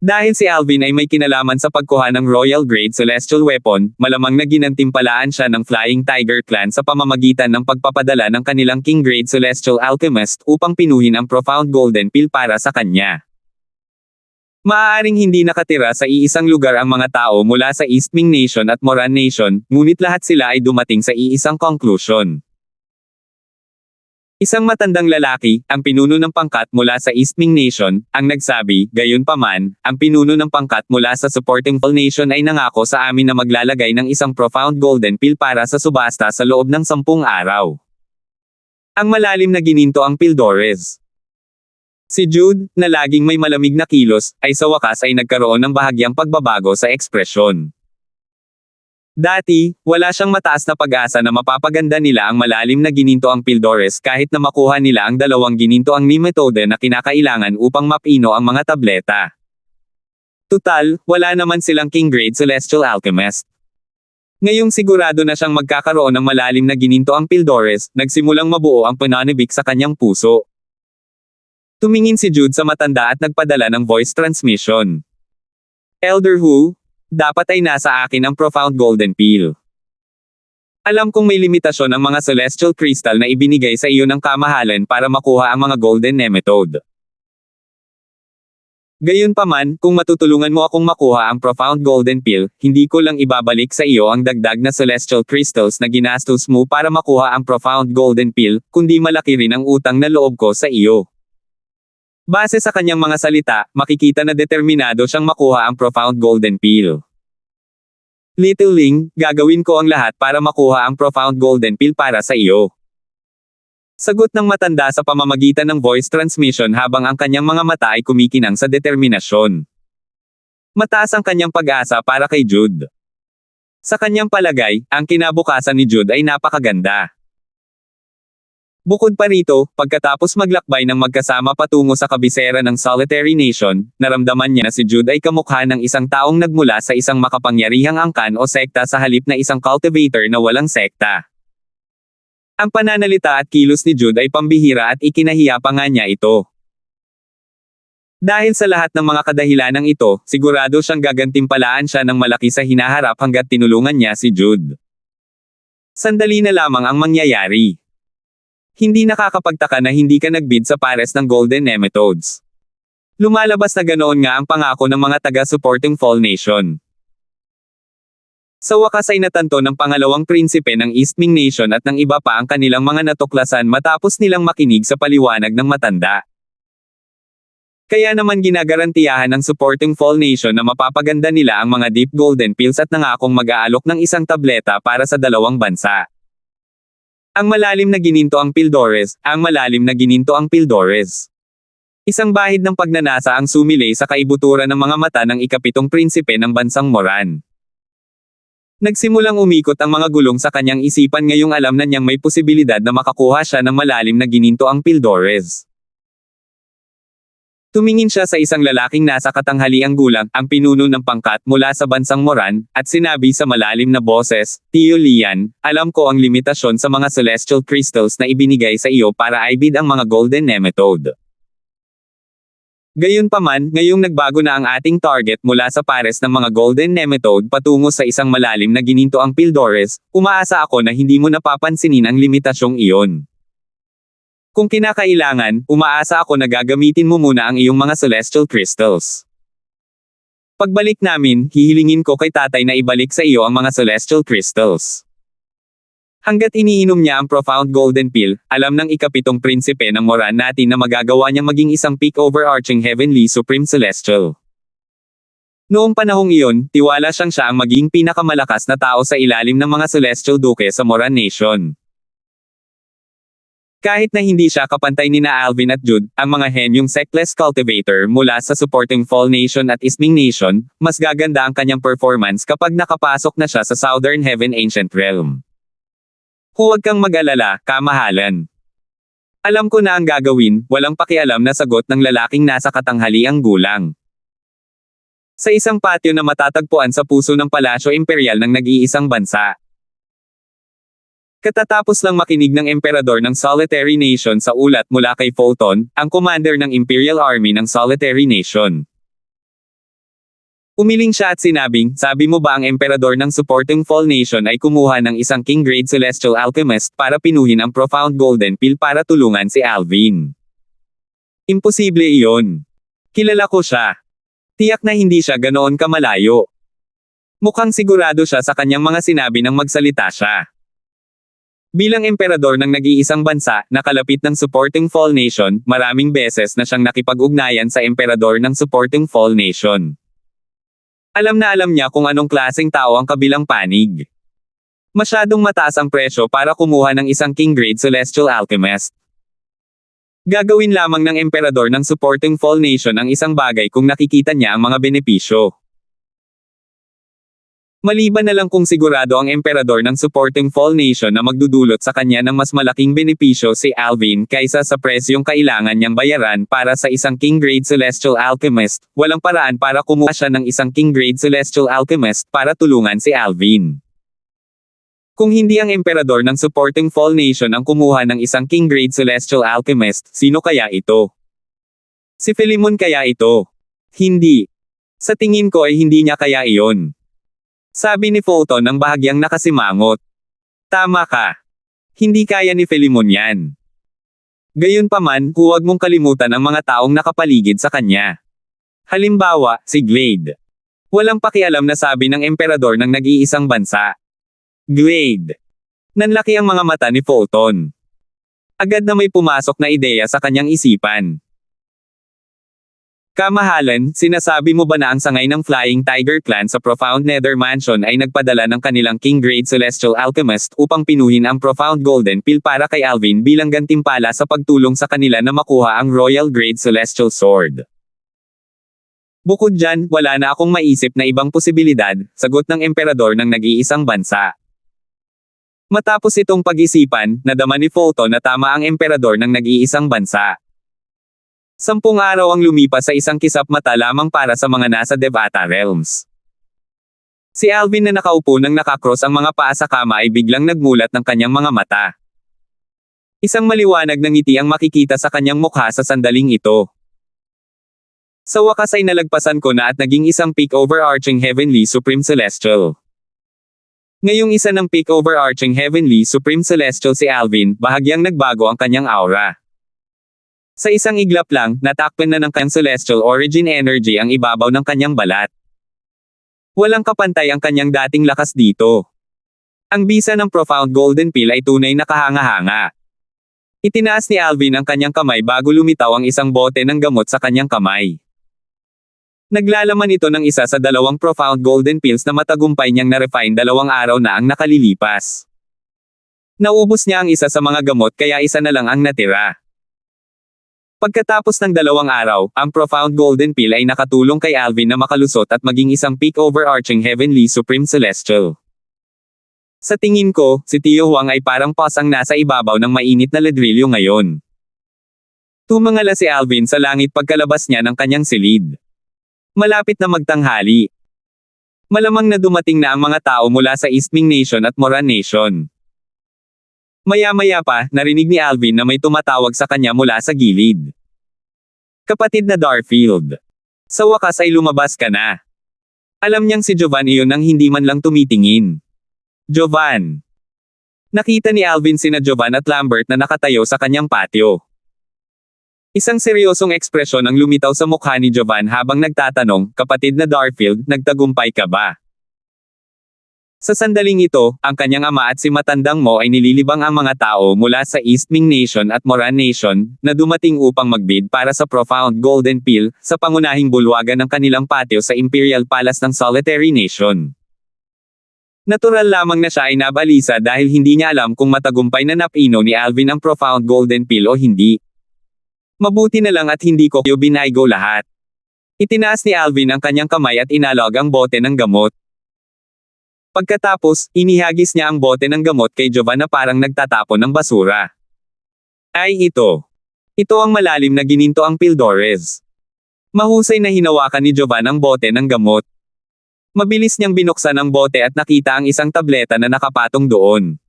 Dahil si Alvin ay may kinalaman sa pagkuha ng Royal Grade Celestial Weapon, malamang na ginantimpalaan siya ng Flying Tiger Clan sa pamamagitan ng pagpapadala ng kanilang King Grade Celestial Alchemist upang pinuhin ang Profound Golden Pill para sa kanya. Maaaring hindi nakatira sa iisang lugar ang mga tao mula sa Eastming Nation at Moran Nation, ngunit lahat sila ay dumating sa iisang conclusion. Isang matandang lalaki, ang pinuno ng pangkat mula sa Eastming Nation, ang nagsabi, gayunpaman, ang pinuno ng pangkat mula sa Supporting Fall Nation ay nangako sa amin na maglalagay ng isang Profound Golden Pill para sa subasta sa loob ng 10 araw. Ang malalim na gininto ang Pildores. Si Jude, na laging may malamig na kilos, ay sa wakas ay nagkaroon ng bahagyang pagbabago sa ekspresyon. Dati, wala siyang mataas na pag-asa na mapapaganda nila ang malalim na gininto ang Pildores kahit na makuha nila ang 2 gininto ang nematode na kinakailangan upang mapino ang mga tableta. Tutal, wala naman silang King Grade Celestial Alchemist. Ngayong sigurado na siyang magkakaroon ng malalim na gininto ang Pildores, nagsimulang mabuo ang pananibik sa kanyang puso. Tumingin si Jude sa matanda at nagpadala ng voice transmission. Elder Hu, dapat ay nasa akin ang Profound Golden Pill. Alam kong may limitasyon ang mga celestial crystal na ibinigay sa iyo ng kamahalan para makuha ang mga golden nematode. Gayunpaman, kung matutulungan mo akong makuha ang Profound Golden Pill, hindi ko lang ibabalik sa iyo ang dagdag na celestial crystals na ginastos mo para makuha ang Profound Golden Pill, kundi malaki rin ang utang na loob ko sa iyo. Base sa kanyang mga salita, makikita na determinado siyang makuha ang Profound Golden Pill. Little Ling, gagawin ko ang lahat para makuha ang Profound Golden Pill para sa iyo. Sagot ng matanda sa pamamagitan ng voice transmission habang ang kanyang mga mata ay kumikinang sa determinasyon. Mataas ang kanyang pag-asa para kay Jude. Sa kanyang palagay, ang kinabukasan ni Jude ay napakaganda. Bukod pa rito, pagkatapos maglakbay ng magkasama patungo sa kabisera ng Solitary Nation, naramdaman niya na si Jude ay kamukha ng isang taong nagmula sa isang makapangyarihang angkan o sekta sa halip na isang cultivator na walang sekta. Ang pananalita at kilos ni Jude ay pambihira at ikinahiya pa nga niya ito. Dahil sa lahat ng mga kadahilanang ito, sigurado siyang gagantimpalaan siya ng malaki sa hinaharap hanggat tinulungan niya si Jude. Sandali na lamang ang mangyayari. Hindi nakakapagtaka na hindi ka nagbid sa pares ng Golden Nematodes. Lumalabas na ganoon nga ang pangako ng mga taga-supporting Fall Nation. Sa wakas ay natanto ng pangalawang prinsipe ng Eastming Nation at ng iba pa ang kanilang mga natuklasan matapos nilang makinig sa paliwanag ng matanda. Kaya naman ginagarantiyahan ng supporting Fall Nation na mapapaganda nila ang mga Deep Golden Pills at nangakong mag-aalok ng isang tableta para sa 2 bansa. Ang malalim na gininto ang Pildores, ang malalim na gininto ang Pildores. Isang bahid ng pagnanasa ang sumilay sa kaibuturan ng mga mata ng ika-7 prinsipe ng bansang Moran. Nagsimulang umikot ang mga gulong sa kanyang isipan ngayong alam na niyang may posibilidad na makakuha siya ng malalim na gininto ang Pildores. Tumingin siya sa isang lalaking nasa katanghaliang gulang, ang pinuno ng pangkat mula sa bansang Moran, at sinabi sa malalim na boses, Tio Lian, alam ko ang limitasyon sa mga celestial crystals na ibinigay sa iyo para ibid ang mga golden nematode. Gayunpaman, ngayong nagbago na ang ating target mula sa pares ng mga golden nematode patungo sa isang malalim na ginintoang Pildores, umaasa ako na hindi mo napapansinin ang limitasyong iyon. Kung kinakailangan, umaasa ako na gagamitin mo muna ang iyong mga celestial crystals. Pagbalik namin, hihilingin ko kay tatay na ibalik sa iyo ang mga celestial crystals. Hanggat iniinom niya ang profound golden pill, alam ng ikapitong prinsipe ng Moran natin na magagawa niya maging isang peak overarching heavenly supreme celestial. Noong panahong iyon, tiwala siyang siya ang maging pinakamalakas na tao sa ilalim ng mga celestial duke sa Moran Nation. Kahit na hindi siya kapantay ni na Alvin at Jude, ang mga henyong Sectless Cultivator mula sa supporting Fall Nation at Isming Nation, mas gaganda ang kanyang performance kapag nakapasok na siya sa Southern Heaven Ancient Realm. Huwag kang mag-alala, kamahalan. Alam ko na ang gagawin, walang pakialam na sagot ng lalaking nasa katanghaliang gulang. Sa isang patio na matatagpuan sa puso ng Palasyo Imperial ng nag-iisang bansa. Katatapos lang makinig ng emperador ng Solitary Nation sa ulat mula kay Photon, ang commander ng Imperial Army ng Solitary Nation. Umiling siya at sinabing, sabi mo ba ang emperador ng supporting Fall Nation ay kumuha ng isang king-grade celestial alchemist para pinuhin ang profound golden pill para tulungan si Alvin? Imposible iyon. Kilala ko siya. Tiyak na hindi siya ganoon kamalayo. Mukhang sigurado siya sa kanyang mga sinabi nang magsalita siya. Bilang emperador ng nag-iisang bansa, nakalapit ng supporting Fall Nation, maraming beses na siyang nakipag-ugnayan sa emperador ng supporting Fall Nation. Alam na alam niya kung anong klaseng tao ang kabilang panig. Masyadong mataas ang presyo para kumuha ng isang king-grade celestial alchemist. Gagawin lamang ng emperador ng supporting Fall Nation ang isang bagay kung nakikita niya ang mga benepisyo. Maliban na lang kung sigurado ang emperador ng supporting Fall Nation na magdudulot sa kanya ng mas malaking benepisyo si Alvin kaysa sa presyong kailangan niyang bayaran para sa isang king-grade celestial alchemist, walang paraan para kumuha siya ng isang king-grade celestial alchemist para tulungan si Alvin. Kung hindi ang emperador ng supporting Fall Nation ang kumuha ng isang king-grade celestial alchemist, sino kaya ito? Si Philemon kaya ito? Hindi. Sa tingin ko ay hindi niya kaya iyon. Sabi ni Photon ng bahagyang nakasimangot. Tama ka. Hindi kaya ni Philemon yan. Gayunpaman, huwag mong kalimutan ang mga taong nakapaligid sa kanya. Halimbawa, si Glade. Walang pakialam na sabi ng emperador ng nag-iisang bansa. Glade. Nanlaki ang mga mata ni Photon. Agad na may pumasok na ideya sa kanyang isipan. Kamahalan, sinasabi mo ba na ang sangay ng Flying Tiger Clan sa Profound Nether Mansion ay nagpadala ng kanilang king-grade celestial alchemist upang pinuhin ang profound golden pill para kay Alvin bilang gantimpala sa pagtulong sa kanila na makuha ang royal grade celestial sword? Bukod dyan, wala na akong maisip na ibang posibilidad, sagot ng emperador ng nag-iisang bansa. Matapos itong pag-isipan, nadama ni Photon na tama ang emperador ng nag-iisang bansa. 10 araw ang lumipas sa isang kisap mata lamang para sa mga nasa Devata Realms. Si Alvin na nakaupo nang nakakross ang mga paa sa kama ay biglang nagmulat ng kanyang mga mata. Isang maliwanag na ngiti ang makikita sa kanyang mukha sa sandaling ito. Sa wakas ay nalagpasan ko na at naging isang peak overarching heavenly supreme celestial. Ngayong isa ng peak overarching heavenly supreme celestial si Alvin, bahagyang nagbago ang kanyang aura. Sa isang iglap lang, natakpan na ng kanyang celestial origin energy ang ibabaw ng kanyang balat. Walang kapantay ang kanyang dating lakas dito. Ang bisa ng profound golden pill ay tunay na kahanga-hanga. Itinaas ni Alvin ang kanyang kamay bago lumitaw ang isang bote ng gamot sa kanyang kamay. Naglalaman ito ng isa sa 2 profound golden pills na matagumpay niyang na-refine 2 araw na ang nakalilipas. Naubos niya ang isa sa mga gamot kaya isa na lang ang natira. Pagkatapos ng 2 araw, ang profound golden pill ay nakatulong kay Alvin na makalusot at maging isang peak overarching heavenly supreme celestial. Sa tingin ko, si Tio Huang ay parang pasang nasa ibabaw ng mainit na ladrilyo ngayon. Tumangala si Alvin sa langit pagkalabas niya ng kanyang silid. Malapit na magtanghali. Malamang na dumating na ang mga tao mula sa Isming Nation at Moran Nation. Maya-maya pa, narinig ni Alvin na may tumatawag sa kanya mula sa gilid. Kapatid na Darfield. Sa wakas ay lumabas ka na. Alam niyang si Jovan iyon ang hindi man lang tumitingin. Jovan. Nakita ni Alvin sina Jovan at Lambert na nakatayo sa kanyang patio. Isang seryosong ekspresyon ang lumitaw sa mukha ni Jovan habang nagtatanong, kapatid na Darfield, nagtagumpay ka ba? Sa sandaling ito, ang kanyang ama at si matandang Mo ay nililibang ang mga tao mula sa East Ming Nation at Moran Nation, na dumating upang magbid para sa Profound Golden Peel, sa pangunahing bulwagan ng kanilang patio sa Imperial Palace ng Solitary Nation. Natural lamang na siya ay nabalisa dahil hindi niya alam kung matagumpay na napino ni Alvin ang Profound Golden Peel o hindi. Mabuti na lang at hindi ko binaygo lahat. Itinaas ni Alvin ang kanyang kamay at inalog ang bote ng gamot. Pagkatapos, inihagis niya ang bote ng gamot kay Jovan na parang nagtatapon ng basura. Ay ito. Ito ang malalim na gininto ang Pildores. Mahusay na hinawakan ni Jovan ang bote ng gamot. Mabilis niyang binuksan ang bote at nakita ang isang tableta na nakapatong doon.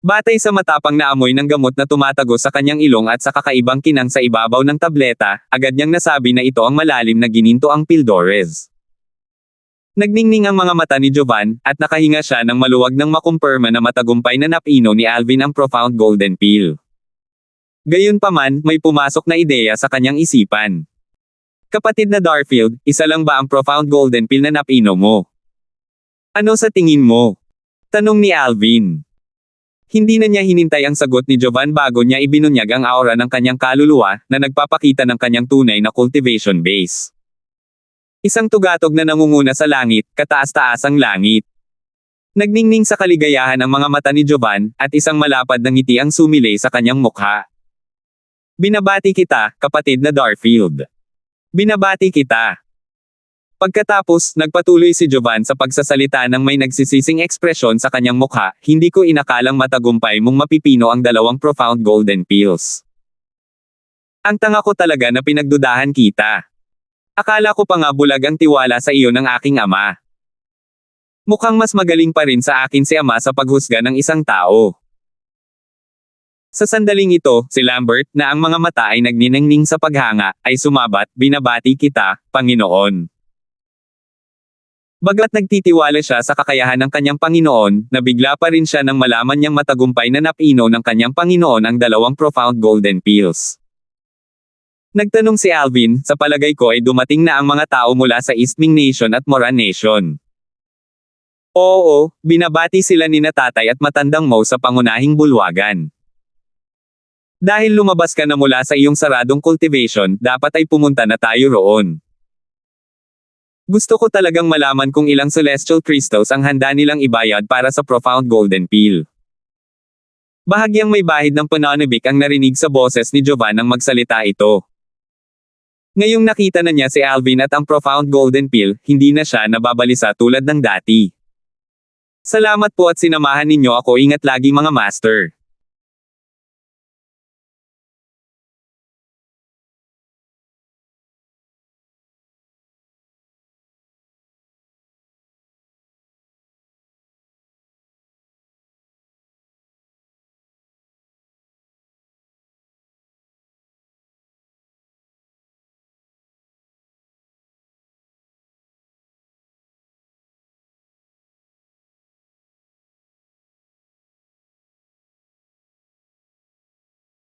Batay sa matapang na amoy ng gamot na tumatago sa kanyang ilong at sa kakaibang kinang sa ibabaw ng tableta, agad niyang nasabi na ito ang malalim na gininto ang Pildores. Nagningning ang mga mata ni Jovan, at nakahinga siya ng maluwag nang makumpirma na matagumpay na napino ni Alvin ang Profound Golden Peel. Gayunpaman, may pumasok na ideya sa kanyang isipan. Kapatid na Darfield, isa lang ba ang Profound Golden Peel na napino mo? Ano sa tingin mo? Tanong ni Alvin. Hindi na niya hinintay ang sagot ni Jovan bago niya ibinunyag ang aura ng kanyang kaluluwa, na nagpapakita ng kanyang tunay na cultivation base. Isang tugatog na nangunguna sa langit, kataas-taasang langit. Nagningning sa kaligayahan ang mga mata ni Jovan, at isang malapad na ngiti ang sumilay sa kanyang mukha. Binabati kita, kapatid na Darfield. Binabati kita. Pagkatapos, nagpatuloy si Jovan sa pagsasalita ng may nagsisising ekspresyon sa kanyang mukha, hindi ko inakalang matagumpay mong mapipino ang dalawang Profound Golden Peels. Ang tanga ko talaga na pinagdudahan kita. Akala ko pa nga bulag ang tiwala sa iyo ng aking ama. Mukhang mas magaling pa rin sa akin si ama sa paghusga ng isang tao. Sa sandaling ito, si Lambert, na ang mga mata ay nagniningning sa paghanga, ay sumabat, binabati kita, Panginoon. Bagamat nagtitiwala siya sa kakayahan ng kanyang Panginoon, nabigla pa rin siya nang malaman niyang matagumpay na napino ng kanyang Panginoon ang dalawang Profound Golden Peels. Nagtanong si Alvin, sa palagay ko ay dumating na ang mga tao mula sa East Ming Nation at Moran Nation. Oo, binabati sila ni Tatay at matandang Mo sa pangunahing bulwagan. Dahil lumabas ka na mula sa iyong saradong cultivation, dapat ay pumunta na tayo roon. Gusto ko talagang malaman kung ilang celestial crystals ang handa nilang ibayad para sa Profound Golden Peel. Bahagyang may bahid ng pananabik ang narinig sa boses ni Jovan nang magsalita ito. Ngayong nakita na niya si Alvin at ang Profound Golden Peel, hindi na siya nababalisa tulad ng dati. Salamat po at sinamahan ninyo ako, ingat lagi mga master.